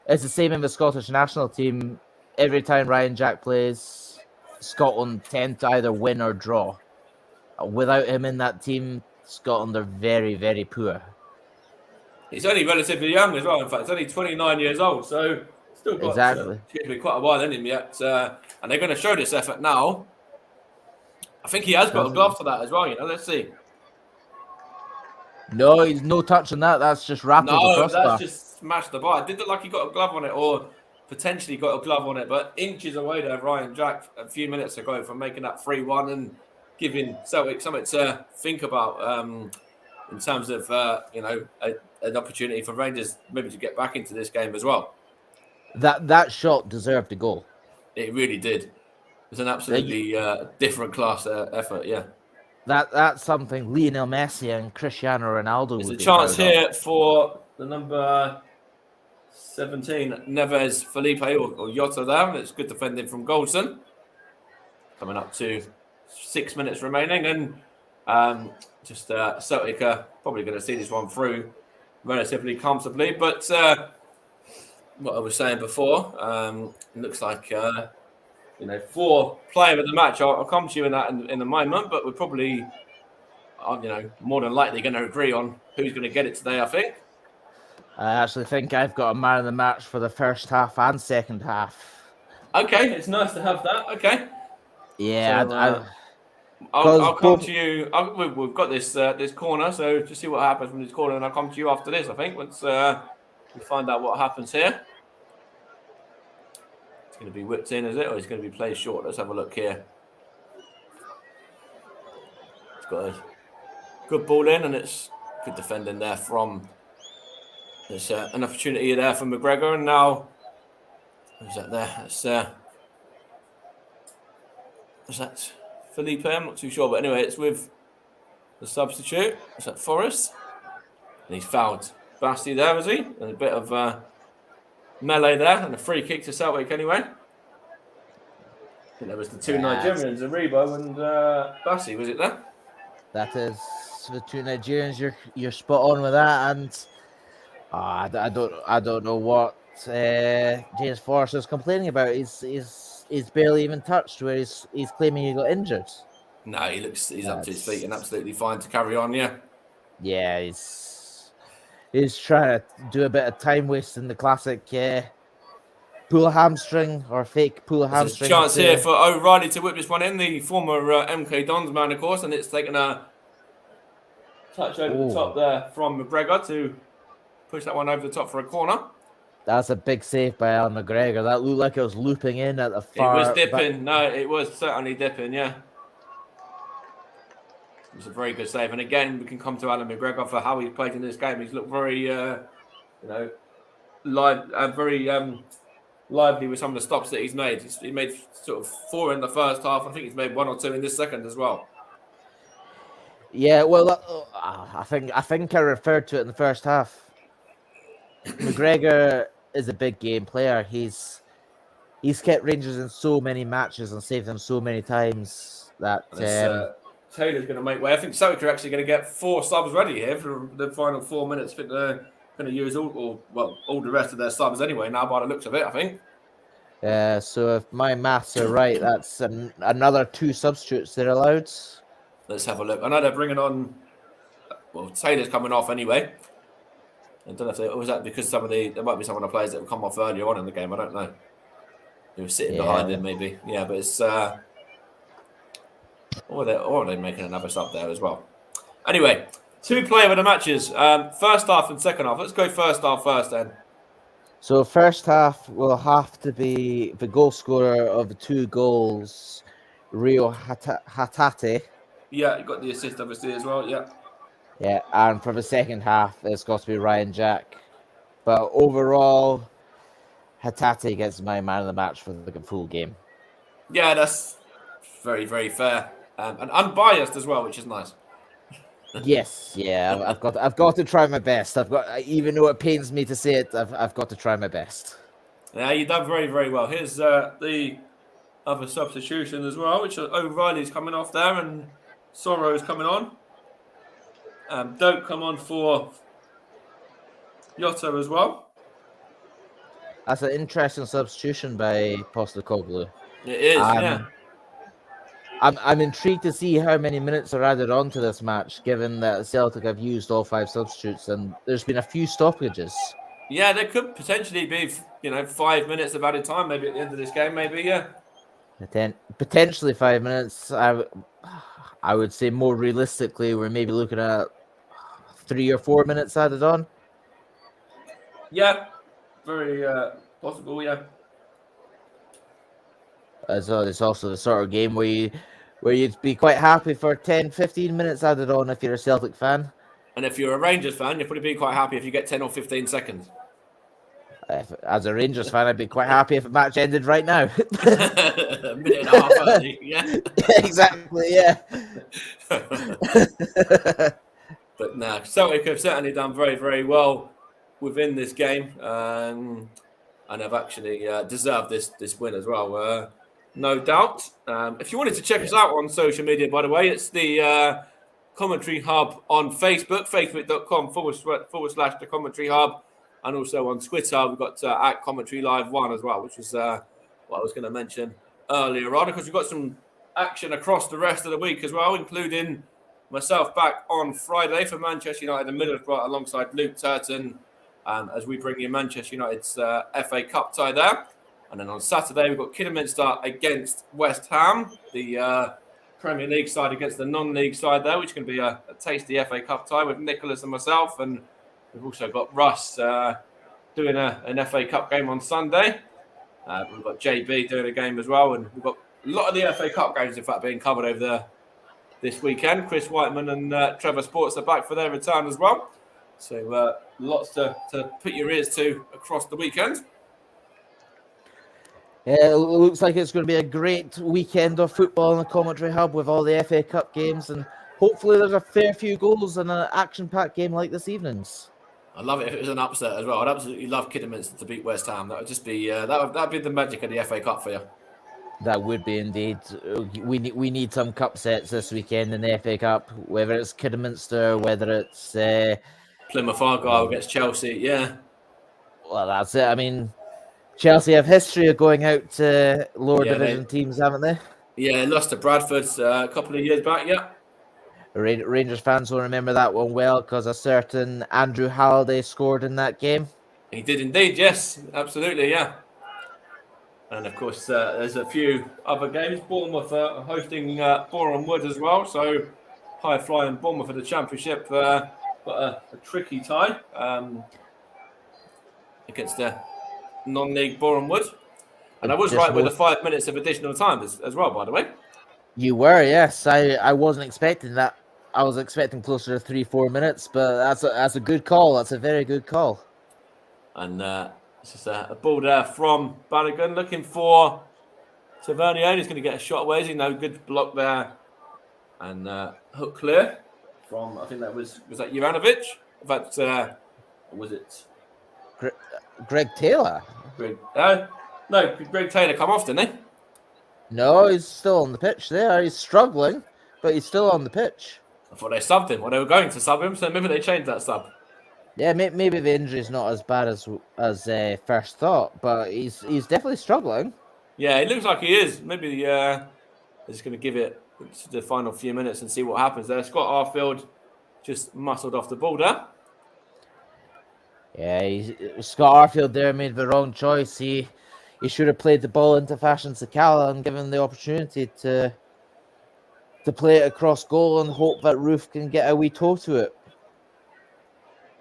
it's the same in the Scottish national team. Every time Ryan Jack plays, Scotland tend to either win or draw. Without him in that team, Scotland are very, very poor. He's only relatively young as well. In fact, he's only 29 years old, so still got Exactly. to be quite a while in him yet. And they're going to show this effort now. I think he has got a glove for that as well. Let's see. No, he's no touch on that. That's just rattled the crossbar. That's just smashed the bar. It did look like he got a glove on it, or potentially got a glove on it, but inches away there, Ryan Jack, a few minutes ago, from making that 3-1 and giving Celtic something to think about in terms of an opportunity for Rangers maybe to get back into this game as well. That shot deserved a goal. It really did. It was an absolutely different class effort. Yeah. That's something Lionel Messi and Cristiano Ronaldo. There's a chance here for the number 17, Neves Felipe or Jota there. It's good defending from Goldson. Coming up to 6 minutes remaining, and Celtic are probably going to see this one through relatively comfortably. But what I was saying before, it looks like for player of the match. I'll come to you in that in a moment, but we're probably more than likely going to agree on who's going to get it today, I think. I actually think I've got a man of the match for the first half and second half. Okay, it's nice to have that. Okay. Yeah, so, I'll come to you. We've got this corner, so just see what happens from this corner, and I'll come to you after this. I think once we find out what happens here. It's going to be whipped in, is it, or it's going to be played short? Let's have a look here. It's got a good ball in, and it's good defending there from. There's an opportunity there for McGregor, and now who's that there? Is that Felipe? I'm not too sure, but anyway, it's with the substitute. Is that Forrest? And he's fouled Basti there, is he? And a bit of melee there, and a free kick to Celtic anyway. I think there was the two Nigerians, Aribo and Basti, was it there? That is the two Nigerians. You're spot on with that, and I don't know what James Forrest is complaining about. He's barely even touched, where he's claiming he got injured. No, he's up to his feet and absolutely fine to carry on. Yeah, he's trying to do a bit of time wasting, the classic pull a hamstring or fake pull a hamstring. There's a chance here for O'Reilly to whip this one in, the former MK Dons man, of course, and it's taken a touch over the top there from McGregor to push that one over the top for a corner. That's a big save by Alan McGregor. That looked like it was looping in at the far. It was dipping. No, it was certainly dipping, yeah. It was a very good save. And again, we can come to Alan McGregor for how he played in this game. He's looked very, lively with some of the stops that he's made. He made sort of 4 in the first half. I think he's made 1 or 2 in this second as well. Yeah, well, I think I referred to it in the first half. McGregor is a big game player. He's kept Rangers in so many matches and saved them so many times that Taylor's going to make way. I think Celtic are actually going to get 4 subs ready here for the final 4 minutes. I think they're going to use all the rest of their subs anyway now, by the looks of it, I think. So if my maths are right, that's another 2 substitutes they're allowed. Let's have a look. I know they're bringing on. Well, Taylor's coming off anyway. I don't know if was that because there might be some of the players that have come off earlier on in the game. I don't know. They were sitting behind him, maybe. Yeah, but it's or are they making another sub there as well? Anyway, 2 player of the matches. First half and second half. Let's go first half first then. So first half will have to be the goal scorer of the 2 goals, Rio Hatate. Yeah, you got the assist obviously as well. Yeah. Yeah, and for the second half, it's got to be Ryan Jack. But overall, Hatate gets my man of the match for the full game. Yeah, that's very, very fair. And unbiased as well, which is nice. Yes, yeah, I've got to try my best. Even though it pains me to say it, I've got to try my best. Yeah, you've done very, very well. Here's the other substitution as well, which O'Reilly's coming off there and Sorrow's coming on. Don't come on for Yota as well. That's an interesting substitution by Postecoglou. It is, yeah. I'm intrigued to see how many minutes are added on to this match, given that Celtic have used all 5 substitutes and there's been a few stoppages. Yeah, there could potentially be, 5 minutes of added time, maybe at the end of this game, maybe, yeah. Potentially 5 minutes. I would say more realistically, we're maybe looking at 3 or 4 minutes added on. Yeah, very possible, yeah. So it's also the sort of game where you'd be quite happy for 10, 15 minutes added on if you're a Celtic fan. And if you're a Rangers fan, you'll probably be quite happy if you get 10 or 15 seconds. As a Rangers fan, I'd be quite happy if the match ended right now. A minute and a half early, yeah. Exactly, yeah. But no, Celtic have certainly done very, very well within this game, and have actually deserved this win as well. No doubt. If you wanted to check us out on social media, by the way, it's the Commentary Hub on Facebook, facebook.com/the Commentary Hub, and also on Twitter, we've got at Commentary Live 1 as well, which is what I was going to mention earlier on, because we've got some action across the rest of the week as well, including myself back on Friday for Manchester United and Middlesbrough alongside Luke Turton, as we bring you Manchester United's FA Cup tie there. And then on Saturday, we've got Kidderminster against West Ham, the Premier League side against the non-league side there, which can be a tasty FA Cup tie with Nicholas and myself. And we've also got Russ doing an FA Cup game on Sunday. We've got JB doing a game as well. And we've got a lot of the FA Cup games, in fact, being covered over this weekend. Chris Whiteman and Trevor Sports are back for their return as well. So lots to put your ears to across the weekend. Yeah, it looks like it's going to be a great weekend of football in the Commentary Hub with all the FA Cup games, and hopefully there's a fair few goals in an action-packed game like this evening's. I'd love it if it was an upset as well. I'd absolutely love Kidderminster to beat West Ham. That would just be that'd be the magic of the FA Cup for you. That would be indeed. We need some cup sets this weekend in the FA Cup, whether it's Kidderminster, whether it's Plymouth Argyle against Chelsea. Yeah. Well, that's it. I mean, Chelsea have history of going out to lower division teams, haven't they? Yeah, lost to Bradford a couple of years back, yeah. Rangers fans will remember that one well because a certain Andrew Halliday scored in that game. He did indeed, yes. Absolutely, yeah. And, of course, there's a few other games. Bournemouth are hosting Boreham Wood as well, so high-flying Bournemouth for the Championship got a tricky tie against the non-league Boreham Wood. And I was right with the 5 minutes of additional time as well, by the way. You were, yes. I wasn't expecting that. I was expecting closer to 3-4 minutes, but that's a good call. That's a very good call. And it's just a ball there from Balogun looking for Tavernier. He's going to get a shot away. No good block there. And hook clear from, I think that was that Juranovic? In fact, was it Greg Taylor? No, Greg Taylor come off, didn't he? No, he's still on the pitch there. He's struggling, but he's still on the pitch. I thought they subbed him. Well, they were going to sub him, so maybe they changed that sub. Yeah, maybe the injury's not as bad as first thought, but he's definitely struggling. Yeah, it looks like he is. Maybe they're just going to give it the final few minutes and see what happens there. Scott Arfield just muscled off the ball there. Yeah, Scott Arfield there made the wrong choice. He should have played the ball into Fashion Sakala and given the opportunity to play it across goal and hope that Roof can get a wee toe to it.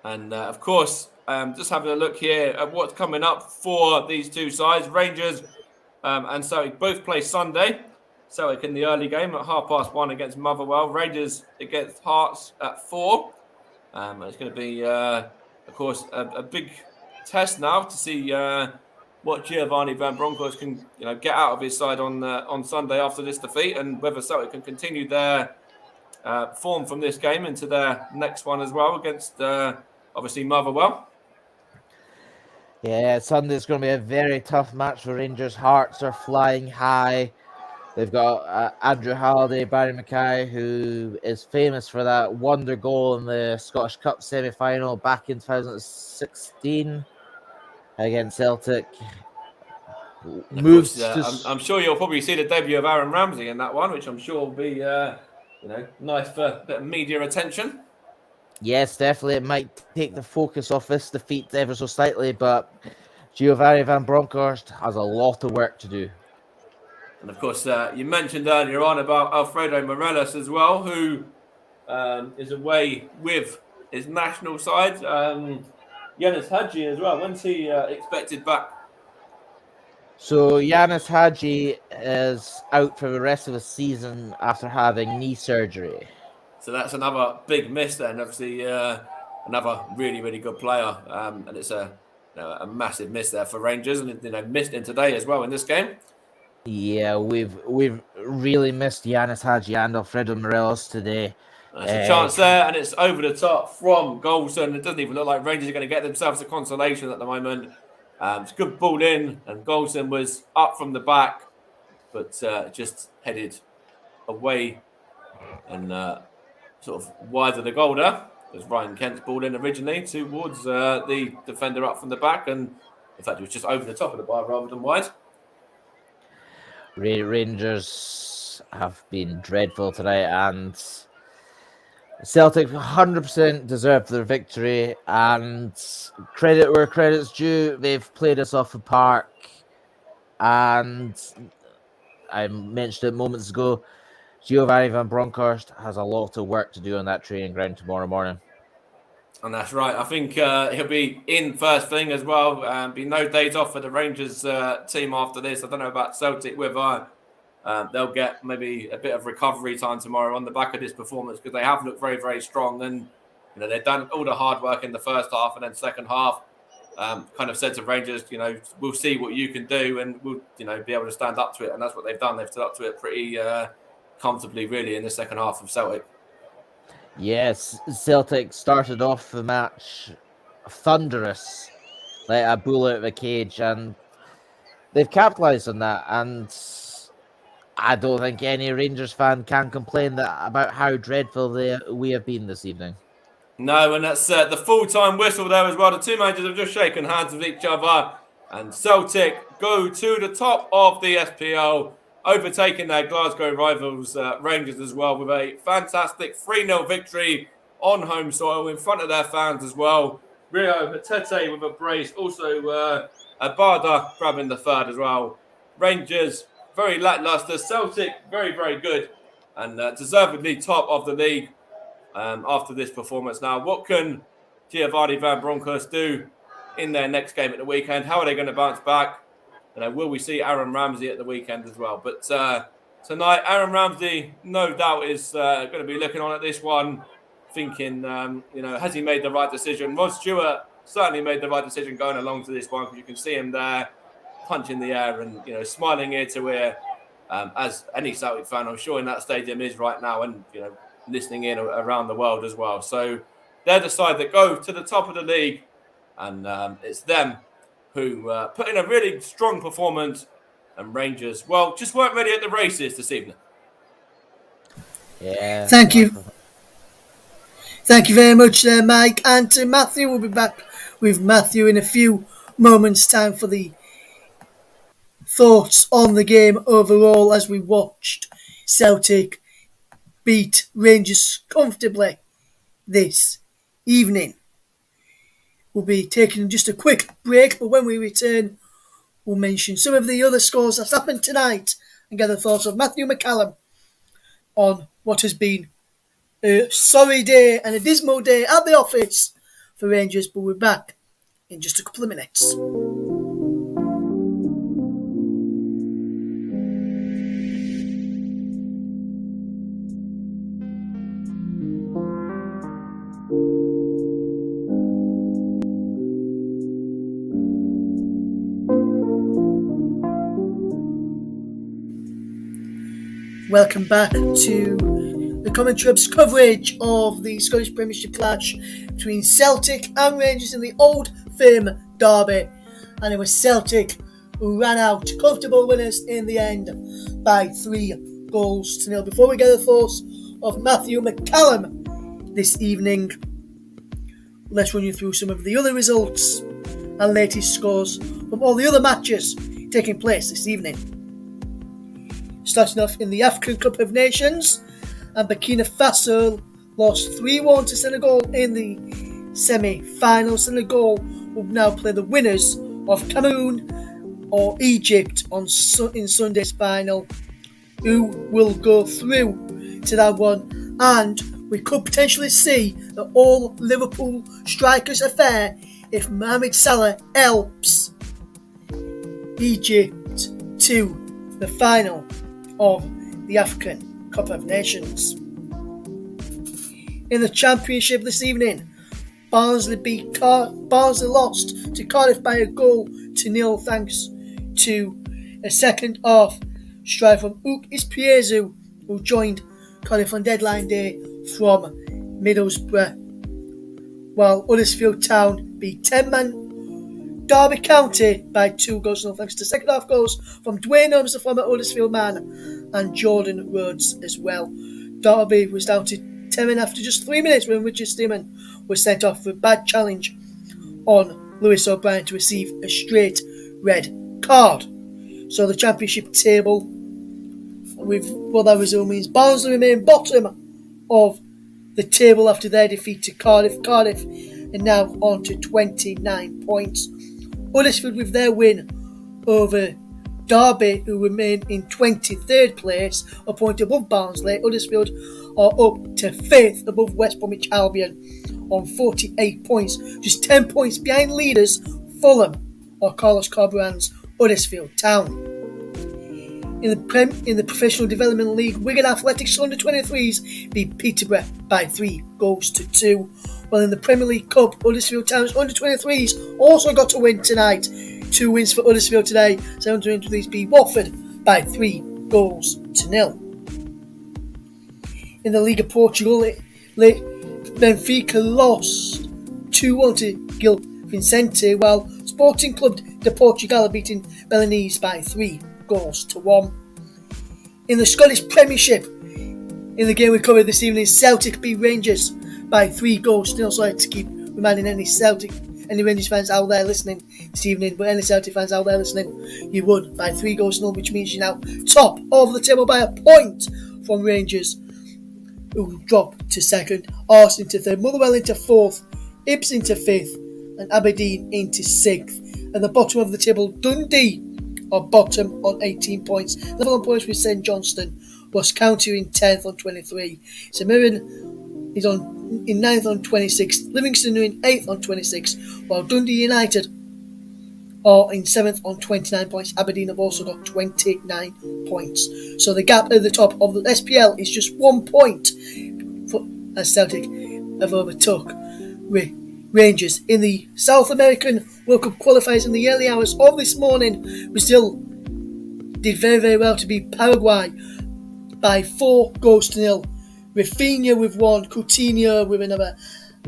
And of course, just having a look here at what's coming up for these two sides. Rangers and Celtic both play Sunday. Celtic in the early game at 1:30 against Motherwell. Rangers against Hearts at 4. It's going to be, of course, a big test now to see what Giovanni Van Bronckhorst can, get out of his side on Sunday after this defeat, and whether Celtic can continue their form from this game into their next one as well against, obviously, Motherwell. Yeah, Sunday's going to be a very tough match for Rangers. Hearts are flying high. They've got Andrew Halliday, Barry Mackay, who is famous for that wonder goal in the Scottish Cup semi-final back in 2016 against Celtic. And of course, I'm sure you'll probably see the debut of Aaron Ramsey in that one, which I'm sure will be, nice for a bit of media attention. Yes, definitely. It might take the focus off this defeat ever so slightly, but Giovanni Van Bronckhorst has a lot of work to do. And of course, you mentioned earlier on about Alfredo Morelos as well, who is away with his national side. Yanis Hadji as well. When's he expected back? So Yanis Hadji is out for the rest of the season after having knee surgery. So that's another big miss then. Obviously, another really, really good player. And it's a massive miss there for Rangers. And, missed him today as well in this game. Yeah, we've really missed Yanis Hadji and Alfredo Morelos today. There's a chance there, and it's over the top from Goldson. It doesn't even look like Rangers are going to get themselves a consolation at the moment. It's a good ball in, and Goldson was up from the back, but just headed away and sort of wide of the goal there. It was Ryan Kent's ball in originally towards the defender up from the back, and in fact, it was just over the top of the bar rather than wide. Rangers have been dreadful tonight, and Celtic 100% deserved their victory, and credit where credit's due. They've played us off the park, and I mentioned it moments ago, Giovanni Van Bronckhorst has a lot of work to do on that training ground tomorrow morning. And that's right. I think he'll be in first thing as well. Be no days off for the Rangers team after this. I don't know about Celtic, whether they'll get maybe a bit of recovery time tomorrow on the back of this performance, because they have looked very, very strong. And they've done all the hard work in the first half, and then second half kind of said to Rangers, we'll see what you can do, and we'll be able to stand up to it. And that's what they've done. They've stood up to it pretty comfortably, really, in the second half of Celtic. Yes, Celtic started off the match thunderous, like a bull out of a cage, and they've capitalised on that. And I don't think any Rangers fan can complain about how dreadful we have been this evening. No, and that's the full-time whistle there as well. The two managers have just shaken hands with each other, and Celtic go to the top of the SPL, overtaking their Glasgow rivals Rangers as well, with a fantastic 3-0 victory on home soil in front of their fans as well. Rio Hatete with a brace, also Abada grabbing the third as well. Rangers very lacklustre, Celtic very, very good, and deservedly top of the league after this performance. Now, what can Giovanni Van Bronckhorst do in their next game at the weekend? How are they going to bounce back? Will we see Aaron Ramsey at the weekend as well? But tonight, Aaron Ramsey, no doubt, is going to be looking on at this one, thinking, has he made the right decision? Rod Stewart certainly made the right decision going along to this one, because you can see him there punching the air and, smiling ear to ear, as any Celtic fan, I'm sure, in that stadium is right now, and, listening in around the world as well. So they're the side that go to the top of the league, and it's them who put in a really strong performance, and Rangers, well, just weren't ready at the races this evening. Yeah. Thank you. Thank you very much there, Mike. And to Matthew, we'll be back with Matthew in a few moments' time for the thoughts on the game overall as we watched Celtic beat Rangers comfortably this evening. We'll be taking just a quick break, but when we return, we'll mention some of the other scores that's happened tonight and get the thoughts of Matthew McCallum on what has been a sorry day and a dismal day at the office for Rangers, but we're back in just a couple of minutes. Welcome back to the commentary coverage of the Scottish Premiership clash between Celtic and Rangers in the Old Firm derby, and it was Celtic who ran out comfortable winners in the end by 3-0. Before we get the thoughts of Matthew McCallum this evening, let's run you through some of the other results and latest scores from all the other matches taking place this evening. Starting off in the African Cup of Nations, and Burkina Faso lost 3-1 to Senegal in the semi-final. Senegal will now play the winners of Cameroon or Egypt in Sunday's final, who will go through to that one, and we could potentially see the all Liverpool strikers affair if Mohamed Salah helps Egypt to the final of the African Cup of Nations. In the Championship this evening, Barnsley lost to Cardiff by 1-0 thanks to a second half strike from Ook Ispiezu, who joined Cardiff on deadline day from Middlesbrough, while Huddersfield Town beat 10-man Derby County by 2-0 thanks to second half goals from Dwayne Holmes, the former Huddersfield man, and Jordan Rhodes as well. Derby was down to 10 men after just 3 minutes when Richard Stearman was sent off for a bad challenge on Lewis O'Brien to receive a straight red card. So the Championship table, with what that result means, Barnsley remain bottom of the table after their defeat to Cardiff. Cardiff are now on to 29 points. Huddersfield, with their win over Derby, who remain in 23rd place, a point above Barnsley. Huddersfield are up to 5th above West Bromwich Albion on 48 points, just 10 points behind leaders Fulham or Carlos Corberán's Huddersfield Town. In the Professional Development League, Wigan Athletics under-23s beat Peterborough by 3-2. Well, in the Premier League Cup, Huddersfield Town's under-23s also got a win tonight. 2 wins for Huddersfield today. So under-23s beat Watford by 3-0. In the Liga Portugal, Benfica lost 2-1 to Gil Vicente, while Sporting Club de Portugal are beating Belenenses by 3-1. In the Scottish Premiership, in the game we covered this evening, Celtic beat Rangers by 3-0. So I have to keep reminding any Rangers fans out there listening this evening, but any Celtic fans out there listening, you won by 3-0, which means you're now top of the table by a point from Rangers, who dropped to second, Arsenal into third, Motherwell into fourth, Ibs into fifth, and Aberdeen into sixth. At the bottom of the table, Dundee are bottom on 18 points, level on points with St Johnstone. Ross County in 10th on 23. St Mirren is in 9th on 26. Livingston are in 8th on 26, while Dundee United are in 7th on 29 points. Aberdeen have also got 29 points. So the gap at the top of the SPL is just 1 point as Celtic have overtook Rangers. In the South American World Cup qualifiers in the early hours of this morning, Brazil did very, very well to beat Paraguay by 4-0. Rafinha with one, Coutinho with another,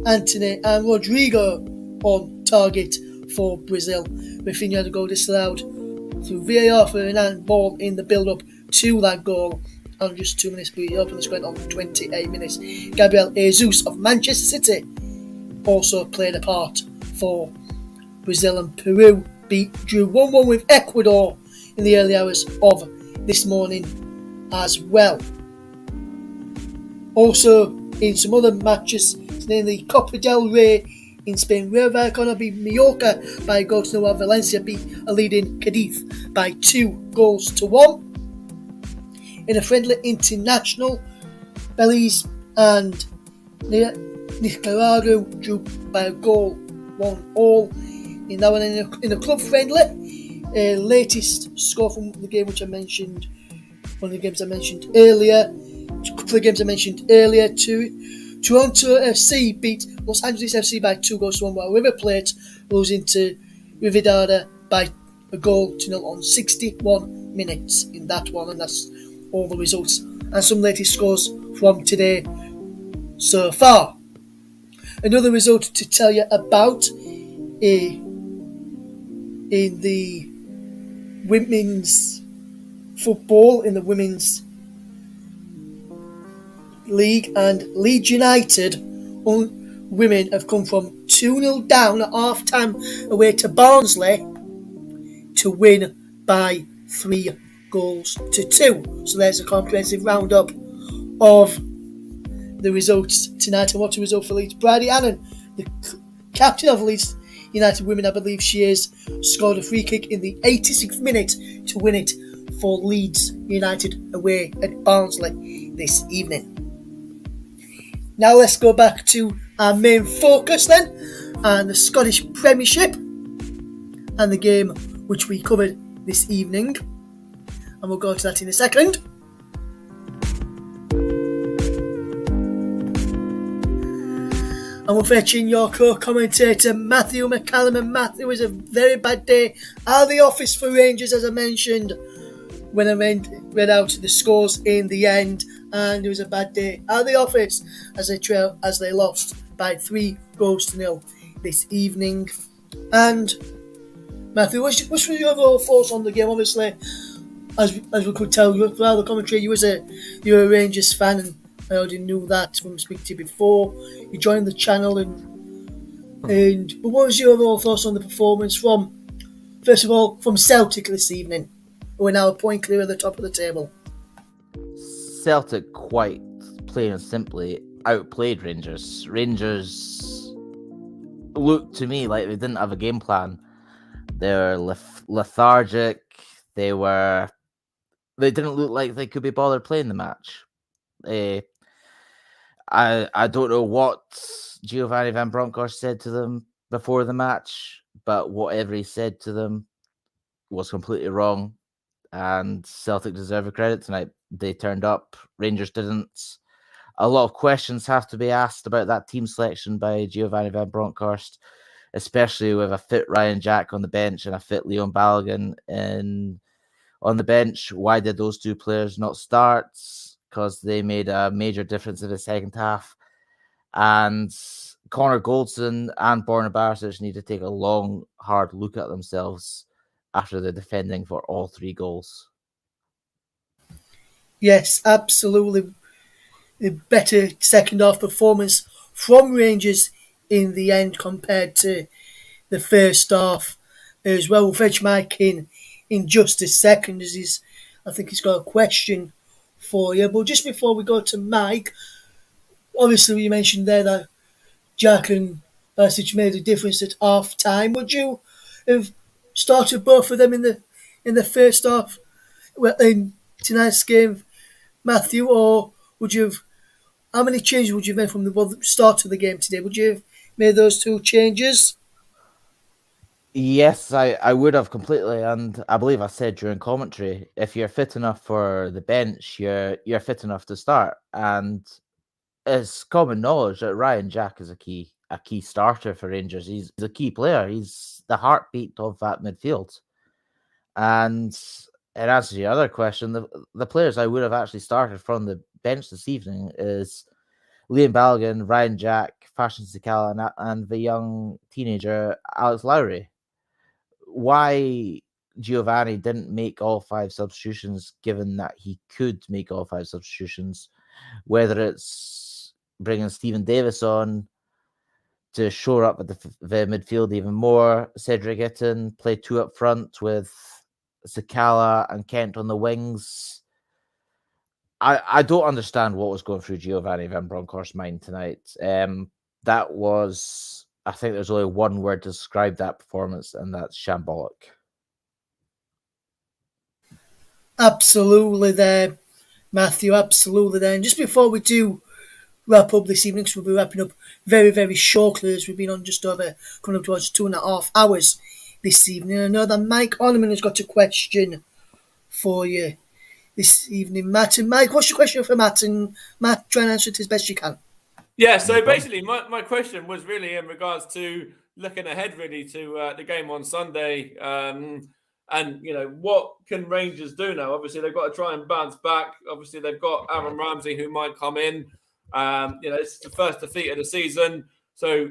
Antony and Rodrigo on target for Brazil. Rafinha had a goal disallowed through VAR for an handball in the build-up to that goal. On just 2 minutes, but he opened the score on 28 minutes. Gabriel Jesus of Manchester City also played a part for Brazil, and Peru drew 1-1 with Ecuador in the early hours of this morning as well. Also, in some other matches, namely Copa del Rey in Spain, Real Vallecano beat Mallorca by a goal to 0, while Valencia beat a leading Cadiz by 2-1. In a friendly international, Belize and Nicaragua drew by a goal 1-1. In that one, in a club friendly, latest score from the game which I mentioned, one of the games I mentioned earlier, a couple of games I mentioned earlier, Toronto FC beat Los Angeles FC by 2-1, while River Plate losing to Riverdale by a goal to 0 on 61 minutes in that one, and that's all the results and some latest scores from today so far. Another result to tell you about in the women's football, in the women's league, and Leeds United women have come from 2-0 down at half-time away to Barnsley to win by 3-2. So there's a comprehensive roundup of the results tonight. And what a result for Leeds. Bridie Annan, the captain of Leeds United women, I believe she is, scored a free kick in the 86th minute to win it for Leeds United away at Barnsley this evening. Now let's go back to our main focus then, and the Scottish Premiership and the game which we covered this evening, and we'll go to that in a second. And we're fetching your co-commentator Matthew McCallum, and Matthew, was a very bad day at the office for Rangers, as I mentioned when I read out the scores in the end, and it was a bad day at the office as they lost by 3-0 this evening. And Matthew, what's your overall thoughts on the game? Obviously, as we could tell throughout the commentary, you're a Rangers fan, and I already knew that from speaking to you before you joined the channel. But what was your overall thoughts on the performance from Celtic this evening, who are now a point clear at the top of the table? Celtic, quite plain and simply, outplayed Rangers. Rangers looked to me like they didn't have a game plan. They were lethargic. They didn't look like they could be bothered playing the match. I don't know what Giovanni Van Bronckhorst said to them before the match, but whatever he said to them was completely wrong, and Celtic deserve a credit tonight. They turned up, Rangers didn't. A lot of questions have to be asked about that team selection by Giovanni Van Bronckhorst, especially with a fit Ryan Jack on the bench and a fit Leon Balogun on the bench. Why did those two players not start? Because they made a major difference in the second half. And Connor Goldson and Borna Barisic need to take a long, hard look at themselves after the defending for all three goals. Yes, absolutely. The better second half performance from Rangers in the end compared to the first half as well. We'll fetch Mike in just a second, as I think he's got a question for you. But just before we go to Mike, obviously you mentioned there that Jack and Barisic made a difference at half time. Would you have started both of them in the first half in tonight's game, Matthew, or would you have? How many changes would you have made from the start of the game today? Would you have made those two changes? Yes, I would have completely, and I believe I said during commentary, if you're fit enough for the bench, you're fit enough to start. And it's common knowledge that Ryan Jack is a key starter for Rangers. He's a key player. He's the heartbeat of that midfield. And in answer to your other question, the players I would have actually started from the bench this evening is Liam Balogun, Ryan Jack, Fashion Sakala, and the young teenager Alex Lowry. Why Giovanni didn't make all 5 substitutions, given that he could make all 5 substitutions, whether it's bringing Stephen Davis on to shore up at the midfield even more, Cedric Itten play 2 up front with Sakala and Kent on the wings. I don't understand what was going through Giovanni Van Bronckhorst's mind tonight. That was I think there's only one word to describe that performance, and that's shambolic. Absolutely there, Matthew, absolutely there. And just before we do wrap up this evening, because we'll be wrapping up very, very shortly, as we've been on just over, coming up towards 2.5 hours this evening. I know that Mike Orneman has got a question for you this evening, Matt. And Mike, what's your question for Matt? And Matt, try and answer it as best you can. Yeah, so No problem. basically, my question was really in regards to looking ahead, really, to the game on Sunday. And, what can Rangers do now? Obviously, they've got to try and bounce back. Obviously, they've got Aaron Ramsey who might come in. It's the first defeat of the season. So,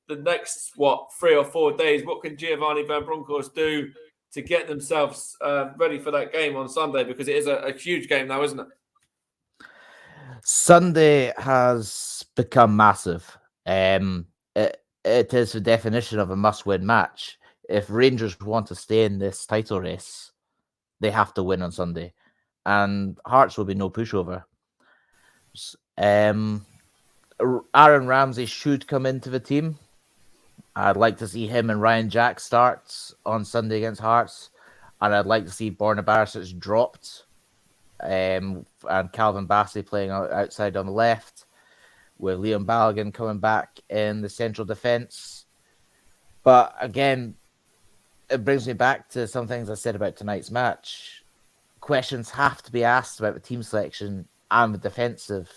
the next, 3 or 4 days, what can Giovanni Van Bronckhorst do to get themselves ready for that game on Sunday? Because it is a huge game now, isn't it? Sunday has become massive. It is the definition of a must-win match. If Rangers want to stay in this title race, they have to win on Sunday, and Hearts will be no pushover. Aaron Ramsey should come into the team. I'd like to see him and Ryan Jack start on Sunday against Hearts, and I'd like to see Borna Barisic dropped, and Calvin Bassey playing outside on the left, with Liam Balogun coming back in the central defence. But again, it brings me back to some things I said about tonight's match. Questions have to be asked about the team selection and the defensive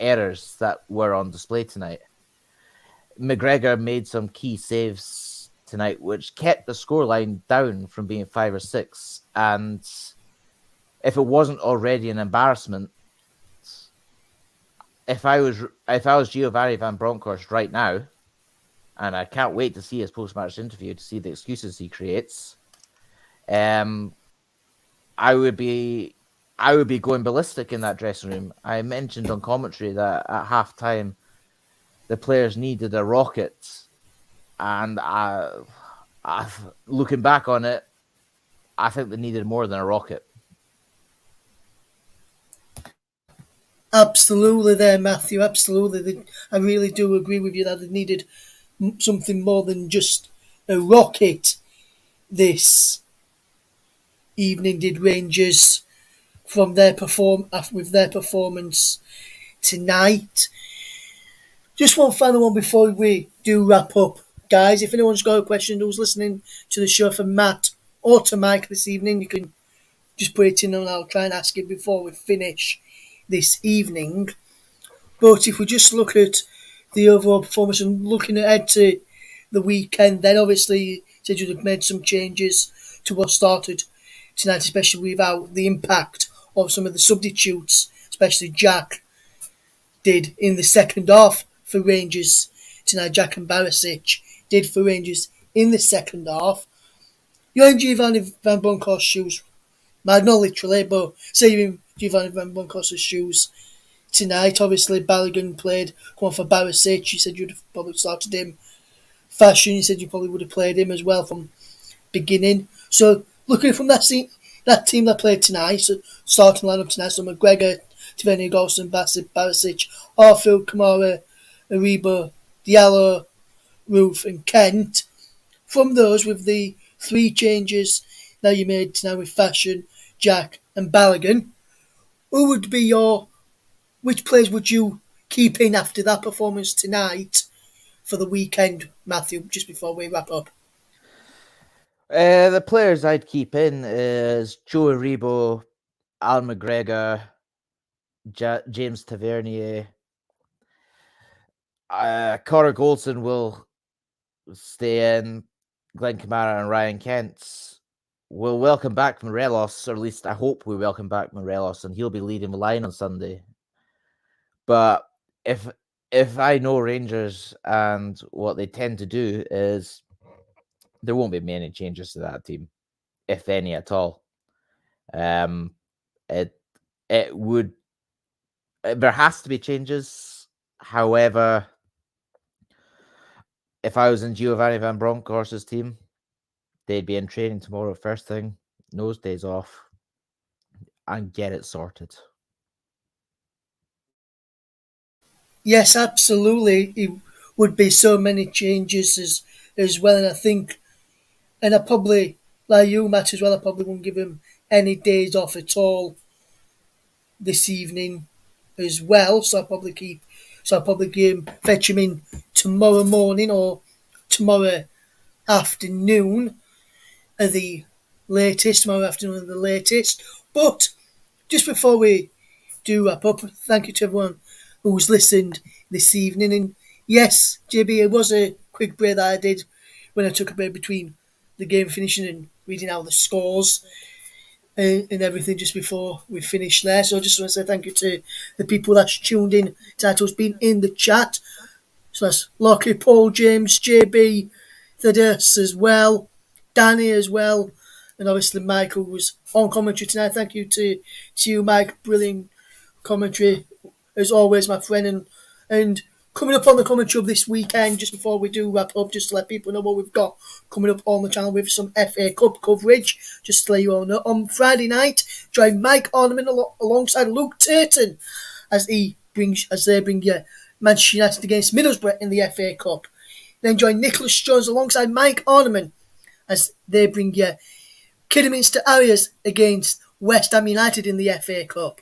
errors that were on display tonight. McGregor made some key saves tonight, which kept the scoreline down from being 5 or 6. And if it wasn't already an embarrassment, if I was Giovanni Van Bronckhorst right now, and I can't wait to see his post-match interview to see the excuses he creates, I would be going ballistic in that dressing room. I mentioned on commentary that at halftime the players needed a rocket, and looking back on it, I think they needed more than a rocket. Absolutely there, Matthew, absolutely. I really do agree with you that they needed something more than just a rocket this evening, did Rangers, from with their performance tonight. Just one final one before we do wrap up, guys. If anyone's got a question who's listening to the show from Matt or to Mike this evening, you can just put it in and I'll try and ask it before we finish this evening. But if we just look at the overall performance and looking ahead to the weekend, then obviously you said you'd have made some changes to what started tonight, especially without the impact of some of the substitutes, especially Jack did in the second half for Rangers tonight. Jack and Barisic did for Rangers in the second half. You're in Giovanni Van Bronckhorst's shoes, not literally, but say you're in Giovanni Van Bronckhorst's shoes tonight. Obviously, Balogun played, come on for Barisic. You said you'd have probably started him. Fashion, you said you probably would have played him as well from beginning. So, looking from that team that played tonight, so starting lineup tonight, so McGregor, Tavernier, Golson, Bassett, Barisic, Arfield, Kamara, Aribo, Diallo, Roof and Kent. From those, with the 3 changes that you made tonight with Fashion, Jack and Balogun, which players would you keep in after that performance tonight for the weekend, Matthew, just before we wrap up? The players I'd keep in is Joe Aribo, Al McGregor, James Tavernier. Connor Goldson will stay in. Glenn Kamara and Ryan Kent. We'll welcome back Morelos, or at least I hope we welcome back Morelos, and he'll be leading the line on Sunday. But if I know Rangers and what they tend to do is there won't be many changes to that team, if any at all. It would there has to be changes. However, if I was in Giovanni Van Bronckhorst's team, they'd be in training tomorrow first thing, nose days off, and get it sorted. Yes, absolutely. It would be so many changes as well. And I think, and I probably, like you, Matt, as well, I probably won't give him any days off at all this evening as well. So I'll probably fetch him in tomorrow morning or tomorrow afternoon at the latest. Tomorrow afternoon at the latest. But just before we do wrap up, thank you to everyone who's listened this evening. And yes, JB, it was a quick break that I did when I took a break between the game finishing and reading out the scores and everything just before we finish there. So I just want to say thank you to the people that's tuned in, titles been in the chat. So that's Lockley, Paul, James, JB, Thaddeus as well, Danny as well, and obviously Michael was on commentary tonight. Thank you to you, Mike. Brilliant commentary as always, my friend. And coming up on the commentary of this weekend, just before we do wrap up, just to let people know what we've got coming up on the channel with some FA Cup coverage. Just to let you all know, on Friday night, join Mike Ornament alongside Luke Turton as they bring you Manchester United against Middlesbrough in the FA Cup. Then join Nicholas Jones alongside Mike Ornament as they bring you Kidderminster Harriers against West Ham United in the FA Cup.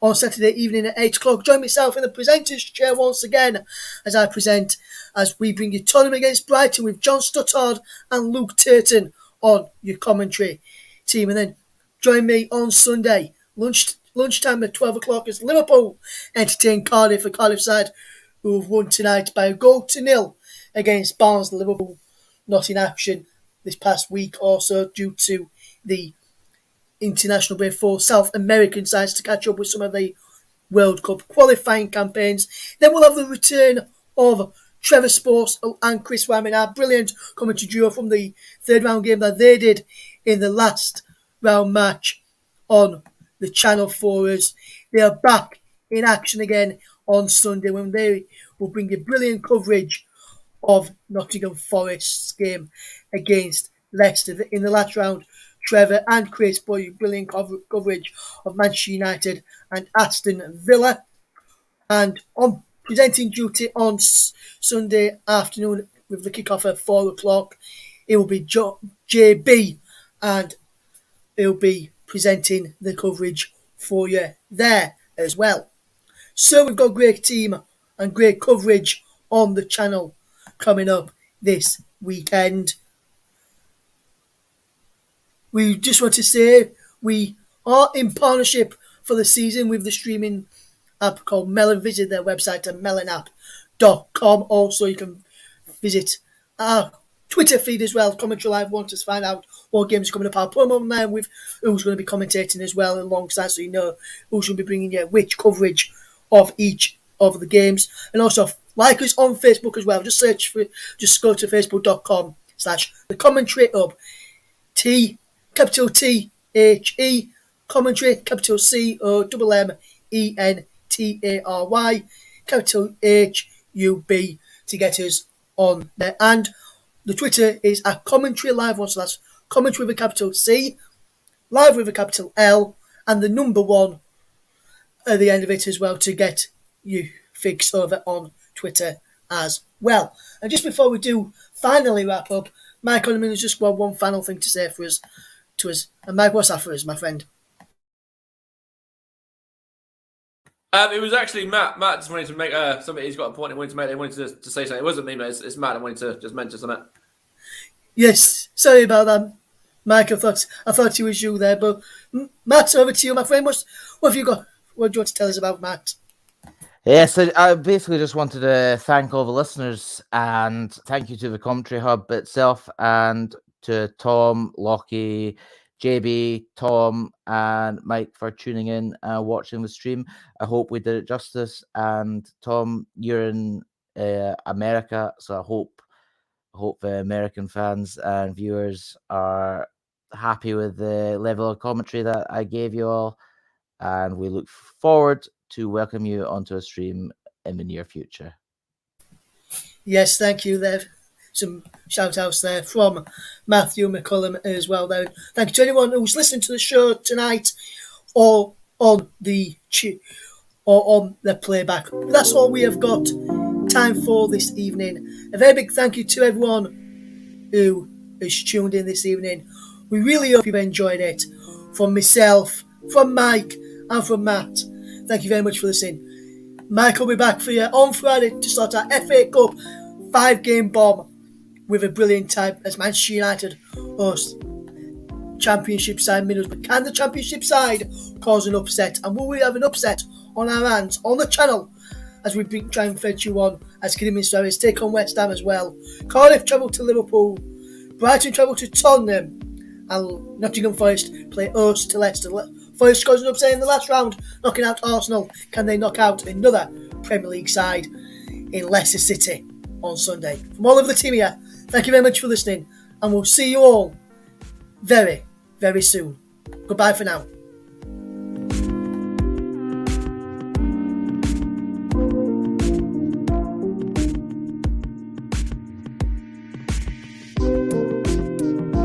On Saturday evening at 8 o'clock, join myself in the presenter's chair once again as I present as we bring you Tottenham against Brighton with John Stuttard and Luke Turton on your commentary team. And then join me on Sunday, lunchtime at 12 o'clock as Liverpool entertain Cardiff, a Cardiff side who have won tonight by a 0-0 against Barnes. Liverpool not in action this past week also due to the international break for South American sides to catch up with some of the World Cup qualifying campaigns. Then we'll have the return of Trevor Sports and Chris Wyman, our brilliant commentary duo from the third round game that they did in the last round match on the channel for us. They are back in action again on Sunday when they will bring you brilliant coverage of Nottingham Forest's game against Leicester in the last round. Trevor and Chris brought you brilliant coverage of Manchester United and Aston Villa. And on presenting duty on Sunday afternoon with the kickoff at 4 o'clock, it will be JB and he'll be presenting the coverage for you there as well. So we've got a great team and great coverage on the channel coming up this weekend. We just want to say we are in partnership for the season with the streaming app called Melon. Visit their website at melonapp.com. Also, you can visit our Twitter feed as well, Commentary Live. Want us to find out what games are coming up. I'll put them on there with who's going to be commentating as well alongside, so you know who's going to be bringing you which coverage of each of the games. And also, like us on Facebook as well. Just go to facebook.com/the Commentary Hub. Capital THE commentary, capital COMMENTARY, capital HUB to get us on there. And the Twitter is at Commentary Live One, so that's commentary with a capital C, live with a capital L, and the number 1 at the end of it as well to get you fixed over on Twitter as well. And just before we do finally wrap up, Mike Onman has just got one final thing to say to us. And Mike, what's that for us, my friend? It was actually Matt. Matt just wanted to make something. He's got a point he wanted to make. He wanted to say something. It wasn't me, but it's Matt. I wanted to just mention something. Yes, sorry about that, Mike. I thought it was you there, but Matt, over to you, my friend. What have you got? What do you want to tell us about Matt? Yes, I basically just wanted to thank all the listeners and thank you to the Commentary Hub itself and to Tom, Lockie, JB, Tom, and Mike for tuning in and watching the stream. I hope we did it justice. And Tom, you're in America, so I hope the American fans and viewers are happy with the level of commentary that I gave you all. And we look forward to welcome you onto a stream in the near future. Yes, thank you there. Some shout outs there from Matthew McCullum as well there. Thank you to anyone who's listening to the show tonight or on the playback. That's all we have got time for this evening. A very big thank you to everyone who is tuned in this evening. We really hope you've enjoyed it. From myself, from Mike, and from Matt. Thank you very much for listening. Mike will be back for you on Friday to start our FA Cup 5-game bomb with a brilliant time as Manchester United host Championship side Middlesbrough. But can the Championship side cause an upset? And will we have an upset on our hands on the channel as we try and fetch you on as Kidderminster Stories take on West Ham as well? Cardiff travel to Liverpool, Brighton travel to Tottenham, and Nottingham Forest play host to Leicester. Forest scores an upset in the last round, knocking out Arsenal. Can they knock out another Premier League side in Leicester City on Sunday? From all of the team here, thank you very much for listening, and we'll see you all very, very soon. Goodbye for now.